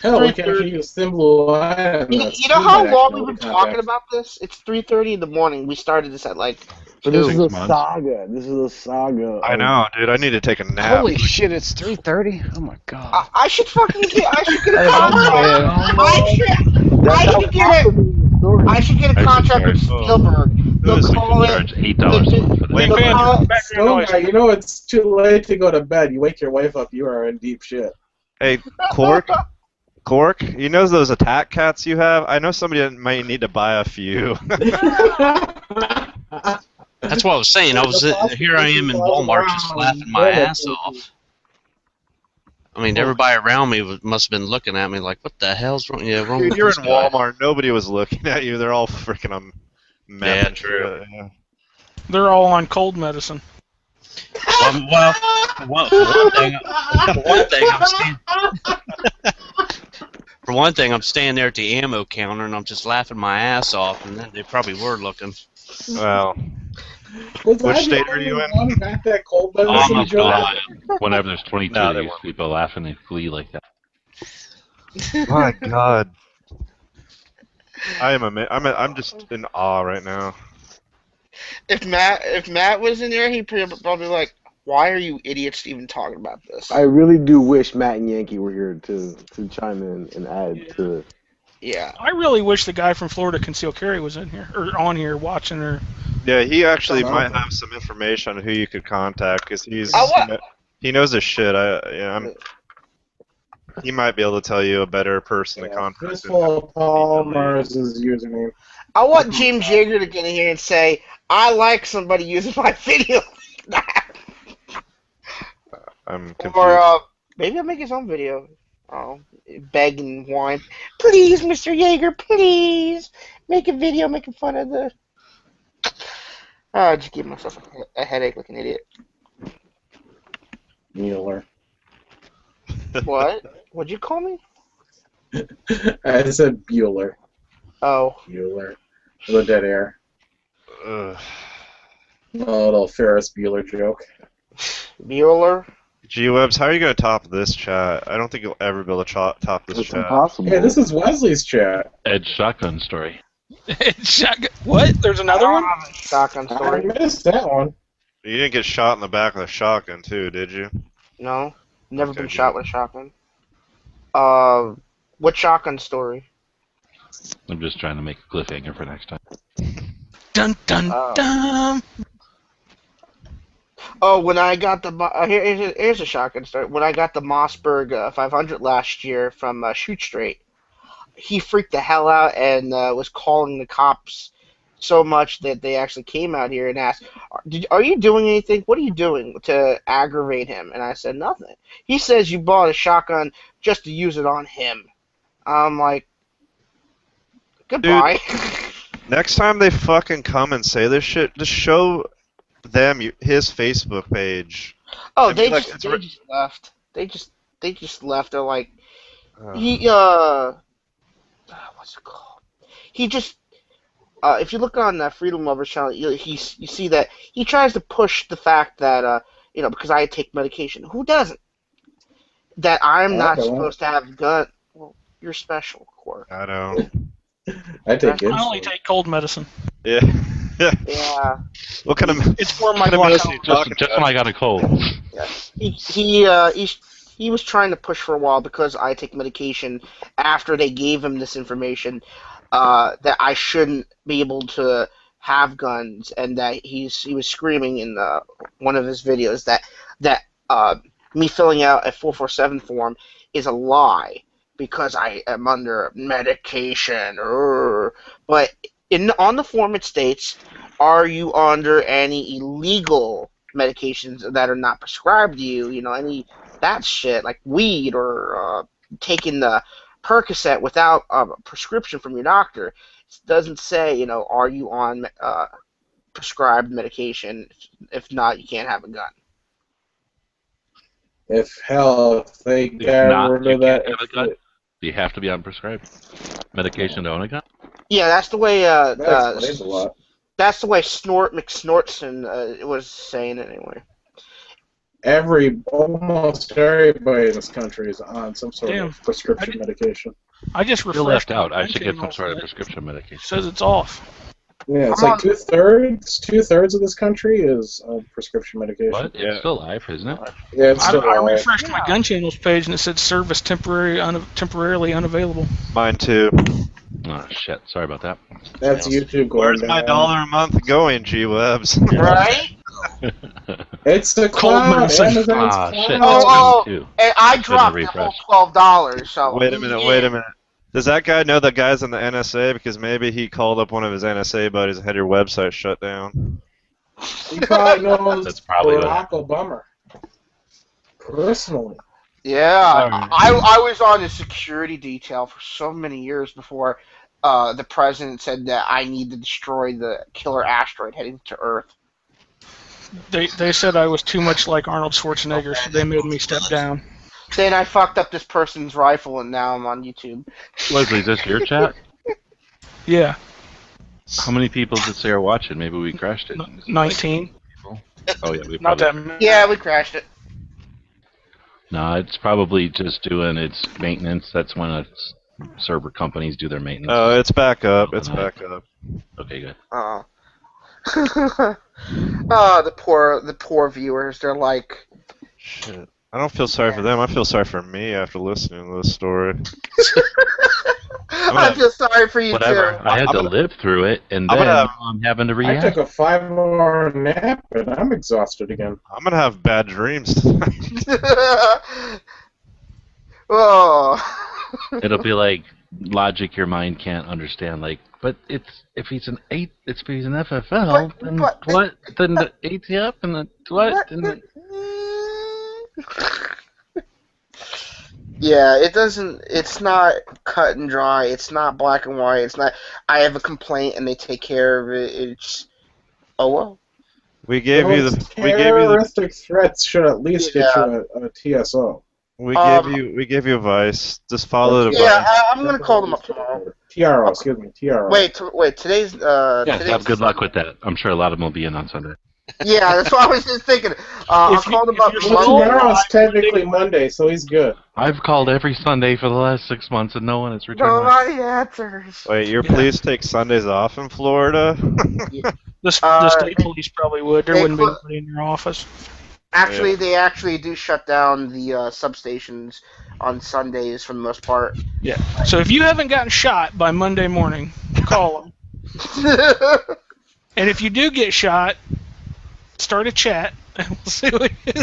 S2: Hell, we can actually use thin blue line.
S9: You know how long we've been talking about this? It's 3:30 in the morning. We started this at like.
S11: But this is a saga. This is a saga.
S3: I know, dude. I need to take a nap.
S1: Holy shit! It's 3:30. Oh my god.
S9: I should fucking get. I should get a contract. I should get a contract with Spielberg. They'll call it
S2: $8. You know it's too late to go to bed. You wake your wife up. You are in deep shit.
S3: Hey, Quark. Quark, you know those attack cats you have? I know somebody might need to buy a few.
S15: That's what I was saying. Here I am in Walmart just laughing my ass off. I mean, everybody around me must have been looking at me like, what the hell's wrong? Yeah, wrong.
S3: Dude, you're in Walmart. Nobody was looking at you. They're all freaking on meth.
S15: Yeah, true.
S3: Yeah.
S5: They're all on cold medicine.
S15: Well, for one thing, I'm standing there at the ammo counter and I'm just laughing my ass off, and then they probably were looking.
S3: Well, which state are you in?
S6: Whenever there's 22 of these people laughing and flee like that.
S3: My God, I'm just in awe right now.
S9: If Matt was in there, he'd probably be like, "Why are you idiots even talking about this?"
S11: I really do wish Matt and Yankee were here to chime in and add to it.
S9: Yeah.
S5: I really wish the guy from Florida Concealed Carry was in here or on here watching her.
S3: Yeah, he actually might have some information on who you could contact because he knows his shit. He might be able to tell you a better person to contact.
S2: Fistful of Palmer is his username.
S9: I want James Yeager to get in here and say, "I like somebody using my video."
S3: I'm confused.
S9: Or maybe I'll make his own video. Beg and whine. Please, Mr. Yeager, please make a video making fun of the. I just give myself a headache like an idiot.
S2: Mueller.
S9: What? What'd you call me?
S2: I said Bueller.
S9: Oh.
S2: Bueller. The dead air. A little Ferris Bueller joke.
S9: Bueller?
S3: G-Webs, how are you going to top this chat? I don't think you'll ever be able to top this chat.
S11: Impossible.
S2: Hey, this is Wesley's chat.
S6: Ed's shotgun story.
S5: What? There's another one?
S9: Shotgun story.
S2: I missed that one.
S3: You didn't get shot in the back with a shotgun, too, did you?
S9: No. Never
S3: Okay,
S9: been shot with a shotgun. What shotgun story?
S6: I'm just trying to make a cliffhanger for next time.
S5: Dun dun dun.
S9: Oh, when I got the here's a shotgun story. When I got the Mossberg 500 last year from Shoot Straight, he freaked the hell out and was calling the cops so much that they actually came out here and asked, "Are you doing anything? What are you doing to aggravate him?" And I said, "Nothing." He says, "You bought a shotgun just to use it on him." I'm like, goodbye.
S3: Dude, next time they fucking come and say this shit, just show them his Facebook page.
S9: Oh, they just left. They just left. They're like, what's it called? He just, if you look on Freedom Lovers channel, you see that he tries to push the fact that because I take medication. Who doesn't? That I'm not supposed to have a gun. Well, you're special, Quark.
S3: I know.
S2: I take it.
S5: I only take cold medicine.
S3: Yeah.
S9: Yeah.
S3: What kind of?
S5: It's for my
S3: kind of medicine you talking
S6: Just
S3: about?
S6: when I got a cold.
S9: Yeah. He was trying to push for a while because I take medication after they gave him this information that I shouldn't be able to have guns, and that he was screaming in one of his videos that me filling out a 447 form is a lie because I am under medication. But on the form it states, "Are you under any illegal medications that are not prescribed to you? Any that shit like weed or taking the Percocet without a prescription from your doctor." It doesn't say, are you on prescribed medication? If not, you can't have a gun.
S2: If they got rid of that,
S6: Do you have to be on prescribed medication to own a gun?
S9: Yeah, that's the way.
S2: that explains a lot.
S9: That's the way McSnortson was saying it anyway.
S2: Almost everybody in this country is on some sort of prescription medication.
S5: I just
S6: You're
S5: refreshed.
S6: left out. I should get some sort of prescription medication.
S5: It says it's off.
S2: Yeah, it's like two-thirds of this country is on prescription medication.
S6: What? It's still live, isn't it?
S2: Yeah, it's still
S5: I
S2: alive.
S5: refreshed my gun channels page and it said service temporarily unavailable.
S3: Mine too.
S6: Oh shit! Sorry about that.
S2: That's YouTube going
S3: Where's my $1 a month going, G-Webs?
S9: Right?
S2: It's the
S5: Cold
S2: cloud.
S5: medicine.
S2: Amazon's
S6: Ah,
S2: cloud.
S6: shit.
S9: Oh, and I dropped the
S6: refresh.
S9: whole $12. So
S3: Wait a minute. Does that guy know the guy's in the NSA? Because maybe he called up one of his NSA buddies and had your website shut down.
S2: He probably knows
S6: That's probably what
S2: Barack Obama personally.
S9: Yeah, I was on a security detail for so many years before the president said that I need to destroy the killer asteroid heading to Earth.
S5: They said I was too much like Arnold Schwarzenegger, so they made me step down.
S9: Then I fucked up this person's rifle, and now I'm on YouTube.
S6: Leslie, is this your chat?
S5: Yeah.
S6: How many people did say are watching? Maybe we crashed it.
S5: 19.
S6: Oh yeah, we
S5: Not
S6: probably.
S5: that many.
S9: Yeah, we crashed it.
S6: No, it's probably just doing its maintenance. That's when it's server companies do their maintenance.
S3: Oh, it's back up. It's back up.
S6: Okay, good.
S9: Oh, the poor viewers. They're like,
S3: shit. I don't feel sorry for them. I feel sorry for me after listening to this story.
S9: I feel sorry for you
S6: Whatever.
S9: too.
S6: I had to live through it, and
S3: I'm
S6: then
S3: gonna-
S6: now I'm having to
S2: I
S6: react.
S2: took a 5-hour nap and I'm exhausted again.
S3: I'm gonna have bad dreams tonight.
S9: Oh.
S6: It'll be like logic your mind can't understand. Like, but if he's an FFL, then what? Then the ATF and the what? And the...
S9: Yeah, it doesn't. It's not cut and dry. It's not black and white. It's not. I have a complaint and they take care of it. It's. Oh well.
S3: We gave you
S2: Those
S3: the
S2: terroristic threats should at least get you a TSO.
S3: we gave you advice. Just follow the advice.
S9: Yeah, I'm gonna call them up tomorrow.
S2: TRO, excuse me, TRO.
S9: Wait. Today's.
S6: Yeah,
S9: today's
S6: have good luck with that. I'm sure a lot of them will be in on Sunday.
S9: Yeah, that's what I was just thinking. I'll call them up tomorrow.
S2: Tomorrow's technically Monday, so he's good.
S6: I've called every Sunday for the last 6 months, and no one has returned.
S9: Nobody answers.
S3: Wait, your police take Sundays off in Florida?
S5: The state police probably would. There wouldn't be anybody in your office.
S9: Actually, they actually do shut down the substations on Sundays for the most part.
S5: Yeah. So if you haven't gotten shot by Monday morning, call them. And if you do get shot, start a chat, and we'll see what.
S9: Be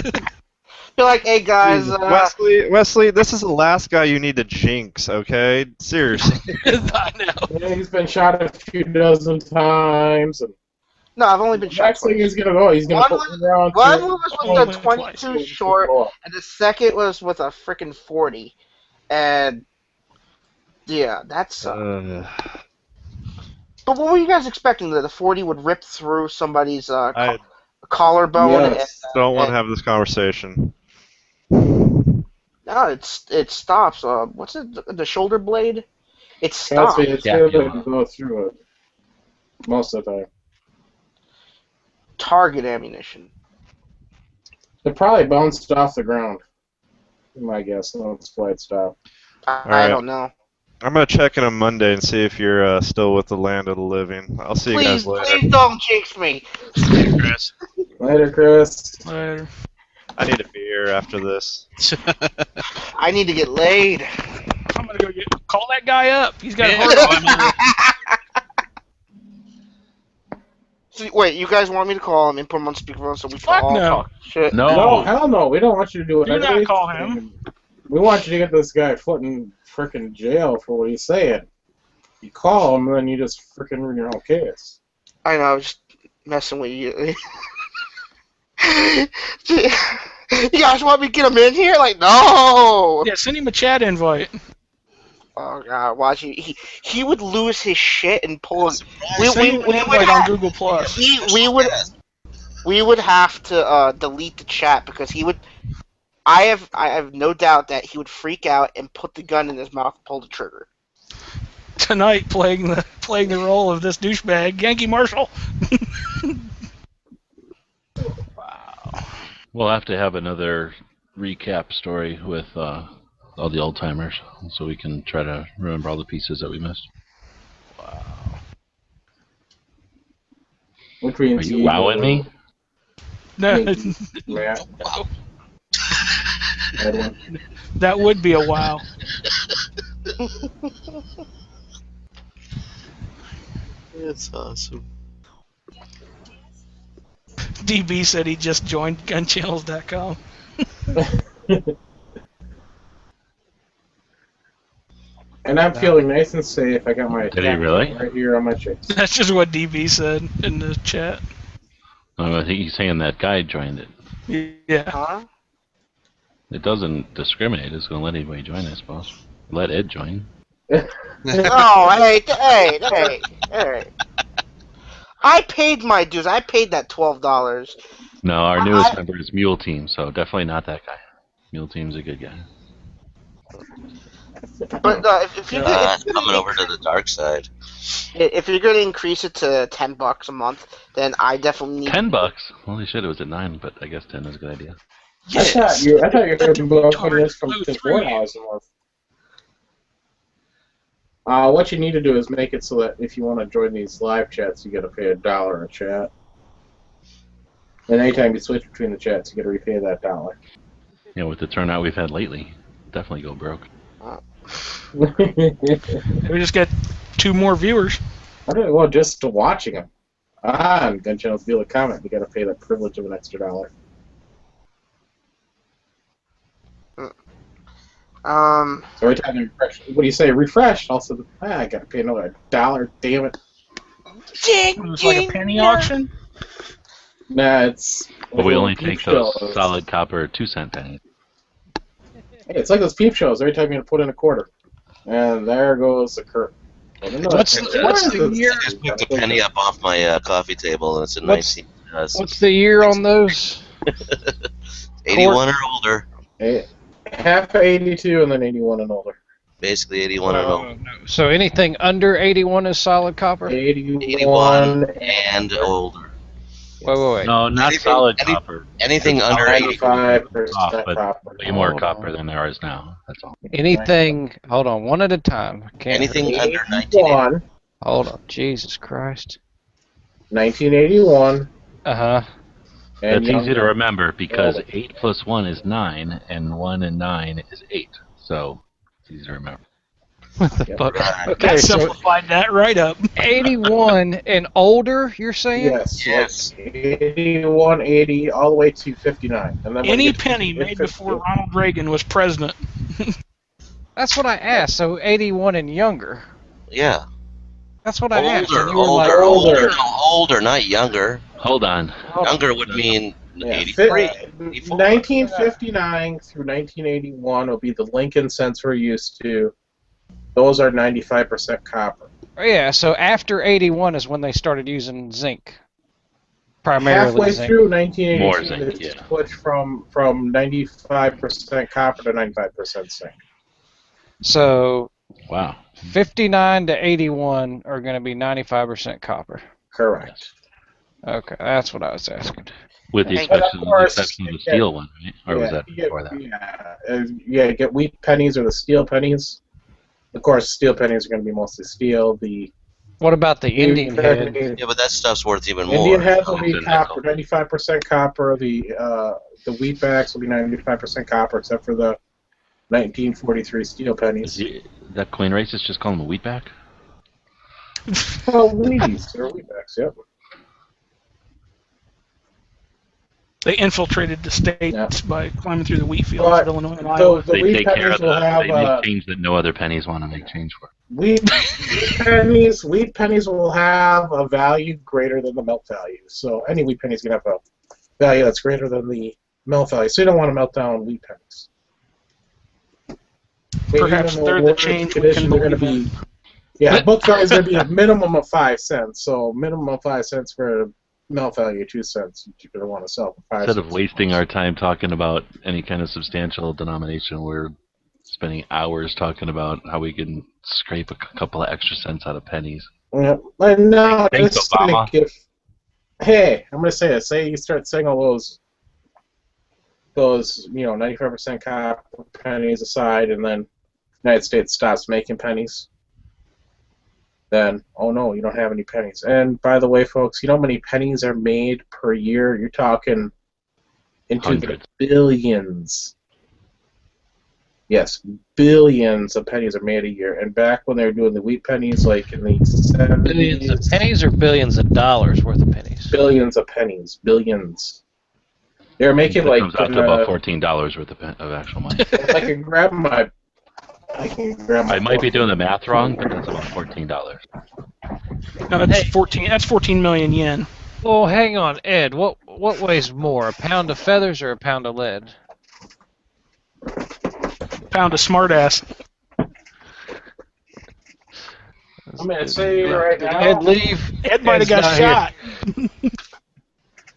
S9: like, hey guys,
S3: Wesley, this is the last guy you need to jinx, okay? Seriously.
S5: I know.
S2: Yeah, he's been shot a few dozen times. And
S9: no, I've only been shot
S2: next thing he's gonna go, he's gonna put me around.
S9: One was with a 22 short, and the second was with a freaking 40. And yeah, that's. But what were you guys expecting? That the 40 would rip through somebody's collarbone?
S3: Yes. Don't want to have this conversation.
S9: No, it stops. What's it? The shoulder blade? It stops.
S2: It's good to go through it most of the time.
S9: Target ammunition.
S2: It probably bounced off the ground. My guess. That's why it stopped.
S9: I don't know.
S3: I'm gonna check in on Monday and see if you're still with the land of the living. I'll see you guys later.
S9: Please don't jinx me.
S3: Later, Chris.
S2: Later, Chris.
S5: Later.
S3: I need a beer after this.
S9: I need to get laid.
S5: I'm gonna go call that guy up. He's got a hard on.
S9: So, wait, you guys want me to call him and put him on speakerphone so we can all talk shit?
S2: No, hell no. We don't want you to do it.
S5: Do not call him.
S2: We want you to get this guy put in frickin' jail for what he's saying. You call him, and then you just frickin' ruin your own case.
S9: I know, I was just messing with you. You guys want me to get him in here? Like, no!
S5: Yeah, send him a chat invite.
S9: Oh god, watch he would lose his shit and pull. We
S5: Send him an invite on Google Plus.
S9: We would have to delete the chat because he would. I have no doubt that he would freak out and put the gun in his mouth and pull the trigger.
S5: Tonight, playing the role of this douchebag, Yankee Marshall.
S6: We'll have to have another recap story with all the old timers, so we can try to remember all the pieces that we missed.
S5: Wow.
S6: Are you wowing me?
S5: No.
S2: Wow.
S5: That would be a wow.
S15: That's awesome.
S5: DB said he just joined gunchannels.com.
S2: And I'm feeling nice and safe. I got my
S6: Did he really?
S2: right here on my chest.
S5: That's just what DB said in the chat.
S6: I think he's saying that guy joined it.
S5: Yeah.
S9: Huh?
S6: It doesn't discriminate. It's going to let anybody join, I suppose. Let Ed join.
S9: Oh, hey. I paid my dues. I paid that $12.
S6: No, our newest member is Mule Team, so definitely not that guy. Mule Team's a good guy.
S9: But if you
S7: coming over to the dark side.
S9: If you're going to increase it to $10 a month, then I definitely need
S6: $10? Holy shit, it was at 9, but I guess 10 is a good idea.
S5: Yes.
S2: I thought you were going to go from this from $4 a month. What you need to do is make it so that if you want to join these live chats, you got to pay $1 a chat. And anytime you switch between the chats, you got to repay that $1.
S6: Yeah, with the turnout we've had lately, definitely go broke.
S5: We just get 2 more viewers.
S2: Well, just watching them. And Gun Channel's deal a comment. You got to pay the privilege of an extra $1. So every time you refresh, what do you say? Refresh. Also, I got to pay another $1. Damn it.
S5: It's like a penny auction.
S2: Nah, it's.
S6: But we only
S2: peep
S6: take those
S2: shows.
S6: solid copper 2-cent pennies.
S2: Hey, it's like those peep shows. Every time you're gonna put in a quarter, and there goes the curve.
S7: What's the year? I just picked a penny up off my coffee table, and it's a 19.
S1: What's the year on those?
S7: 81 or older.
S2: Half 82 and then 81 and older.
S7: Basically 81 and older.
S1: So anything under 81 is solid copper?
S7: 81 and older.
S1: Wait.
S6: No, not solid copper.
S7: Anything under
S2: 85%
S6: but
S2: copper.
S6: way more copper than there is now. That's all.
S1: Anything, hold on, one at a time.
S7: Anything under 1981.
S1: Hold on, Jesus Christ.
S2: 1981.
S1: Uh-huh.
S6: That's easy to remember because 8 plus 1 is 9, and 1 and 9 is 8. So it's easy to remember.
S1: What the fuck? Okay,
S5: That
S1: so
S5: simplified that right up.
S1: 81 and older, you're saying?
S2: Yes. 81, 80, all the way to 59. And then
S5: Any penny made before Ronald Reagan was president.
S1: That's what I asked. So 81 and younger.
S7: Yeah.
S1: That's what I asked. And you were
S7: Older, not younger.
S6: Hold on.
S7: Younger would mean 83.
S2: 1959 through 1981 will be the Lincoln cents we're used to. Those are 95% copper.
S1: Yeah, so after 81 is when they started using zinc. Primarily
S2: halfway
S1: zinc.
S2: through 1982,
S6: More zinc,
S2: it's switched from 95% copper to 95% zinc.
S1: So
S6: wow,
S1: 59 to 81 are going to be 95% copper.
S2: Correct.
S1: Okay, that's what I was asking.
S6: With the exception of the steel one, right? Or was that before that?
S2: Yeah, you get wheat pennies or the steel pennies. Of course, steel pennies are going to be mostly steel.
S1: What about the Indian head?
S7: Yeah, but that stuff's worth even more.
S2: Indian heads will be copper, 95% copper. The wheat backs will be 95% copper, except for the 1943 steel pennies.
S6: That coin racist just call them a wheatback?
S2: Oh, wheaties. They're wheatbacks, yep.
S5: They infiltrated the states by climbing through the wheat fields of Illinois and Iowa.
S6: They take care of that. They make change that no other pennies want to make change for.
S2: Wheat pennies will have a value greater than the melt value. So any wheat penny is going to have a value that's greater than the melt value. So you don't want to melt down wheat pennies.
S5: Perhaps they're the change we can believe in.
S2: Yeah, book value is going to be a minimum of 5 cents. So minimum of 5 cents for a melt value 2 cents. You're going to want to sell for 5 cents.
S6: Instead of wasting our time talking about any kind of substantial denomination, we're spending hours talking about how we can scrape a couple of extra cents out of pennies.
S2: Yeah, no,
S6: Thanks,
S2: just
S6: Obama.
S2: Hey, I'm going to say it. Say you start selling all those 95% copper pennies aside, and then the United States stops making pennies. Then, oh no, you don't have any pennies. And by the way, folks, you know how many pennies are made per year? You're talking into
S6: Hundreds.
S2: the billions. Yes, billions of pennies are made a year. And back when they were doing the wheat pennies, like in the 70s...
S16: Billions of pennies or billions of dollars worth of pennies?
S2: Billions of pennies. Billions. They were making
S6: That
S2: like...
S6: comes out to about $14 worth of actual money.
S2: I can grab my...
S6: I might be doing the math wrong, but that's about $14.
S5: No, that's 14. That's 14 million yen.
S1: Well, hang on, Ed. What weighs more, a pound of feathers or a pound of lead?
S5: Pound of smartass.
S2: I'm going to say right now...
S1: Ed, leave.
S5: Ed might have got
S1: Ed's
S5: shot.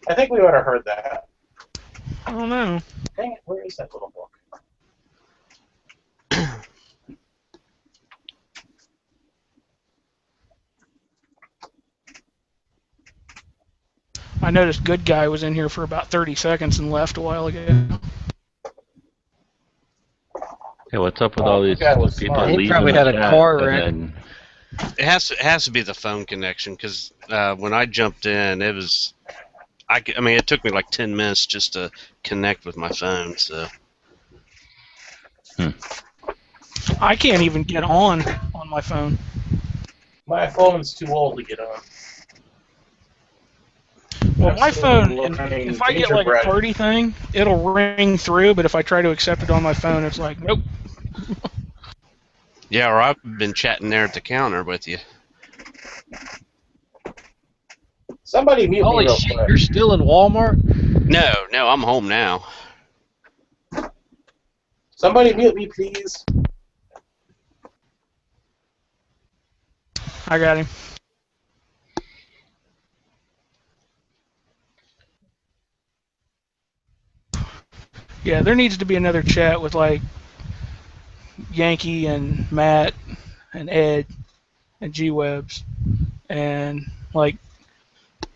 S2: I think we would have heard that.
S5: I don't know.
S2: Dang it, where is that little book?
S5: I noticed Good Guy was in here for about 30 seconds and left a while ago.
S6: Hey, what's up with all these people
S1: He
S6: leaving
S1: probably
S6: the
S1: had a
S6: chat
S1: car
S6: and
S1: wreck.
S6: then
S15: It has to be the phone connection because when I jumped in, it was. I mean, it took me like 10 minutes just to connect with my phone. So.
S5: I can't even get on my phone.
S17: My phone's too old to get on.
S5: Well, my phone,
S17: running
S5: if I get like a
S17: gingerbread.
S5: party thing, it'll ring through, but if I try to accept it on my phone, it's like, nope.
S15: Yeah, or I've been chatting there at the counter with you.
S17: Somebody mute
S16: Holy
S17: me real
S16: shit,
S17: quick.
S16: you're still in Walmart?
S15: No, I'm home now.
S17: Somebody mute me, please.
S5: I got him. Yeah, there needs to be another chat with like Yankee and Matt and Ed and G-Webs and like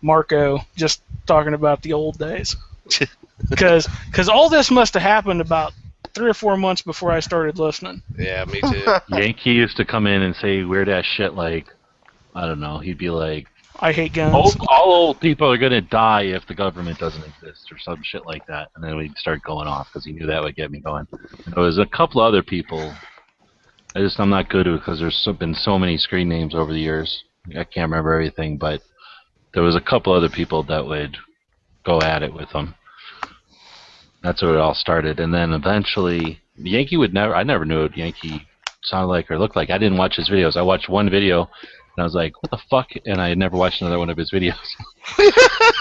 S5: Marco just talking about the old days. Because all this must have happened about 3 or 4 months before I started listening.
S15: Yeah, me too.
S6: Yankee used to come in and say weird ass shit like, I don't know, he'd be like,
S5: I hate guns.
S6: all old people are gonna die if the government doesn't exist or some shit like that, and then we'd start going off because he knew that would get me going. And there was a couple other people. I'm not good with because there's been so many screen names over the years. I can't remember everything, but there was a couple other people that would go at it with them. That's where it all started, and then eventually Yankee would never. I never knew what Yankee sounded like or looked like. I didn't watch his videos. I watched one video, and I was like, "What the fuck?" And I had never watched another one of his videos.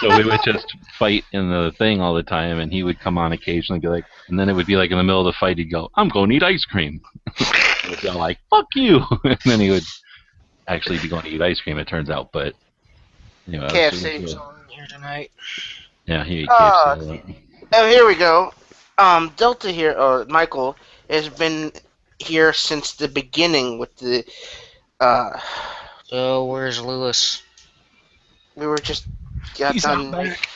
S6: So we would just fight in the thing all the time, and he would come on occasionally, and be like, and then it would be like in the middle of the fight, he'd go, "I'm going to eat ice cream." And we'd go like, "Fuck you!" And then he would actually be going to eat ice cream. It turns out, but you know,
S9: KFC.
S16: Here tonight.
S6: yeah, he ate KFC. A lot.
S9: Oh, here we go. Delta here, Michael, has been here since the beginning with the,
S16: So, where's Lewis?
S9: we were just got
S5: He's
S9: done.
S5: not back.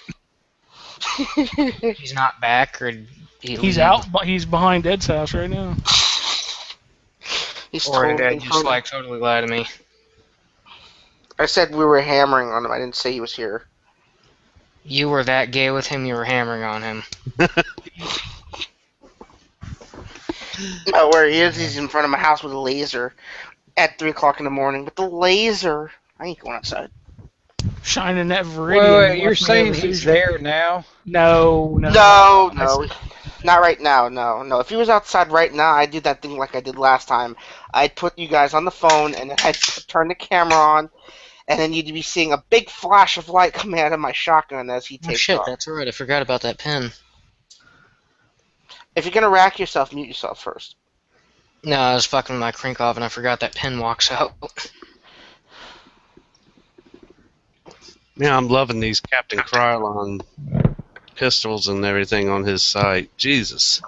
S16: He's not back, or
S5: He's out, but he's behind Ed's house right now.
S9: He's
S16: or did
S9: totally
S16: Ed just like totally lie to me?
S9: I said we were hammering on him. I didn't say he was here.
S16: You were that gay with him, you were hammering on him.
S9: No, where he is, he's in front of my house with a laser at 3 o'clock in the morning. With the laser, I ain't going outside.
S5: Shining that Viridian.
S1: Wait, you're saying he's there now?
S5: No.
S9: No, not right now. No. If he was outside right now, I'd do that thing like I did last time. I'd put you guys on the phone and I'd turn the camera on, and then you'd be seeing a big flash of light coming out of my shotgun as he takes
S16: Oh shit,
S9: off.
S16: that's right. I forgot about that pen.
S9: If you're gonna rack yourself, mute yourself first.
S16: No, I was fucking with my crank off and I forgot that pen walks out.
S15: Yeah, I'm loving these Captain Krylon pistols and everything on his site. Jesus.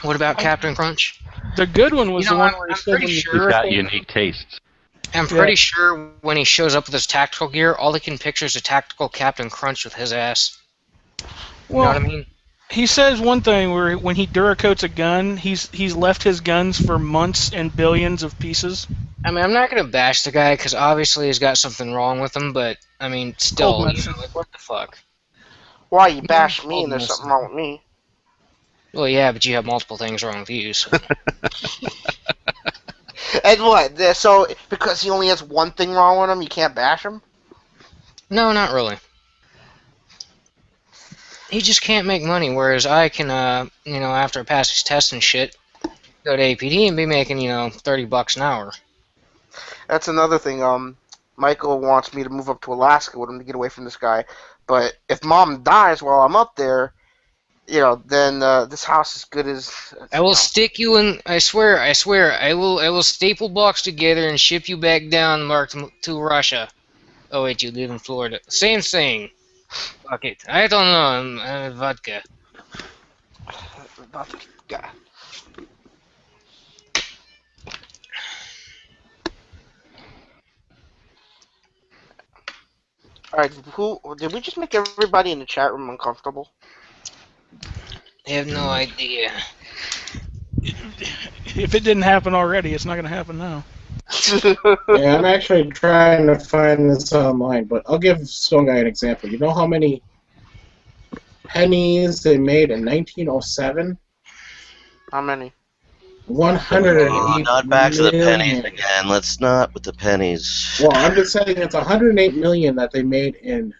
S16: What about Captain Crunch?
S5: The good one was the one where
S16: I'm pretty sure
S6: He's got unique tastes.
S16: I'm pretty sure when he shows up with his tactical gear, all he can picture is a tactical Captain Crunch with his ass. You know what I mean?
S5: He says one thing where when he duracoats a gun, he's left his guns for months and billions of pieces.
S16: I mean, I'm not gonna bash the guy because obviously he's got something wrong with him, but I mean, still, you know, like what the fuck?
S9: Why you bash me and there's something wrong with me?
S16: Well, yeah, but you have multiple things wrong with you. So.
S9: And what? So because he only has one thing wrong with him, you can't bash him?
S16: No, not really. He just can't make money, whereas I can, you know, after I pass his test and shit, go to APD and be making, you know, $30 an hour.
S9: That's another thing. Michael wants me to move up to Alaska with him to get away from this guy. But if Mom dies while I'm up there, you know, then this house is good as.
S16: I will stick you in. I swear. I will staple box together and ship you back down, Mark, to Russia. Oh wait, you live in Florida. Same thing. Fuck it. I don't know. Vodka.
S9: Vodka. Alright, did we just make everybody in the chat room uncomfortable?
S16: I have no idea.
S5: If it didn't happen already, it's not going to happen now.
S2: Yeah, I'm actually trying to find this online, but I'll give Stone Guy an example. You know how many pennies they made in 1907?
S9: How many?
S2: 108
S7: not back to the pennies
S2: million.
S7: again. Let's not with the pennies.
S2: Well, I'm just saying it's 108 million that they made in,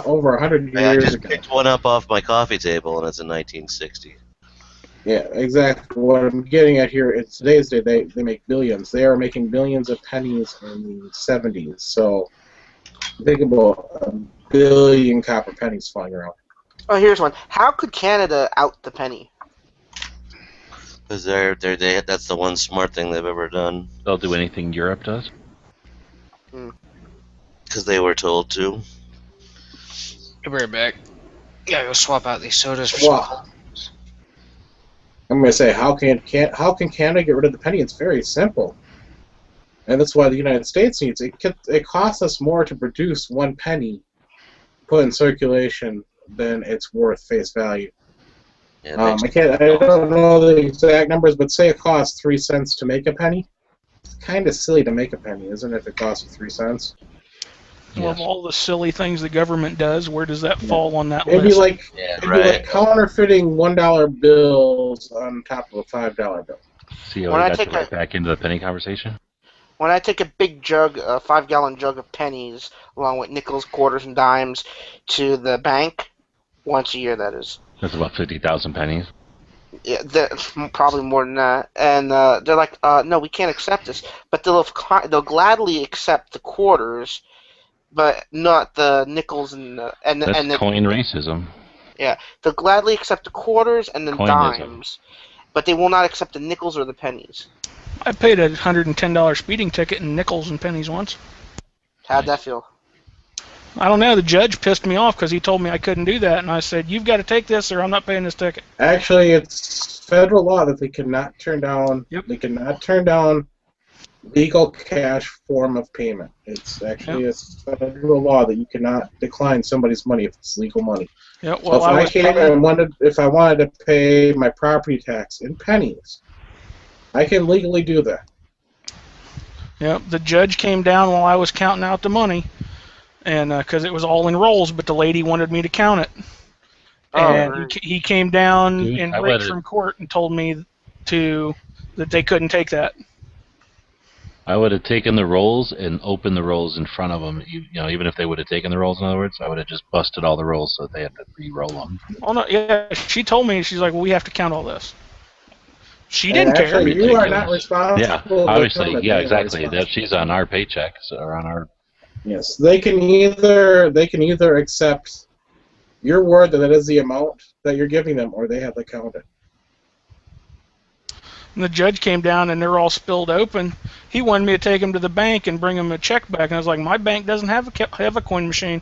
S2: over 100
S7: I
S2: years
S7: just
S2: ago.
S7: picked one up off my coffee table, and it's in 1960.
S2: Yeah, exactly. What I'm getting at here is today's day they make billions. They are making billions of pennies in the 70s. So think about a billion copper pennies flying around.
S9: Oh, here's one. How could Canada out the penny?
S7: Because that's the one smart thing they've ever done.
S6: They'll do anything Europe does.
S7: Because they were told to.
S16: I'll be right back. Gotta go swap out these sodas for
S2: Wow. I'm going to say, how can Canada get rid of the penny? It's very simple. And that's why the United States needs it. It costs us more to produce one penny put in circulation than it's worth face value.
S7: Yeah,
S2: I don't know the exact numbers, but say it costs 3 cents to make a penny. It's kind of silly to make a penny, isn't it, if it costs you 3 cents?
S5: Well, of all the silly things the government does, where does that fall on that
S2: It'd
S5: list?
S2: be like counterfeiting $1 bills on top of a $5 bill.
S6: See how we got right back into the penny conversation?
S9: When I take a big jug, a 5-gallon jug of pennies, along with nickels, quarters, and dimes, to the bank, once a year, that is.
S6: That's about 50,000 pennies.
S9: Yeah, probably more than that. And they're like, no, we can't accept this. But they'll gladly accept the quarters, but not the nickels and the
S6: coin racism.
S9: Yeah, they'll gladly accept the quarters and the
S6: Coinism.
S9: dimes, but they will not accept the nickels or the pennies.
S5: I paid a $110 speeding ticket in nickels and pennies once.
S9: How'd that feel?
S5: I don't know. The judge pissed me off because he told me I couldn't do that, and I said, "You've got to take this, or I'm not paying this ticket."
S2: Actually, it's federal law that they cannot turn down. Yep. They cannot turn down legal cash form of payment. It's actually a federal law that you cannot decline somebody's money if it's legal money.
S5: Yeah. Well,
S2: so if I wanted to pay my property tax in pennies, I can legally do that.
S5: Yep. The judge came down while I was counting out the money, and because it was all in rolls, but the lady wanted me to count it. And he came down in break from court and told me that they couldn't take that.
S6: I would have taken the rolls and opened the rolls in front of them. Even if they would have taken the rolls, in other words, I would have just busted all the rolls so they had to re-roll them.
S5: Oh no! Yeah, she told me, she's like, "Well, we have to count all this." She didn't care.
S2: You are not responsible.
S6: Yeah, obviously, yeah, exactly. That she's on our paychecks or on our.
S2: Yes, they can either accept your word that is the amount that you're giving them, or they have to count it.
S5: And the judge came down, and they're all spilled open. He wanted me to take them to the bank and bring them a check back, and I was like, "My bank doesn't have a coin machine,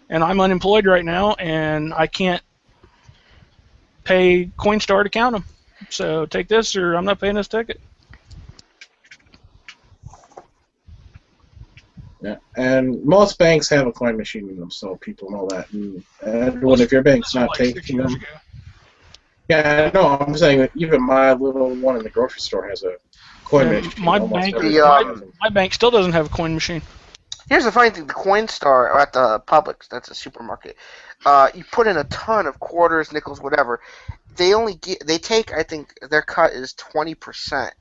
S5: and I'm unemployed right now, and I can't pay Coinstar to count them. So take this, or I'm not paying this ticket."
S2: Yeah, and most banks have a coin machine in them, so people know that. And if your bank's not taking them, yeah, no, I'm saying that even my little one in the grocery store has a coin machine.
S5: My bank still doesn't have a coin machine.
S9: Here's the funny thing: the Coinstar at the Publix, that's a supermarket. You put in a ton of quarters, nickels, whatever. They take, I think their cut is 20%.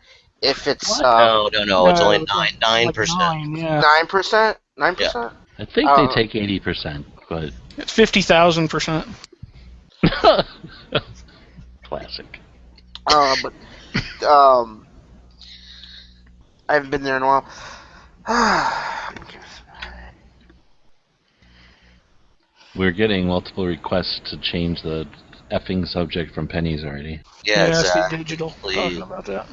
S9: If it's
S7: no, it's only 9%.
S9: 9%. 9%.
S6: I think they take 80%, but
S5: it's 50,000%.
S6: Classic.
S9: But I haven't been there in a while.
S6: We're getting multiple requests to change the effing subject from pennies already.
S9: Yeah,
S5: exactly. Digital. Talking about that.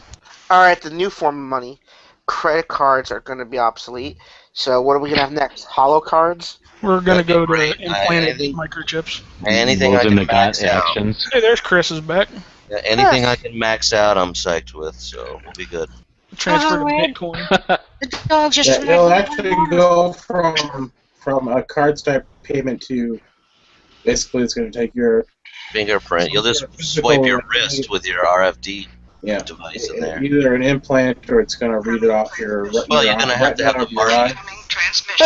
S9: All right, the new form of money, credit cards are going to be obsolete. So what are we going to have next? Hollow cards?
S5: We're going to go to implanted microchips.
S7: Anything I can max out.
S6: Actions.
S5: Hey, there's Chris's back.
S7: Yeah, anything I can max out, I'm psyched with, so we'll be good.
S5: Transfer to Bitcoin.
S11: The dog just
S2: it'll actually go from a cards type payment to basically it's going to take your
S7: fingerprint. You'll just swipe your wrist with your RFD. device in there.
S2: Either an implant or it's going to read it off your
S7: Well, you're going to have the mark. You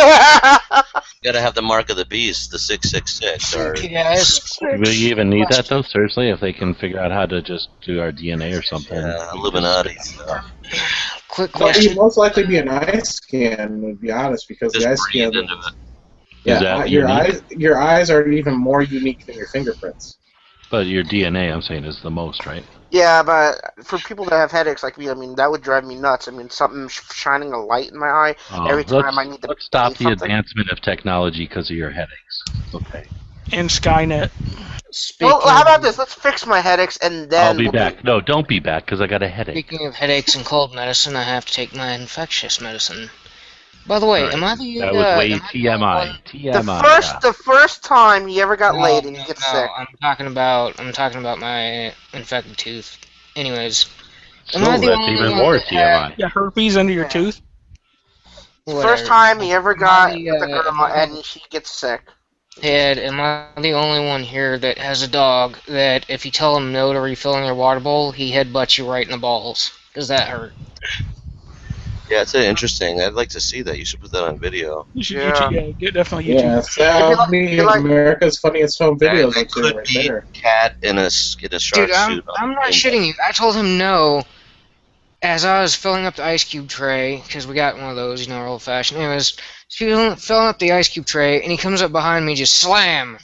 S7: got to have the mark of the beast, the 666. Or...
S6: Will you even need that though? Seriously, if they can figure out how to just do our DNA or something.
S7: Yeah, Illuminati stuff.
S16: Quick
S2: question. It'd most likely be an eye scan, to be honest, because
S7: just
S2: the eye scan.
S7: Into it.
S2: Yeah, your eyes are even more unique than your fingerprints.
S6: But your DNA, I'm saying, is the most, right?
S9: Yeah, but for people that have headaches like me, I mean, that would drive me nuts. I mean, something shining a light in my eye every time I need to.
S6: Let's stop the advancement of technology because of your headaches. Okay.
S5: And Skynet.
S9: Well, how about this? Let's fix my headaches and then.
S6: I'll be back. No, don't be back because I got a headache.
S16: Speaking of headaches and cold medicine, I have to take my infectious medicine. By the way, am I the
S6: that was way TMI.
S16: TMI.
S9: The first time he ever got laid and he gets sick.
S16: I'm talking about my infected tooth. Anyways, am
S6: So
S16: I the
S6: that's
S16: only
S6: even
S16: one
S6: more
S16: that had-
S6: TMI.
S5: Yeah, herpes under your tooth.
S9: First time he ever got with a girl and she gets sick.
S16: Ed, am I the only one here that has a dog that if you tell him no to refilling your water bowl, he headbutts you right in the balls? Does that hurt?
S7: Yeah, it's interesting. I'd like to see that. You should put that on video.
S5: You should YouTube. Yeah, definitely YouTube.
S2: Yeah, that'll be America's Funniest Home Videos.
S7: It could be cat in a shark
S16: Dude,
S7: suit.
S16: I'm not shitting you. I told him no as I was filling up the ice cube tray, because we got one of those, you know, old-fashioned. Anyways, filling up the ice cube tray, and he comes up behind me, just slam,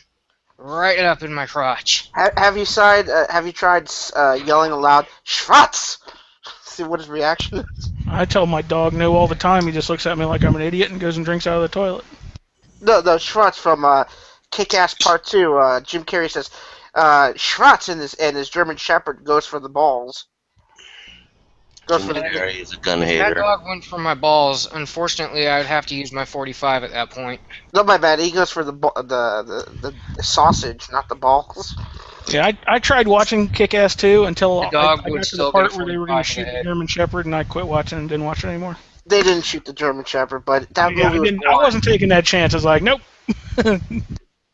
S16: right up in my crotch.
S9: Have you tried yelling aloud, Schwartz? See what his reaction is.
S5: I tell my dog no all the time. He just looks at me like I'm an idiot and goes and drinks out of the toilet.
S9: No, Schwartz from Kick-Ass Part 2. Jim Carrey says, Schwartz and his German Shepherd goes for the balls.
S7: Jim Carrey is a gun hater.
S16: That dog went for my balls. Unfortunately, I would have to use my 45 at that point.
S9: No, my bad. He goes for the sausage, not the balls.
S5: Yeah, I tried watching Kick-Ass 2 until I got to
S16: still
S5: the part where they were going to shoot the German Shepherd, and I quit watching and didn't watch it anymore.
S9: They didn't shoot the German Shepherd, but that movie was
S5: I wasn't taking that chance. I was like, nope.
S9: That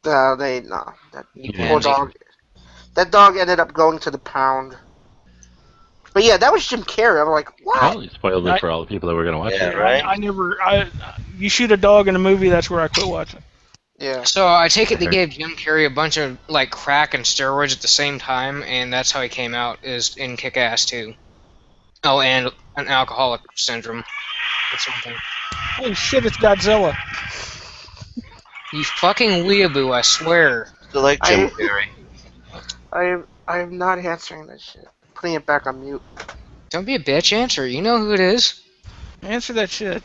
S9: poor dog. That dog ended up going to the pound. But yeah, that was Jim Carrey. I'm like, what?
S6: Well, you spoiled it for all the people that were going to watch it.
S9: Right?
S5: You shoot a dog in a movie, that's where I quit watching.
S9: Yeah.
S16: So I take it they gave Jim Carrey a bunch of like crack and steroids at the same time, and that's how he came out is in Kick-Ass 2. Oh, and an alcoholic syndrome or something.
S5: Holy shit! It's Godzilla.
S16: You fucking weeaboo! I swear.
S7: I like Jim Carrey.
S9: I am not answering that shit. Putting it back on mute.
S16: Don't be a bitch. Answer. You know who it is.
S5: Answer that shit.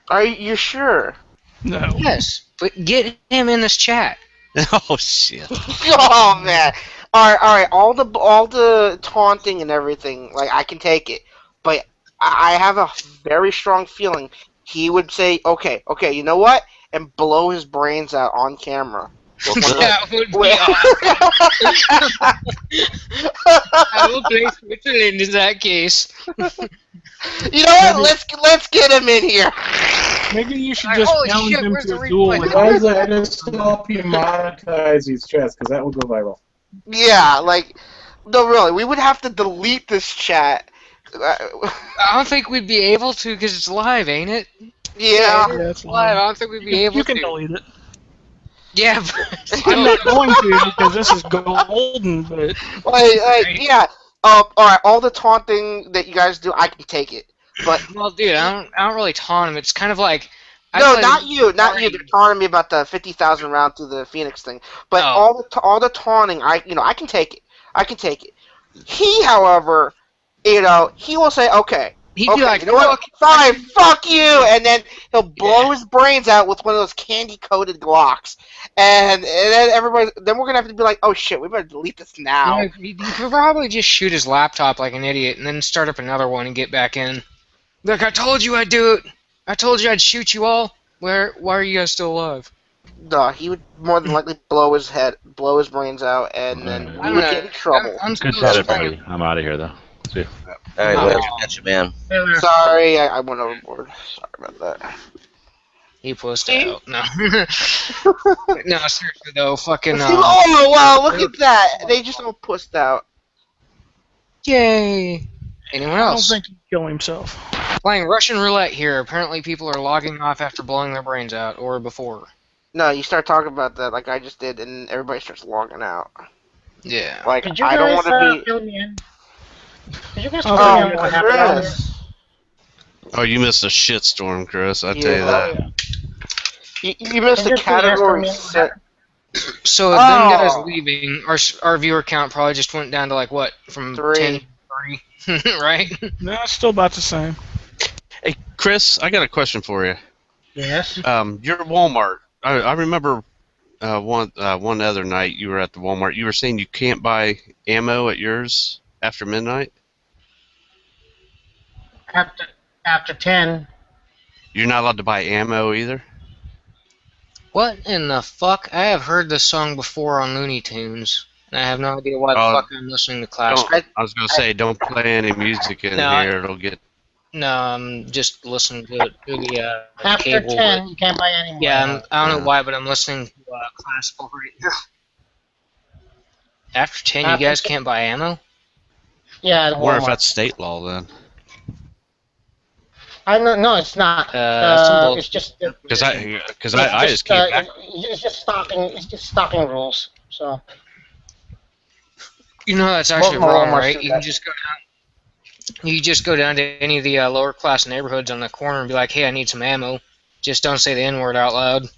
S9: Are you sure?
S5: No.
S16: Yes, but get him in this chat.
S15: Oh shit.
S9: Oh man. All right. All the taunting and everything, like I can take it, but I have a very strong feeling he would say, "Okay, you know what?" and blow his brains out on camera.
S16: That would be awesome. I will play Switzerland in that case.
S9: You know what? Let's get him in here.
S5: Maybe you should just challenge him to a duel.
S2: Guys, I just help you monetize these chats because that will go viral.
S9: Yeah, like, no, really, we would have to delete this chat.
S16: I don't think we'd be able to because it's live, ain't it?
S9: Yeah,
S16: it's live. I don't think we'd be able to.
S5: You can delete it.
S16: Yeah, but
S5: I'm not going to because this is golden. But
S9: yeah. All right, all the taunting that you guys do, I can take it. But
S16: well, dude, I don't really taunt him. It's kind of like
S9: not you. They're taunting me about the 50,000 round through the Phoenix thing. But all the taunting, I can take it. I can take it. He, however, he will say, okay.
S16: He'd be like,
S9: you know what? Fine, fuck you, and then he'll blow his brains out with one of those candy-coated Glocks, and then we're gonna have to be like, oh shit, we better delete this now.
S16: Yeah, he'd probably just shoot his laptop like an idiot, and then start up another one and get back in. Look, I told you I'd do it. I told you I'd shoot you all. Why are you guys still alive?
S9: No, he would more than likely blow his brains out, and then we would get in trouble.
S6: Good shot, everybody. I'm out of here, though. See you.
S7: All right, well, catch you, man.
S9: Sorry, I went overboard. Sorry about that.
S16: He posted out. No. No, seriously though, fucking.
S9: Oh wow, look at that! They just all pussed out.
S16: Yay! Anyone else?
S5: I don't think he'd kill himself.
S16: Playing Russian roulette here. Apparently people are logging off after blowing their brains out, or before.
S9: No, you start talking about that like I just did, and everybody starts logging out.
S16: Yeah.
S9: Like,
S18: Could you
S9: I don't
S18: guys
S9: want to be...
S18: fill me in? Could you guys
S9: Oh,
S18: fill me in what happened earlier?
S9: Chris.
S15: Oh, you missed a shitstorm, Chris. I tell you that.
S9: You missed
S18: Could
S9: the
S18: you please fill
S9: category
S18: me in what
S9: set.
S16: So them guys leaving, our viewer count probably just went down to like what, from 10 to 3, right?
S5: No, it's still about the same.
S15: Hey, Chris, I got a question for you.
S18: Yes.
S15: You're at Walmart. I remember one other night you were at the Walmart. You were saying you can't buy ammo at yours after midnight.
S18: After 10.
S15: You're not allowed to buy ammo either.
S16: What in the fuck? I have heard this song before on Looney Tunes, and I have no idea why the fuck I'm listening to classical.
S15: I was gonna say, don't play any music in here. It'll get.
S16: No, I'm just listening to it through the
S18: After
S16: cable.
S18: 10, you can't buy any more.
S16: Yeah, I don't know why, but I'm listening to classical right now. After 10, you guys can't buy ammo?
S18: Yeah,
S15: I wonder if that's state law then.
S18: No, it's not. It's just
S15: Because I just came back.
S18: It's just stocking. It's just stocking rules. So.
S16: You know that's actually wrong, right? You
S18: that.
S16: can just go down. You just go down to any of the lower class neighborhoods on the corner and be like, "Hey, I need some ammo." Just don't say the N-word out loud.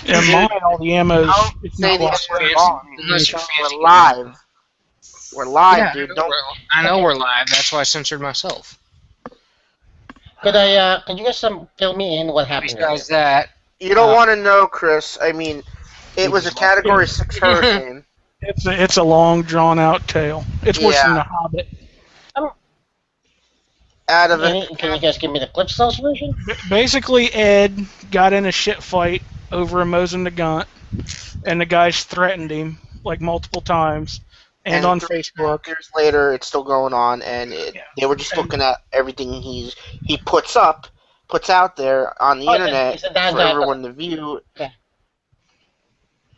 S5: Yeah, mine, all the ammo. It's not
S16: unless you're fancy.
S9: We're live. We're live,
S16: Yeah,
S9: dude.
S16: I know we're live. That's why I censored myself.
S18: Could you guys fill me in what happened?
S16: Besides that,
S9: you don't want to know, Chris. I mean, it was a Category 6 hurricane.
S5: It's a long, drawn-out tale. It's worse than The Hobbit.
S18: Can you guys give me the Cliff Sauce version?
S5: Basically, Ed got in a shit fight over a Mosin the Gaunt, and the guys threatened him like multiple times. And on Facebook.
S9: Years later, it's still going on, and they were just looking at everything he puts out there on the internet for everyone to view.
S18: Yeah.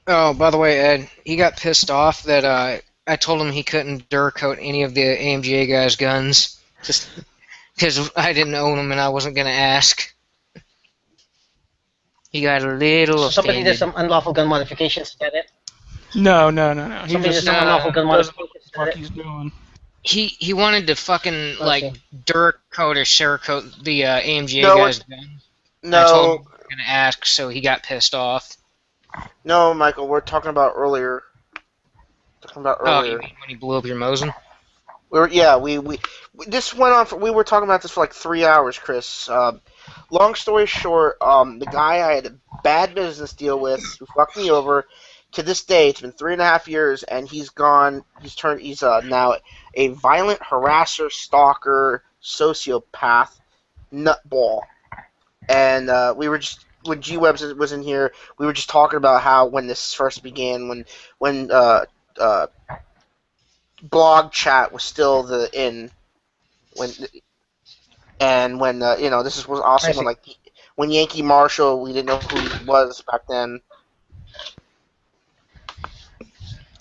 S16: Oh, by the way, Ed, he got pissed off that I told him he couldn't Durcoat any of the AMGA guys' guns, just because I didn't own them and I wasn't going to ask. He got a little
S18: Somebody
S16: offended.
S18: did some unlawful gun modifications, is that it?
S5: No.
S18: He just unlawful gun modifications.
S5: What he's doing.
S16: He wanted to fucking Durcoat or Cerakote the AMGA guys' guns.
S9: No.
S16: I told him I wasn't going to ask, so he got pissed off.
S9: No, Michael, we're talking about earlier.
S16: Oh, you mean when he blew up your Mosin?
S9: We this went on. We were talking about this for like 3 hours, Chris. Long story short, the guy I had a bad business deal with, who fucked me over. To this day, it's been 3.5 years, and he's now a violent harasser, stalker, sociopath, nutball. And we were just, when G-Webs was in here, we were just talking about how when this first began, when blog chat was still the in, when this was awesome when Yankee Marshall, we didn't know who he was back then.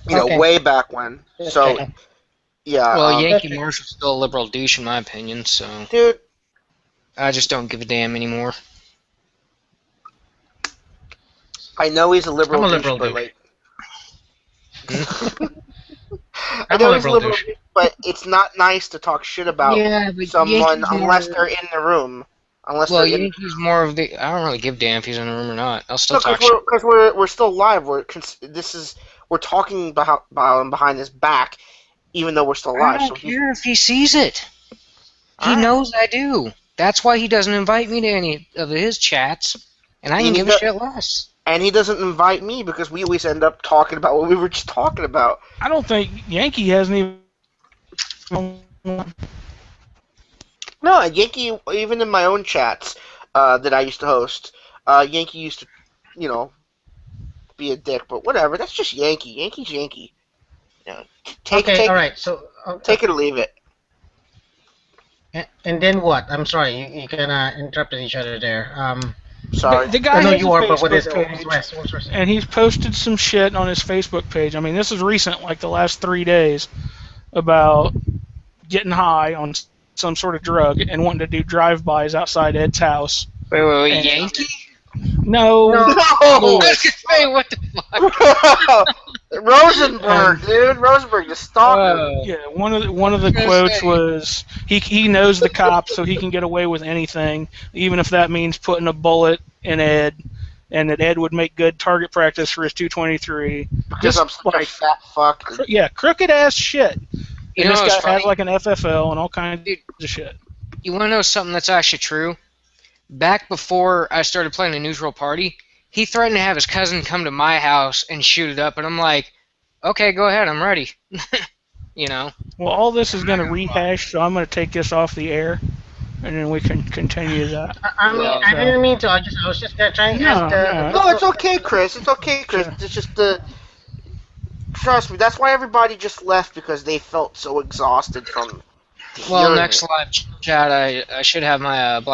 S9: Way back when. So, yeah.
S16: Well, Yankee Marshall's still a liberal douche in my opinion, so.
S9: Dude.
S16: I just don't give a damn anymore.
S9: I know he's a liberal douche, but like. I know he's a liberal douche, but it's not nice to talk shit about someone unless they're in the room.
S16: Yankee's more of the. I don't really give a damn if he's in the room or not. I'll still talk shit.
S9: Because we're still live. We're talking about him behind his back, even though we're still live.
S16: I don't care if he sees it. He knows I do. That's why he doesn't invite me to any of his chats, and I can give a shit less.
S9: And he doesn't invite me because we always end up talking about what we were just talking about.
S5: I don't think Yankee hasn't even.
S9: No, Yankee, even in my own chats that I used to host, Yankee used to, be a dick, but whatever. That's just Yankee. Yankee's Yankee. Take
S18: all right. So
S9: take it or leave it.
S18: And then what? I'm sorry, you kind of interrupted each other there.
S9: Sorry.
S5: The guy has a
S18: Facebook
S5: page, and he's posted some shit on his Facebook page. I mean, this is recent, like the last 3 days. about getting high on some sort of drug and wanting to do drive-bys outside Ed's house.
S16: Wait,
S5: And-
S16: Yankee?
S5: No.
S9: No!
S16: Hey, what the fuck?
S9: Rosenberg, dude. Rosenberg, just stop me.
S5: Yeah, one of the quotes was he knows the cops, so he can get away with anything, even if that means putting a bullet in Ed, and that Ed would make good target practice for his 223.
S9: Because I'm such a fat fuck.
S5: Yeah, crooked ass shit.
S16: You
S5: And
S16: know
S5: this
S16: what's
S5: guy
S16: funny?
S5: has like an FFL and all kinds of shit.
S16: You want to know something that's actually true? Back before I started playing the Neutral Party, he threatened to have his cousin come to my house and shoot it up, and I'm like, okay, go ahead, I'm ready. You know?
S5: Well, all this is going to rehash, so I'm going to take this off the air, and then we can continue that.
S18: I mean, I didn't mean to. I was just trying to ask.
S9: No, it's okay, Chris. It's okay, Chris. It's just trust me. That's why everybody just left, because they felt so exhausted from.
S16: Well,
S9: hearing
S16: next
S9: it.
S16: live chat, I should have my black